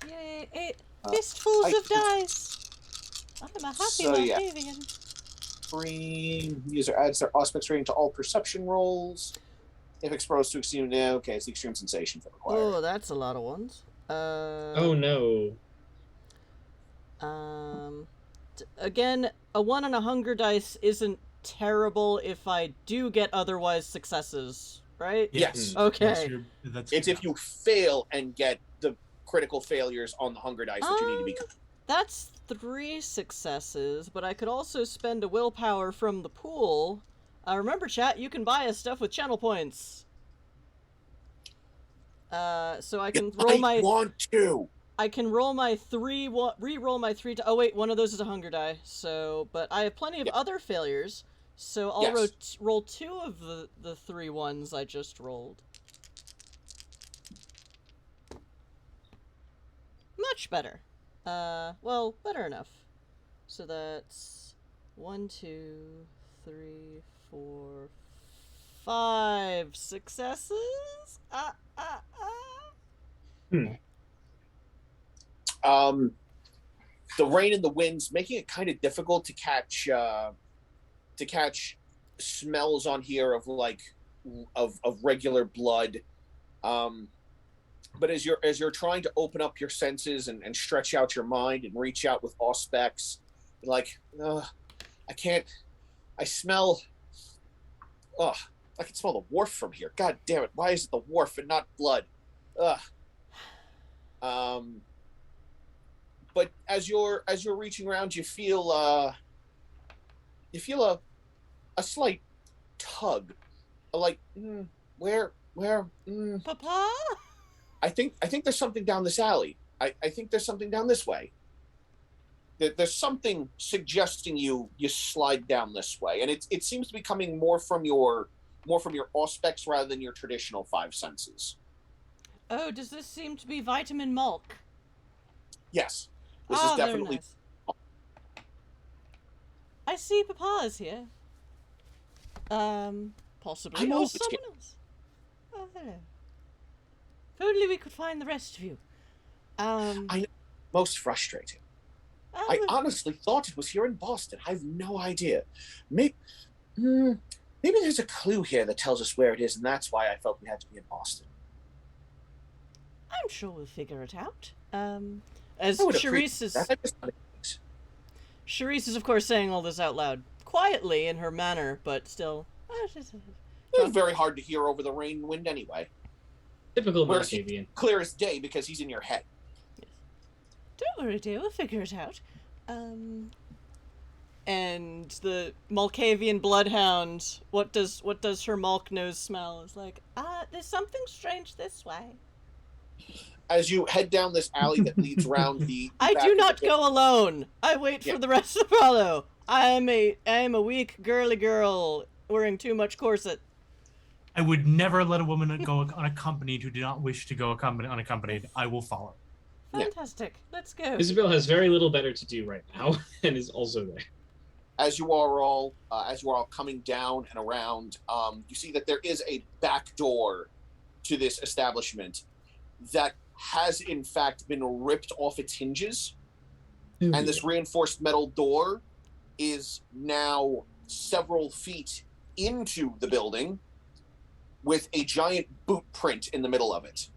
Yay, 8 fistfuls of dice. I'm a happy So, yeah. Malkavian. Free user adds their auspex rating to all perception rolls. If exposed to extreme, okay, it's the extreme sensations that require. Oh, that's a lot of ones. Oh no. Again, a 1 on a hunger dice isn't terrible if I do get otherwise successes, right? Yes. Okay. Yes, that's It's if you fail and get the critical failures on the hunger dice that you need to be. That's 3 successes, but I could also spend a willpower from the pool. Remember, chat, you can buy us stuff with channel points. So I can roll my. Want to. I can roll my re-roll my 3. Oh wait, one of those is a hunger die. So, but I have plenty of other failures. So I'll roll 2 of the 3 ones I just rolled. Much better. Well, better enough. So that's 1, 2, 3, 4, 5 successes. The rain and the winds making it kind of difficult to catch smells on here of regular blood. But as you're trying to open up your senses and stretch out your mind and reach out with auspex, like, I can't. I smell. I can smell the wharf from here. God damn it! Why is it the wharf and not blood? But as you're reaching around, you feel a slight tug, like where. Papa? I think there's something down this alley. I think there's something down this way. There's something suggesting you slide down this way, and it seems to be coming more from your auspex rather than your traditional 5 senses. Oh, does this seem to be vitamin milk? Yes, this is definitely. Very nice. I see Papa is here. Possibly. I know Or it's someone else. Oh, hello. If only we could find the rest of you. I know. Most frustrating. I honestly thought it was here in Boston. I have no idea. Maybe there's a clue here that tells us where it is, and that's why I felt we had to be in Boston. I'm sure we'll figure it out. As I would Charisse is... Charisse is, of course, saying all this out loud. Quietly, in her manner, but still... It's very hard to hear over the rain and wind anyway. Typical Whereas Malkavian. Clear as day because he's in your head. Yes. Don't worry, dear, we'll figure it out. And the Malkavian bloodhound, what does her Malk nose smell? Is like, there's something strange this way. As you head down this alley that leads around the... I back do of not the- go alone. I wait for the rest to follow. I am a weak, girly girl wearing too much corset. I would never let a woman go unaccompanied who did not wish to go unaccompanied. I will follow. Fantastic. Let's go. Isabel has very little better to do right now, and is also there. As you are all coming down and around, you see that there is a back door to this establishment that has in fact been ripped off its hinges, and this reinforced metal door is now several feet into the building with a giant boot print in the middle of it.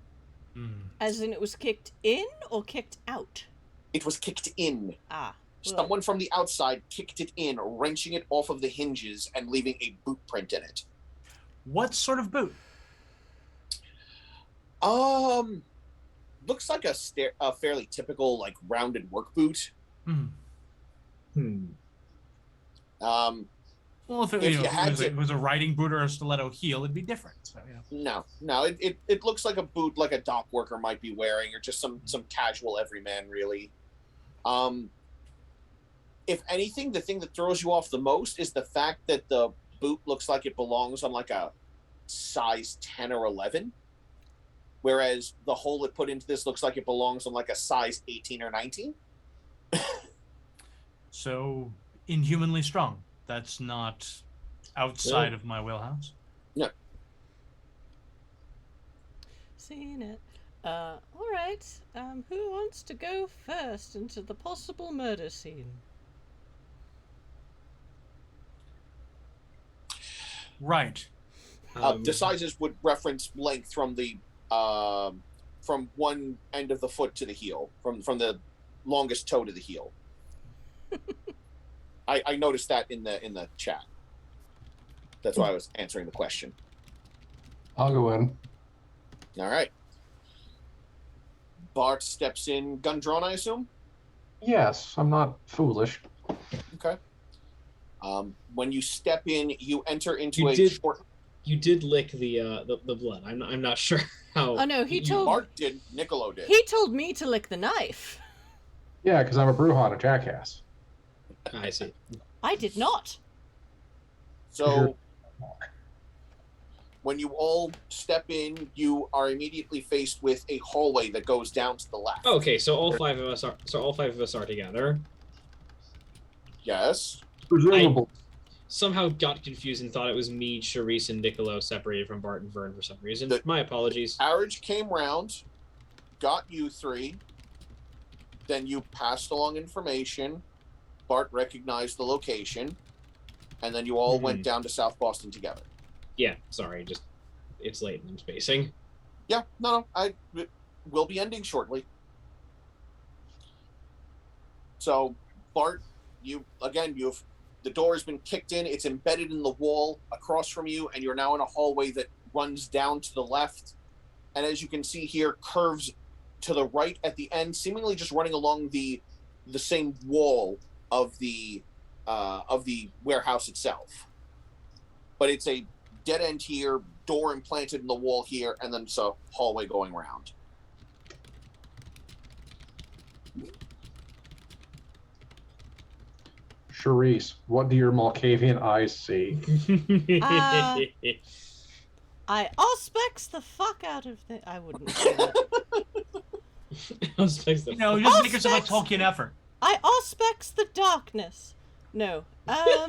As in it was kicked in or kicked out? It was kicked in. Ah. Well, Someone from the outside kicked it in, wrenching it off of the hinges and leaving a boot print in it. What sort of boot? Looks like a fairly typical, like, rounded work boot. Well, if it was a riding boot or a stiletto heel, it'd be different. So, No. It looks like a boot like a dock worker might be wearing, or just some casual everyman, really. If anything, the thing that throws you off the most is the fact that the boot looks like it belongs on like a size 10 or 11, whereas the hole it put into this looks like it belongs on like a size 18 or 19. So, inhumanly strong. That's not outside of my wheelhouse. No. Seen it. All right. Who wants to go first into the possible murder scene? Right. The sizes would reference length from the from one end of the foot to the heel, from the longest toe to the heel. I noticed that in the chat. That's why I was answering the question. I'll go in. All right. Bart steps in, gun drawn, I assume? Yes, I'm not foolish. Okay. When you step in, you enter into short. You did lick the blood. I'm not sure how. Oh no, Bart did. Niccolo did. He told me to lick the knife. Yeah, because I'm a Bruja and a jackass. I see. I did not. So, when you all step in, you are immediately faced with a hallway that goes down to the left. Okay, so all five of us are together. Yes. Presumable. Somehow got confused and thought it was me, Charisse, and Niccolo separated from Bart and Vern for some reason. My apologies. Carriage came round, got you three. Then you passed along information. Bart recognized the location, and then you all went down to South Boston together. Yeah, sorry, just it's late and I'm spacing. Yeah, no, we'll be ending shortly. So, Bart, the door has been kicked in. It's embedded in the wall across from you, and you're now in a hallway that runs down to the left. And as you can see here, curves to the right at the end, seemingly just running along the same wall of the warehouse itself. But it's a dead end here, door implanted in the wall here, and then it's a hallway going around. Charisse, what do your Malkavian eyes see? I auspex the fuck out of the. I wouldn't say that. Just make yourself a Tolkien effort. I auspex the darkness. No. I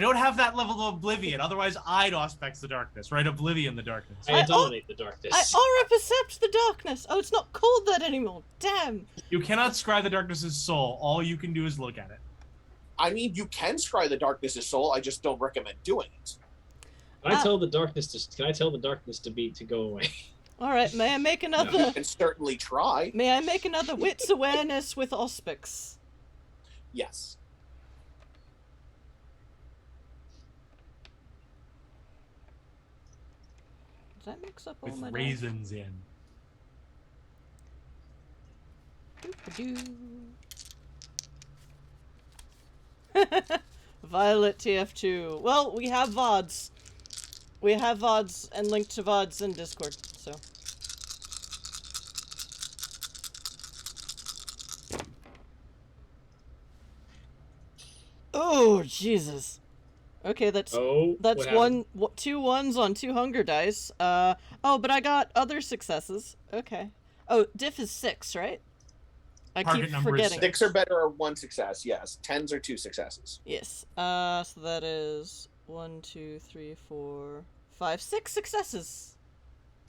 don't have that level of oblivion. Otherwise, I'd auspex the darkness, right? Oblivion the darkness. I dominate the darkness. I aura percept the darkness. Oh, it's not called that anymore. Damn. You cannot scry the darkness's soul. All you can do is look at it. I mean, you can scry the darkness's soul. I just don't recommend doing it. Can I tell the darkness to go away? All right. May I make another? You can certainly try. May I make another wits awareness with auspics? Yes. Did I mix up all With my raisins in. Violet TF2. Well, we have VODs. We have VODs and linked to VODs in Discord, so. Oh, Jesus. Okay, that's two ones on 2 hunger dice. Oh, but I got other successes. Okay. Oh, diff is 6, right? I Target keep number forgetting. 6 or better or 1 success, yes. 10s are 2 successes. Yes. So that is 1, 2, 3, 4, 5, 6 successes.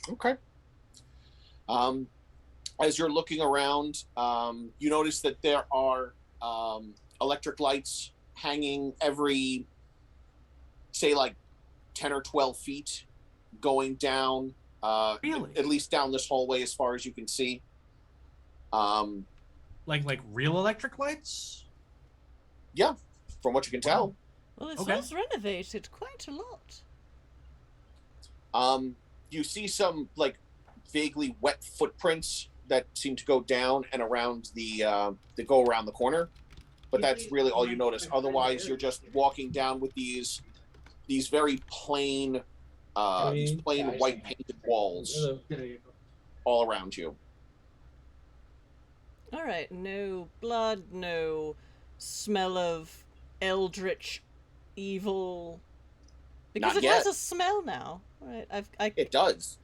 Okay. As you're looking around, you notice that there are electric lights hanging every, say, like 10 or 12 feet, going down Really? At least down this hallway, as far as you can see. Like real electric lights? Yeah, from what you can tell. Well, it Okay. was renovated quite a lot. You see some like vaguely wet footprints that seem to go down and around that go around the corner, but that's really all you notice. Otherwise, you're just walking down with these very plain white painted walls all around you. All right, no blood, no smell of eldritch evil. Because Not it has yet. a smell now. All right, It does.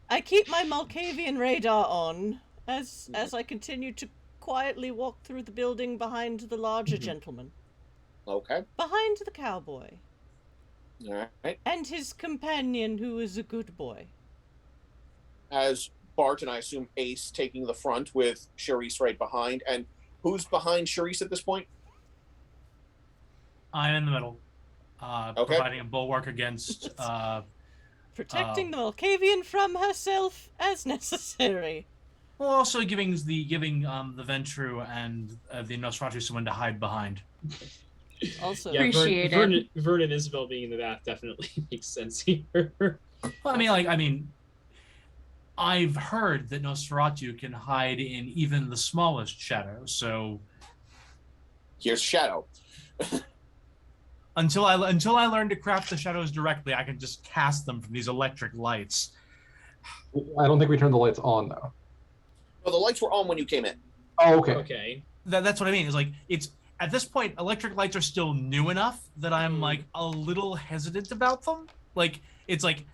I keep my Malkavian radar on as I continue to quietly walk through the building behind the larger gentleman, Okay. behind the cowboy, All right. and his companion, who is a good boy. As Bart and I assume Ace taking the front with Charisse right behind. And who's behind Charisse at this point? I'm in the middle, Okay. providing a bulwark against. Protecting the Malkavian from herself as necessary. Well, also giving the Ventru and the Nosferatu someone to hide behind. Also, Yeah, Appreciate Vern and Isabel being in the bath definitely makes sense here. Well, I mean, I've heard that Nosferatu can hide in even the smallest shadows. So Here's Shadow. until I learn to craft the shadows directly, I can just cast them from these electric lights. I don't think we turned the lights on though. Well, the lights were on when you came in. Oh, okay. Okay. That's what I mean. Is like it's at this point, electric lights are still new enough that I'm like a little hesitant about them. Like it's like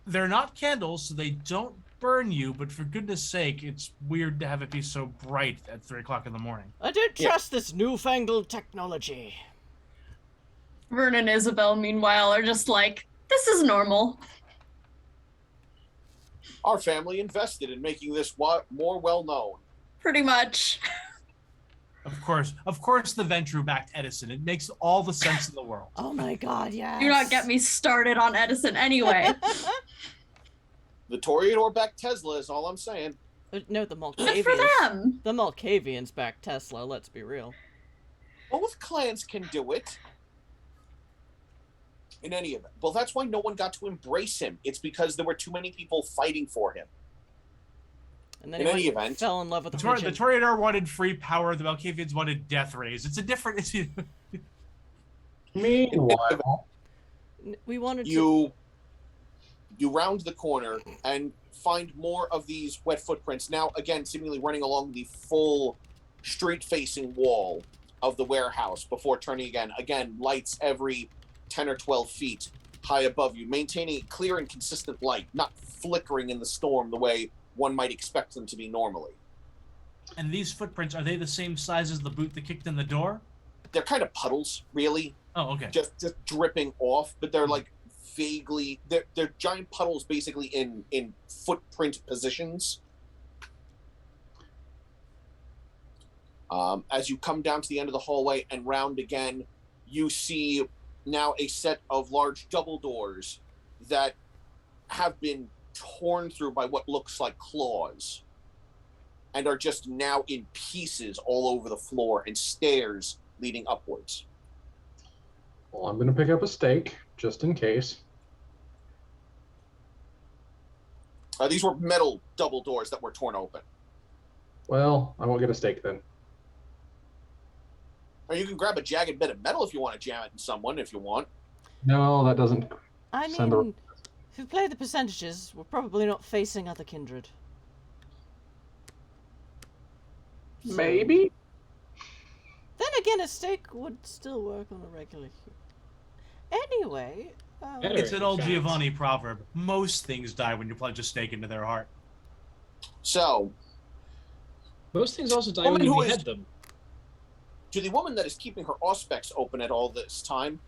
they're not candles, so they don't burn you. But for goodness sake, it's weird to have it be so bright at 3 o'clock in the morning. I don't trust this newfangled technology. Vern and Isabel, meanwhile, are just like, this is normal. Our family invested in making this more well known. Pretty much. Of course, the Ventru backed Edison. It makes all the sense in the world. Oh my god, yes. Do not get me started on Edison anyway. The Toreador backed Tesla is all I'm saying. No, the Good for Malkavians. them. The Malkavians backed Tesla, let's be real. Both clans can do it. In any event. Well, that's why no one got to embrace him. It's because there were too many people fighting for him. And then In he any went and event, fell in love with the The pigeon. Toreador wanted free power. The Malkavians wanted death rays. It's a different. Meanwhile, We wanted to... you round the corner and find more of these wet footprints. Now, again, seemingly running along the full street-facing wall of the warehouse before turning again. Again, lights every 10 or 12 feet high above you, maintaining a clear and consistent light, not flickering in the storm the way one might expect them to be normally. And these footprints, are they the same size as the boot that kicked in the door? They're kind of puddles, really, Oh, okay. just dripping off, but they're like vaguely, they're giant puddles basically in footprint positions. As you come down to the end of the hallway and round again, you see now a set of large double doors that have been torn through by what looks like claws and are just now in pieces all over the floor and stairs leading upwards. well, I'm going to pick up a steak just in case. These were metal double doors that were torn open. Well, I won't get a steak then. Or you can grab a jagged bit of metal if you want to jam it in someone if you want. No, that doesn't. I Send mean, if we play the percentages, we're probably not facing other kindred. So- Maybe. Then again, a steak would still work on a regular human. Anyway, Better. It's an old In fact. Giovanni proverb. Most things die when you plunge a stake into their heart. So, Most things also die Woman when you who is- behead them. to the woman that is keeping her auspex open at all this time,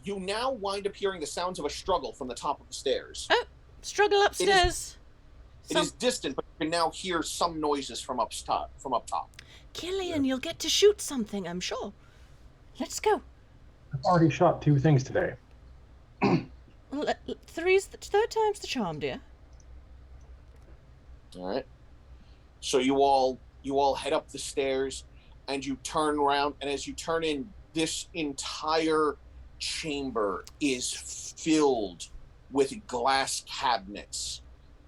you now wind up hearing the sounds of a struggle from the top of the stairs. struggle upstairs. It is distant, but you can now hear some noises from up top. Killian, you'll get to shoot something, I'm sure. Let's go. I've already shot 2 things today. Well, third time's the charm, dear. All right. So you all head up the stairs, and you turn around, and as you turn in, this entire chamber is filled with glass cabinets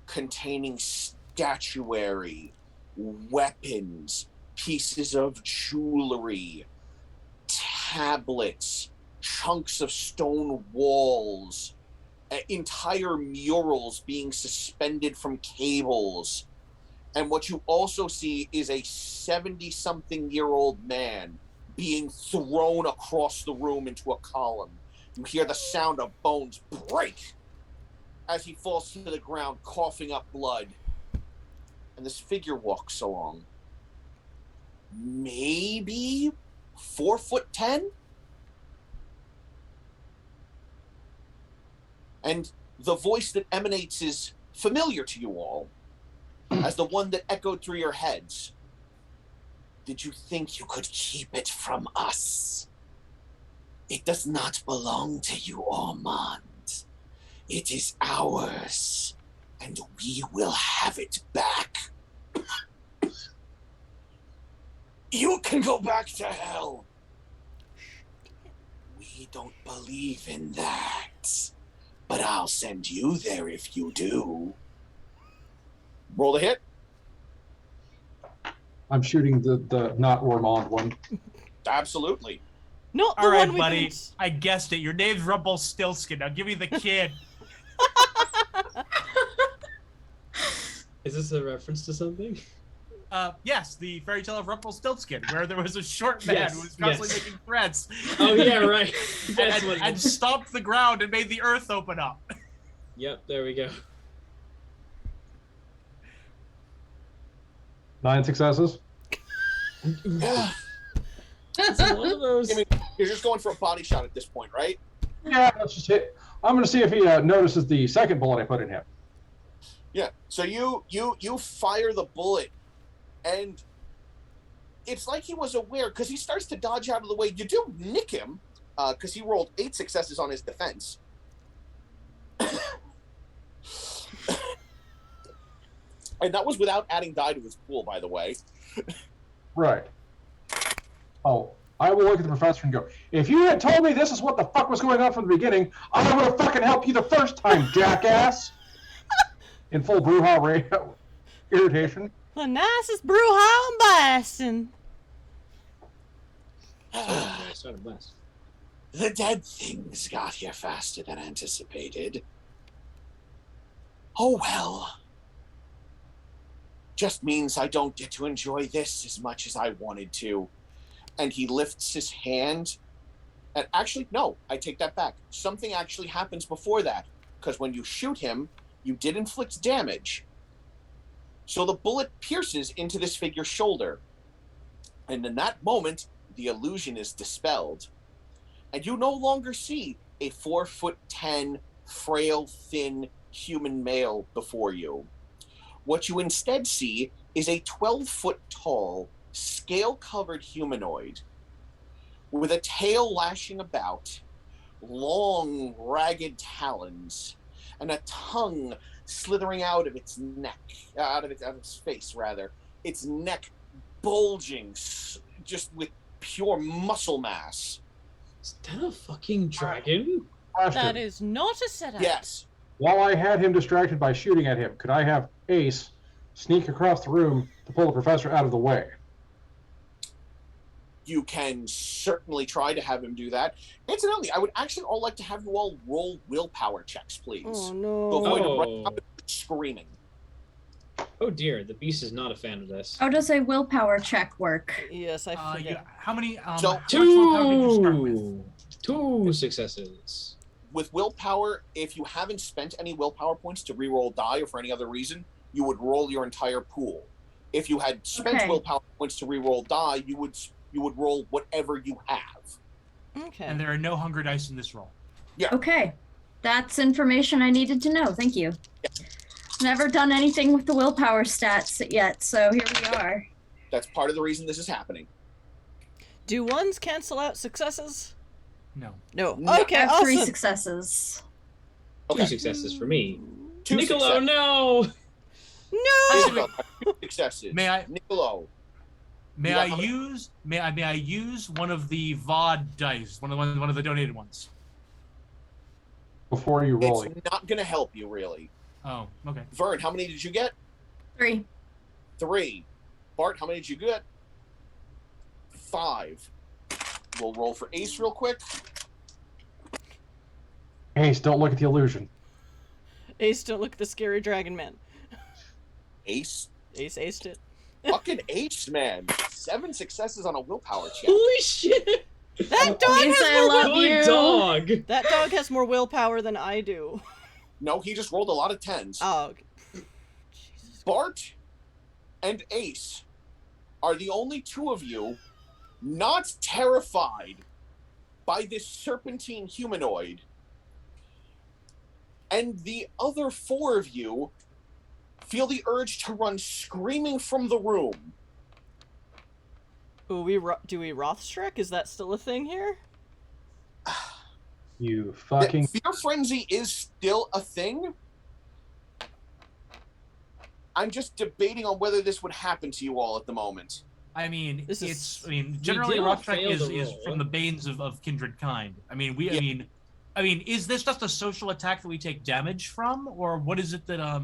containing statuary, weapons, pieces of jewelry, tablets, chunks of stone walls, entire murals being suspended from cables. And what you also see is a 70-something-year-old man being thrown across the room into a column. You hear the sound of bones break as he falls to the ground, coughing up blood. And this figure walks along. Maybe 4'10"? And the voice that emanates is familiar to you all, as the one that echoed through your heads. Did you think you could keep it from us? It does not belong to you, Ormond. It is ours, and we will have it back. You can go back to hell. We don't believe in that, but I'll send you there if you do. Roll a hit. I'm shooting the not Ormond one. Absolutely. Not the All right, one we buddy. can... I guessed it. Your name's Rumpelstiltskin. Now give me the kid. Is this a reference to something? Yes, the fairy tale of Rumpelstiltskin, where there was a short man who was constantly making threats. Oh yeah, right. That's what and stomped the ground and made the earth open up. Yep, there we go. 9 successes. Yeah. It's one of those. I mean, you're just going for a body shot at this point, right? Yeah, let's just hit. I'm going to see if he notices the second bullet I put in him. Yeah. So you fire the bullet, and it's like he was aware, because he starts to dodge out of the way. You do nick him, because he rolled 8 successes on his defense. And that was without adding die to his pool, by the way. Right. Oh, I will look at the professor and go, if you had told me this is what the fuck was going on from the beginning, I would have fucking helped you the first time, jackass. In full brouhaha irritation. The nicest brouhaha and blasting. Started blast. The dead things got here faster than anticipated. Oh well. Just means I don't get to enjoy this as much as I wanted to. And he lifts his hand. And actually, no, I take that back. Something actually happens before that. Because when you shoot him, you did inflict damage. So the bullet pierces into this figure's shoulder. And in that moment, the illusion is dispelled. And you no longer see a 4'10", frail, thin human male before you. What you instead see is a 12-foot-tall, scale-covered humanoid with a tail lashing about, long, ragged talons, and a tongue slithering out of its neck, out of its face, rather. Its neck bulging, just with pure muscle mass. Is that a fucking dragon? Question. That is not a setup. Yes. While I had him distracted by shooting at him, could I have Ace sneak across the room to pull the professor out of the way? You can certainly try to have him do that. Incidentally, I would actually all like to have you all roll willpower checks, please. Oh To no. avoid Oh. running up and screaming. Oh dear, the beast is not a fan of this. How does a willpower check work? Yes, I forget. How many? So- How much willpower did you start with? Two successes. With willpower, if you haven't spent any willpower points to reroll die or for any other reason, you would roll your entire pool. If you had spent Okay. willpower points to reroll die, you would roll whatever you have. Okay. And there are no hunger dice in this roll. Okay. That's information I needed to know. Thank you. Never done anything with the willpower stats yet, so here we are. That's part of the reason this is happening. Do ones cancel out successes? No. No. No. Okay, I have 3 awesome. successes. Two successes for me. Two Niccolo, success- no! No. Isabel, 2 successes. May I- Nicolo. May Yeah, I how many- use one of the VOD dice, one of the donated ones? Before you roll It's it. not going to help you, really. Oh, okay. Vern, how many did you get? 3. 3. Bart, how many did you get? 5. We'll roll for Ace real quick. Ace, don't look at the illusion. Ace, don't look at the scary dragon man. Ace. Ace aced it. Fucking Ace, man. 7 successes on a willpower check. Holy shit! That dog Ace, I has more love you. Good dog. That dog has more willpower than I do. No, he just rolled a lot of 10s. Oh, okay. Jesus. Bart and Ace are the only 2 of you not terrified by this serpentine humanoid. And the other 4 of you feel the urge to run screaming from the room. Ooh, do we Rothstrek? Is that still a thing here? You fucking... Fear frenzy is still a thing. I'm just debating on whether this would happen to you all at the moment. I mean, This generally did not Rothstrek fail is the roll. from the banes of kindred kind. I mean, Yeah. I mean, is this just a social attack that we take damage from, or what is it that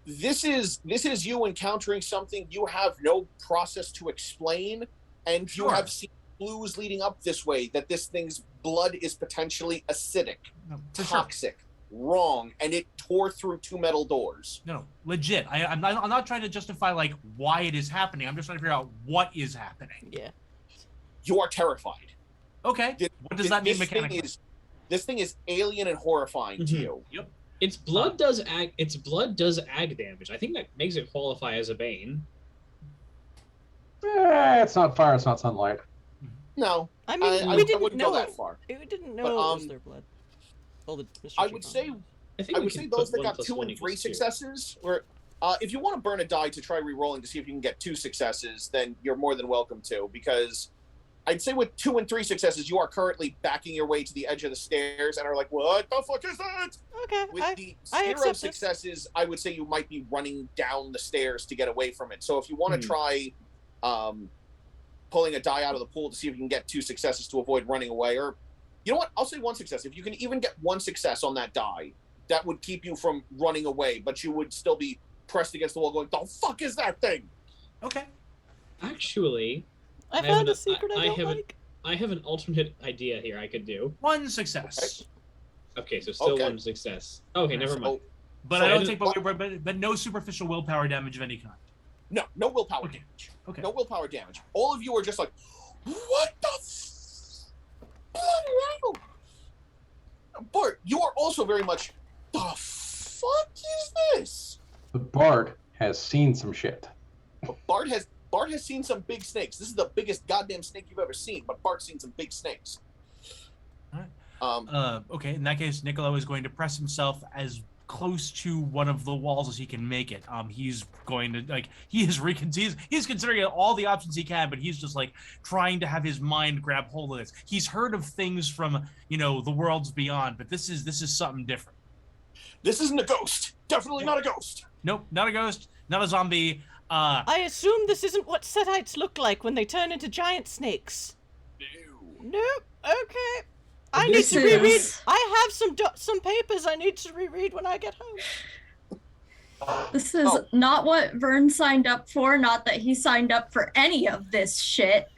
This is you encountering something you have no process to explain, and you Sure. have seen clues leading up this way that this thing's blood is potentially acidic, no, for sure. toxic, wrong, and it tore through 2 metal doors. No, legit. I'm not trying to justify like why it is happening. I'm just trying to figure out what is happening. Yeah. You are terrified. Okay. This- What does that mean this mechanically? This thing is alien and horrifying to Mhm. you. Yep. Its blood does ag damage. I think that makes it qualify as a bane. it's not fire, it's not sunlight. No, I mean, I we didn't wouldn't know. go that far. We didn't know But, it was um, their blood. Oh, the Mr. I would say Giovanni. I would say can those put that 1 got plus 2 1 and 3 equals 2. successes, where if you want to burn a die to try re-rolling to see if you can get 2 successes, then you're more than welcome to, because I'd say with 2 and 3 successes, you are currently backing your way to the edge of the stairs and are like, what the fuck is that? Okay, With the I 0 accept it. successes, I would say you might be running down the stairs to get away from it. So if you want to try pulling a die out of the pool to see if you can get 2 successes to avoid running away, or you know what? I'll say 1 success. If you can even get 1 success on that die, that would keep you from running away, but you would still be pressed against the wall going, the fuck is that thing? Okay. Actually, I I found have a secret I don't like. I have an alternate idea here I could do. 1 success. Okay, so still Okay. 1 success. Okay, never mind. But So I don't it- take but no superficial willpower damage of any kind. No willpower Okay. damage. Okay. No willpower damage. All of you are just like, what the bloody hell? Bart, you are also very much, the fuck is this? But Bart has seen some shit. Bart has seen some big snakes. This is the biggest goddamn snake you've ever seen, but Bart's seen some big snakes. Alright. Okay, in that case, Niccolo is going to press himself as close to one of the walls as he can make it. He's going to he's considering all the options he can, but he's just like trying to have his mind grab hold of this. He's heard of things from the worlds beyond, but this is something different. This isn't a ghost. Definitely not a ghost. Nope, not a ghost, not a zombie. I assume this isn't what Setites look like when they turn into giant snakes. No. Nope. Okay. I need This to reread. is- I have some papers I need to reread when I get home. This is Oh. not what Vern signed up for, not that he signed up for any of this shit.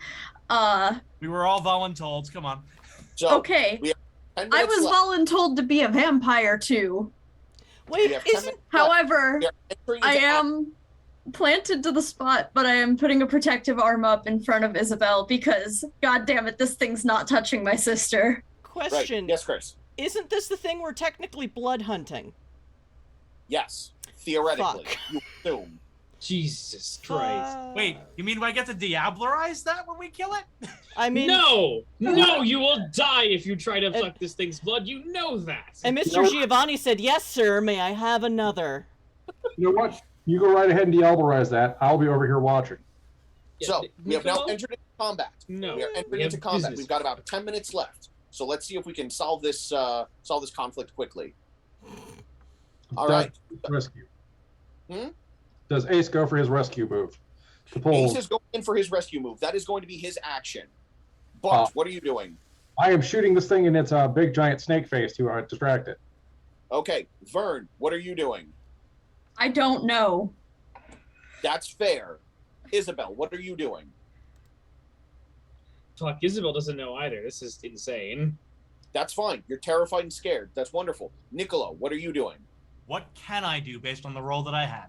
We were all voluntold. Come on. So, Okay. 10 I minutes was left. voluntold to be a vampire too. Wait, We have 10 isn't minutes left. However, We are entering I into am planted to the spot, but I am putting a protective arm up in front of Isabel because, god damn it, this thing's not touching my sister. Right. question? Yes, Chris. Isn't this the thing we're technically blood hunting? Yes. Theoretically, Fuck. you assume. Jesus Christ. Wait, you mean I get to diablerize that when we kill it? I mean, No, you will die if you try to suck this thing's blood. You know that. And Mr. Giovanni said, "Yes, sir. May I have another?" You know what? You go right ahead and diablerize that. I'll be over here watching. So, we have now Niccolo? entered into combat. No, We are entering we have into combat. business. We've got about 10 minutes left. So let's see if we can solve this conflict quickly. All right. Rescue. Does Ace go for his rescue move? To pull... Ace is going in for his rescue move. That is going to be his action. But what are you doing? I am shooting this thing in its big giant snake face to distract it. Okay, Vern, what are you doing? I don't know. That's fair. Isabel, what are you doing? Fuck, Isabel doesn't know either. This is insane. That's fine. You're terrified and scared. That's wonderful. Niccolo, what are you doing? What can I do based on the role that I had?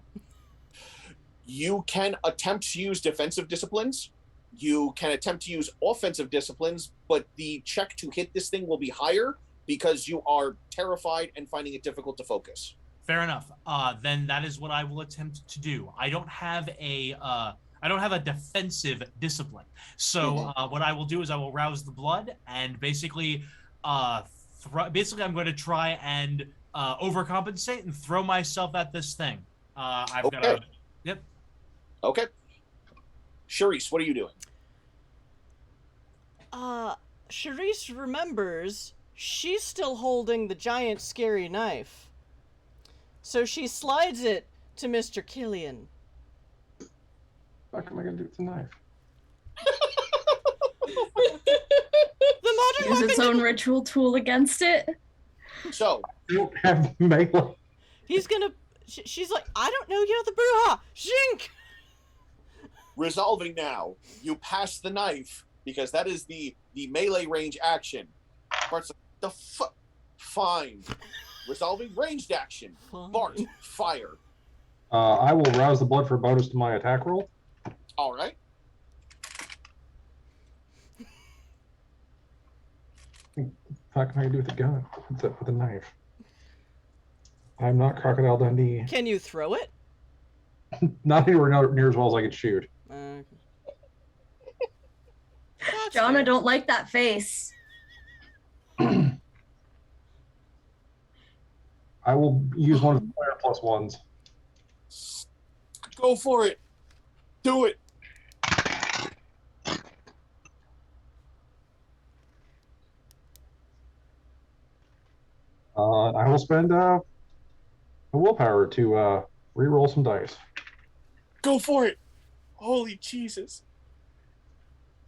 You can attempt to use defensive disciplines. You can attempt to use offensive disciplines, but the check to hit this thing will be higher because you are terrified and finding it difficult to focus. Fair enough. Then that is what I will attempt to do. I don't have a defensive discipline. So what I will do is I will rouse the blood and basically I'm going to try and overcompensate and throw myself at this thing. Yep. Okay. Charisse, what are you doing? Charisse remembers she's still holding the giant scary knife. So she slides it to Mr. Killian. What am I going to do with the knife? The modern Use its weapon. own ritual tool against it. So, You don't have melee. He's gonna. She's like, I don't know, you're the Bruja. Shink. resolving now. You pass the knife, because that is the melee range action. Bart's like, the fuck? Fine. Resolving ranged action. Fine. Bart, fire. I will rouse the blood for a bonus to my attack roll. All right. What can I do with the gun? With the knife? I'm not Crocodile Dundee. Can you throw it? Not anywhere near as well as I can shoot. John, I don't like that face. I will use one of the player plus ones. Go for it. Do it. I will spend a willpower to re-roll some dice. Go for it. Holy Jesus.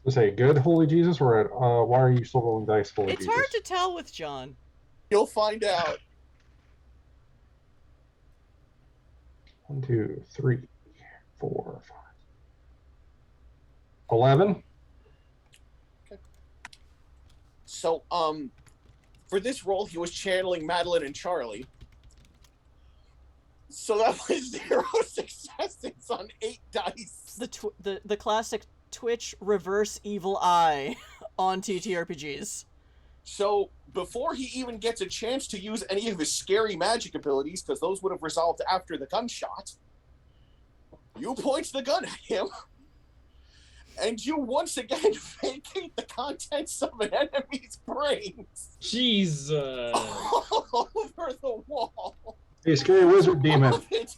To say good holy Jesus, or why are you still rolling dice holy It's Jesus? hard to tell with John. You'll find out. 1, 2, 3, 4, 5. 11. So, for this roll, he was channeling Madeline and Charlie. So that was 0 successes on 8 dice. The classic Twitch reverse evil eye on TTRPGs. So before he even gets a chance to use any of his scary magic abilities, because those would have resolved after the gunshot, you point the gun at him, and you once again vacate the contents of an enemy's brains. Jesus. All over the wall. Hey, scary wizard demon. All of it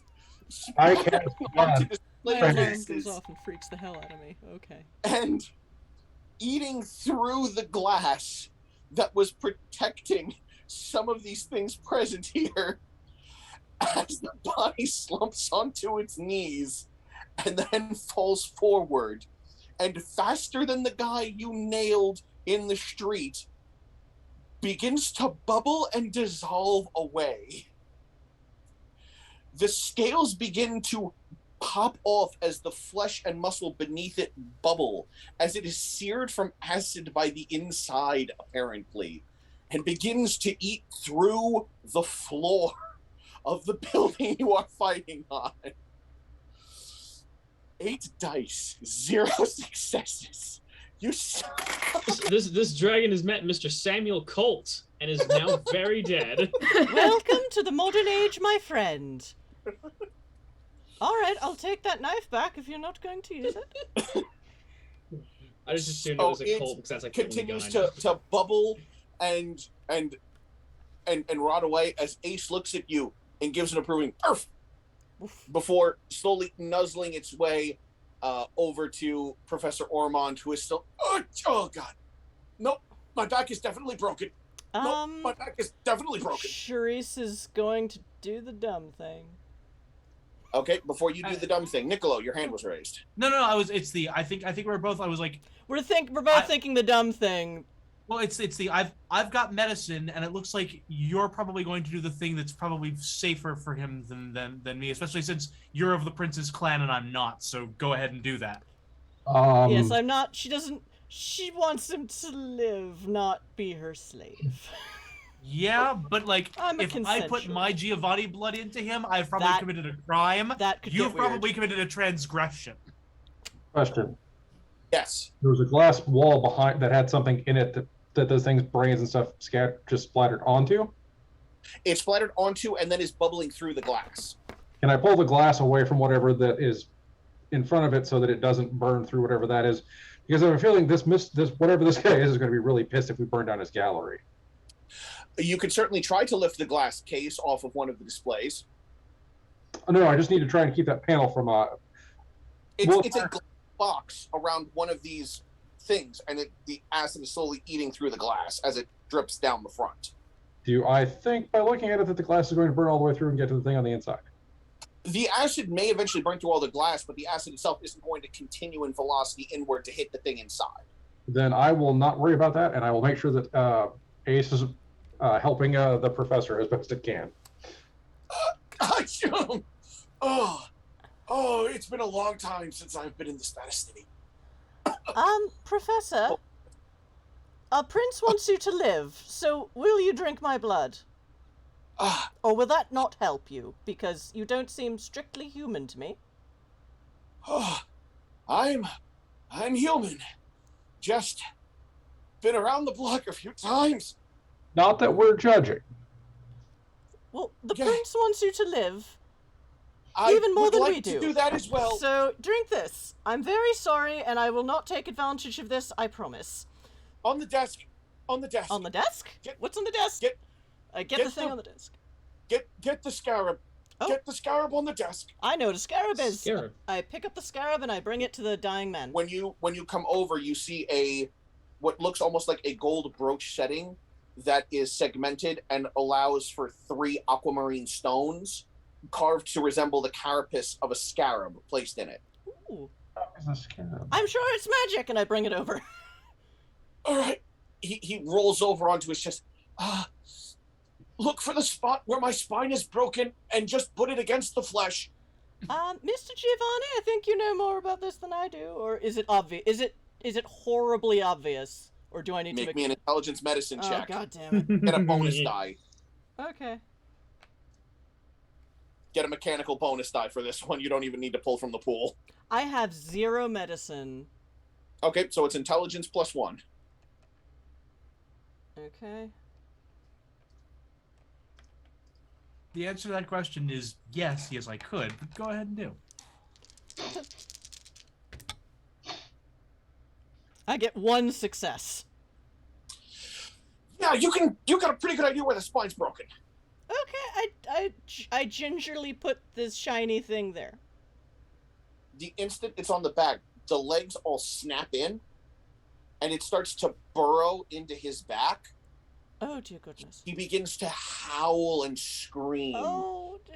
I can't onto stand. display My alarm cases. goes off and freaks the hell out of me. Okay. And eating through the glass that was protecting some of these things present here as the body slumps onto its knees and then falls forward, and faster than the guy you nailed in the street begins to bubble and dissolve away. The scales begin to pop off as the flesh and muscle beneath it bubble, as it is seared from acid by the inside, apparently, and begins to eat through the floor of the building you are fighting on. 8 dice, 0 successes. You This dragon has met Mr. Samuel Colt and is now very dead. Welcome to the modern age, my friend. Alright, I'll take that knife back if you're not going to use it. I just assumed it was a Colt because that's like continues the only gun I know. to bubble and rot away as Ace looks at you and gives an approving "Arf!" before slowly nuzzling its way over to Professor Ormond, who is still oh god, nope, my back is definitely broken. Nope, my back is definitely broken. Charisse is going to do the dumb thing. Okay, before you do the dumb thing, Niccolo, your hand was raised. No. I think we're both. I was like, We're both thinking the dumb thing. well, it's the I've got medicine, and it looks like you're probably going to do the thing that's probably safer for him than me, especially since you're of the prince's clan and I'm not. So go ahead and do that. Yes, I'm not. She wants him to live, not be her slave. Yeah, but like, I'm a if I put consensual. my Giovanni blood into him, I've probably That- committed a crime. That could You've get weird. probably committed a transgression. Question. Yes. There was a glass wall behind that had something in it that those things, brains and stuff, just splattered onto. It splattered onto and then is bubbling through the glass. Can I pull the glass away from whatever that is in front of it so that it doesn't burn through whatever that is? Because I have a feeling this whatever this guy is going to be really pissed if we burn down his gallery. You could certainly try to lift the glass case off of one of the displays. No, I just need to try and keep that panel from It's a glass box around one of these things, and the acid is slowly eating through the glass as it drips down the front. Do I think by looking at it that the glass is going to burn all the way through and get to the thing on the inside? The acid may eventually burn through all the glass, but the acid itself isn't going to continue in velocity inward to hit the thing inside. Then I will not worry about that, and I will make sure that Ace is helping the professor as best it can. It's been a long time since I've been in the Spanish city. Professor, a prince wants you to live, so will you drink my blood? Or will that not help you, because you don't seem strictly human to me? I'm human. Just been around the block a few times. Not that we're judging. Well, the Yeah. prince wants you to live. I Even more would than like we to do. do that as well. So, drink this. I'm very sorry, and I will not take advantage of this, I promise. On the desk. On the desk. On the desk? What's on the desk? Get get the thing on the desk. Get the scarab. Oh. Get the scarab on the desk. I know what a scarab is. Scarab. I pick up the scarab and I bring it to the dying man. When you come over, you see what looks almost like a gold brooch setting that is segmented and allows for 3 aquamarine stones carved to resemble the carapace of a scarab placed in it. Ooh. Is a scarab? I'm sure it's magic, and I bring it over. All right. He rolls over onto his chest. Look for the spot where my spine is broken and just put it against the flesh. Mr. Giovanni, I think you know more about this than I do. Or is it obvious? Is it horribly obvious? Or do I need to Make me an intelligence medicine check. Oh, God damn it. Get a bonus die. Okay. Get a mechanical bonus die for this one. You don't even need to pull from the pool. I have 0 medicine. Okay, so it's intelligence plus 1. Okay. The answer to that question is yes, I could, but go ahead and do. I get 1 success. Yeah, you got a pretty good idea where the spine's broken. Okay, I gingerly put this shiny thing there. The instant it's on the back, the legs all snap in, and it starts to burrow into his back. Oh, dear goodness. He begins to howl and scream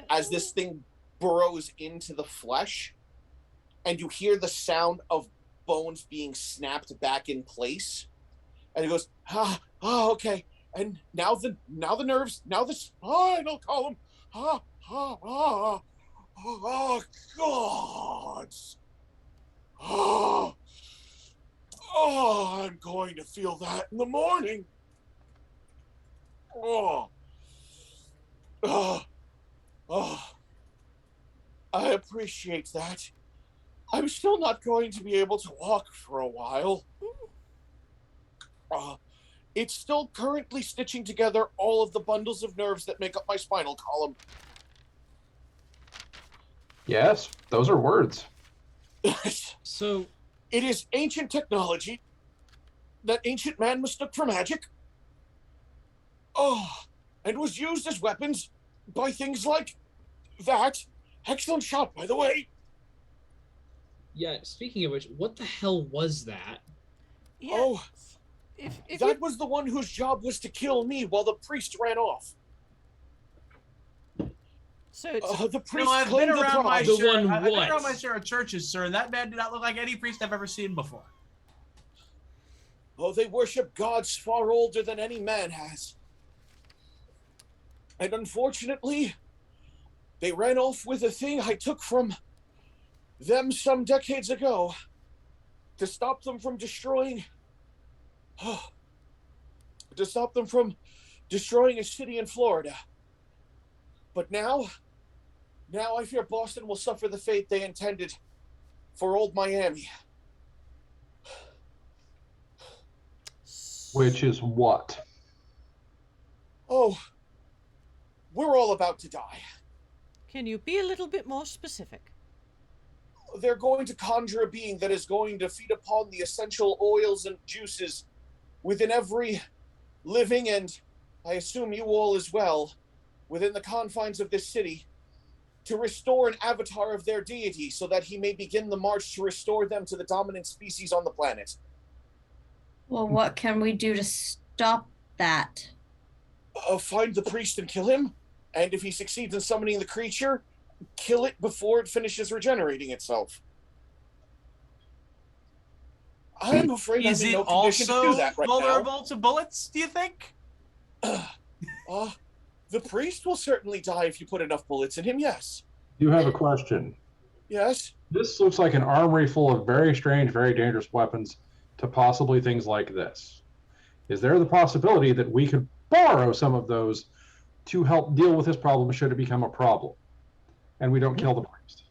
as this Oh. thing burrows into the flesh, and you hear the sound of bones being snapped back in place. And he goes, okay. And now the nerves, now the spinal column. Oh, gods. I'm going to feel that in the morning. I appreciate that. I'm still not going to be able to walk for a while. It's still currently stitching together all of the bundles of nerves that make up my spinal column. Yes, those are words. So, It is ancient technology that ancient man mistook for magic. And was used as weapons by things like that. Excellent shot, by the way. yeah, speaking of which, what the hell was that? Yeah. If That was the one whose job was to kill me while the priest ran off. So it's The You priest know, I've been claimed the around my prize. The share. one I've been what? around my share of churches, sir, and that man did not look like any priest I've ever seen before. Oh, they worship gods far older than any man has. And unfortunately, they ran off with a thing I took from them some decades ago to stop them from destroying. To stop them from destroying a city in Florida. But now I fear Boston will suffer the fate they intended for old Miami. Which is what? Oh, we're all about to die. Can you be a little bit more specific? They're going to conjure a being that is going to feed upon the essential oils and juices within every living, and I assume you all as well, within the confines of this city, to restore an avatar of their deity so that he may begin the march to restore them to the dominant species on the planet. Well, what can we do to stop that? Find the priest and kill him, and if he succeeds in summoning the creature, kill it before it finishes regenerating itself. I'm afraid Is I'm in it no condition to do also that right vulnerable to bullets, do you think? now. The priest will certainly die if you put enough bullets in him, yes. You have a question. Yes? This looks like an armory full of very strange, very dangerous weapons to possibly things like this. Is there the possibility that we could borrow some of those to help deal with this problem should it become a problem? And we don't kill the priest.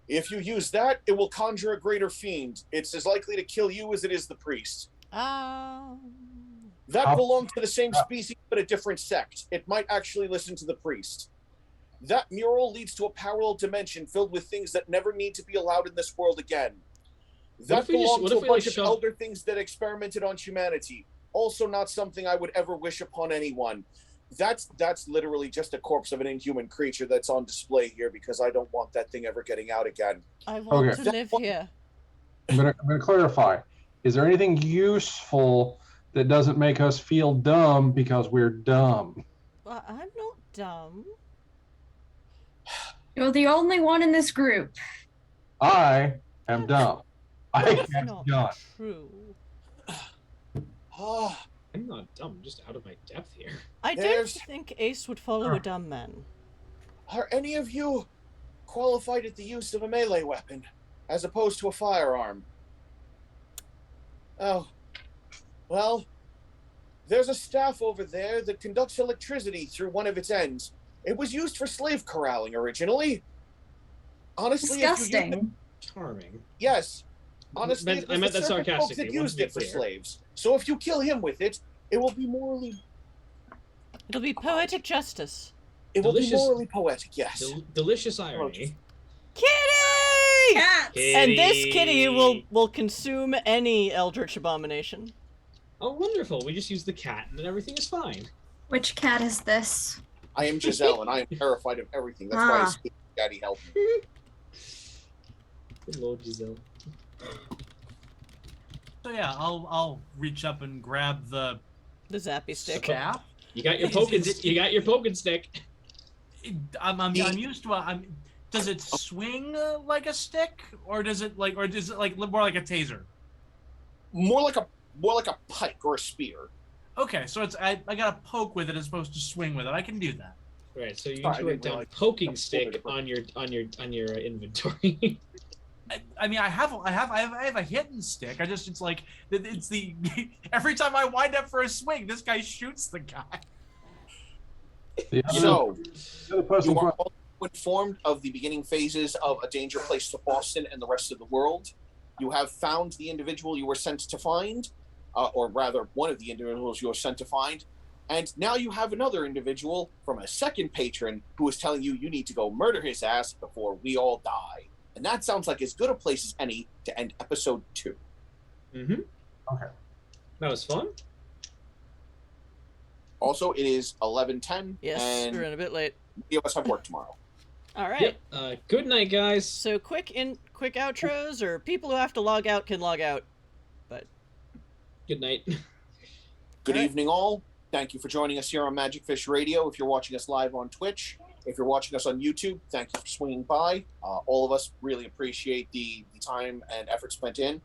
If you use that, it will conjure a greater fiend. It's as likely to kill you as it is the priest. That belonged to the same species, but a different sect. It might actually listen to the priest. That mural leads to a parallel dimension filled with things that never need to be allowed in this world again. That belonged to a bunch of elder things that experimented on humanity. Also not something I would ever wish upon anyone. That's literally just a corpse of an inhuman creature that's on display here because I don't want that thing ever getting out again. I want to live here. I'm gonna clarify. Is there anything useful that doesn't make us feel dumb because we're dumb? Well, I'm not dumb. You're the only one in this group. I am dumb. I That's can't not gun. true. I'm not dumb, I'm just out of my depth here. I don't think Ace would follow a dumb man. Are any of you qualified at the use of a melee weapon as opposed to a firearm? Oh, well, there's a staff over there that conducts electricity through one of its ends. It was used for slave corralling originally. Honestly, Disgusting. Charming. Yes. Honestly, I meant that sarcastically. That used it for slaves. So if you kill him with it, it will be morally. It'll be poetic justice. It will be morally poetic. Yes. Delicious irony. Kitty! Cats! And this kitty will consume any Eldritch abomination. Oh, wonderful. We just use the cat and then everything is fine. Which cat is this? I am Giselle, and I am terrified of everything. That's why I speak. Daddy, help me. Good Lord, Giselle. So yeah, I'll reach up and grab the zappy stick. Staff. You got your poking. You got your poking stick. I'm used to does it swing like a stick, or does it more like a taser? More like a pike or a spear. Okay, so I got to poke with it as opposed to swing with it. I can do that. Right. So you need to write down poking stick on your inventory. I mean, I have a hitting stick. It's the every time I wind up for a swing, this guy shoots the guy. So you are all informed of the beginning phases of A Danger Place to Boston and the rest of the world. You have found the individual you were sent to find, or rather, one of the individuals you were sent to find, and now you have another individual from a second patron who is telling you need to go murder his ass before we all die. And that sounds like as good a place as any to end episode 2. Mm-hmm. Okay. That was fun. Also, it is 11:10. Yes, and we're in a bit late. Many of us have work tomorrow. All right. Yep. Good night, guys. So quick outros, or people who have to log out can log out. But good night. Good evening, all. Thank you for joining us here on Magic Fish Radio. If you're watching us live on Twitch, If you're watching us on YouTube, thank you for swinging by. All of us really appreciate the time and effort spent in.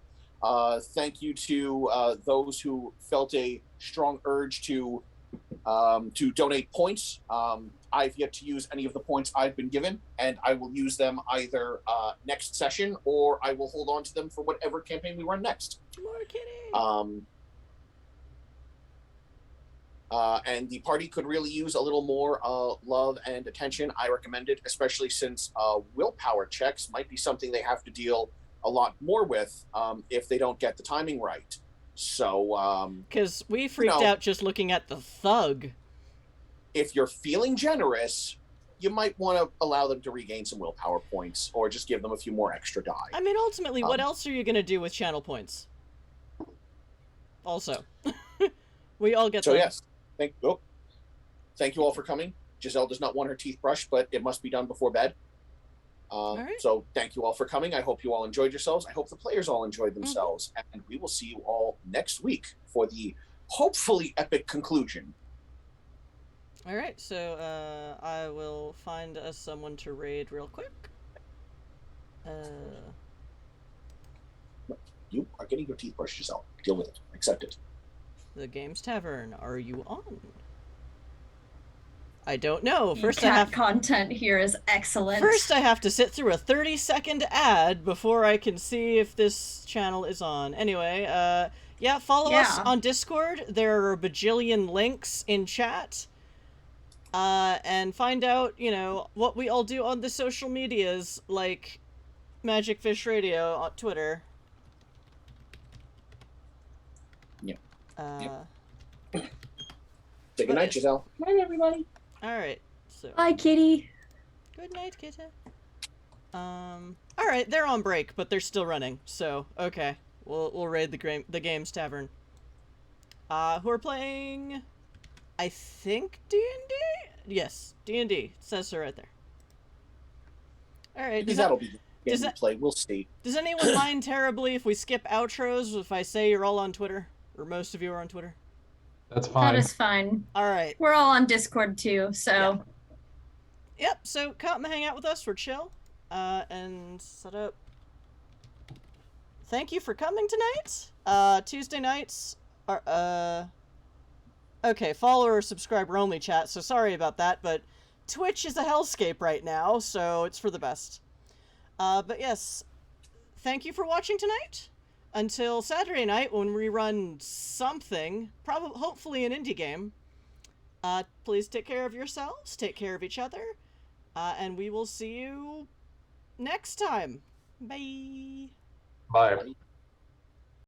Thank you to those who felt a strong urge to donate points. I've yet to use any of the points I've been given, and I will use them either next session, or I will hold on to them for whatever campaign we run next. More kidding. And the party could really use a little more love and attention. I recommend it, especially since willpower checks might be something they have to deal a lot more with if they don't get the timing right. So, because we freaked out just looking at the thug. If you're feeling generous, you might want to allow them to regain some willpower points, or just give them a few more extra die. I mean, ultimately, what else are you going to do with channel points? Also, we all get so them. Yes, thank you all for coming. Giselle does not want her teeth brushed, but it must be done before bed. Right. So thank you all for coming. I hope you all enjoyed yourselves. I hope the players all enjoyed themselves. And we will see you all next week for the hopefully epic conclusion. All right, so I will find us someone to raid real quick. You are getting your teeth brushed, Giselle. Deal with it. Accept it. The Games Tavern, are you on? I don't know. First, Chat content here is excellent. First, I have to sit through a 30-second ad before I can see if this channel is on. Anyway, yeah, follow us on Discord. There are a bajillion links in chat. And find out, you know, what we all do on the social medias, like Magic Fish Radio on Twitter. Yep. Yep. Say good night, Giselle. Good night, everybody. Alright, so... Bye, kitty. Good night, kitty. Alright, they're on break, but they're still running, so, okay. We'll raid the Games Tavern. Who are playing... I think D&D? Yes, D&D. It says so right there. Alright, Maybe that'll be the game we play. We'll see. Does anyone mind terribly if we skip outros if I say you're all on Twitter? Or most of you are on Twitter? That's fine. That is fine. Alright. We're all on Discord too, so... Yep, so come and hang out with us. We're chill. And set up... Thank you for coming tonight. Tuesday nights are, okay, follow or subscribe are only chat, so sorry about that, but Twitch is a hellscape right now, so it's for the best. But yes, thank you for watching tonight. Until Saturday night when we run something, hopefully an indie game. Please take care of yourselves, take care of each other, and we will see you next time. Bye. Bye.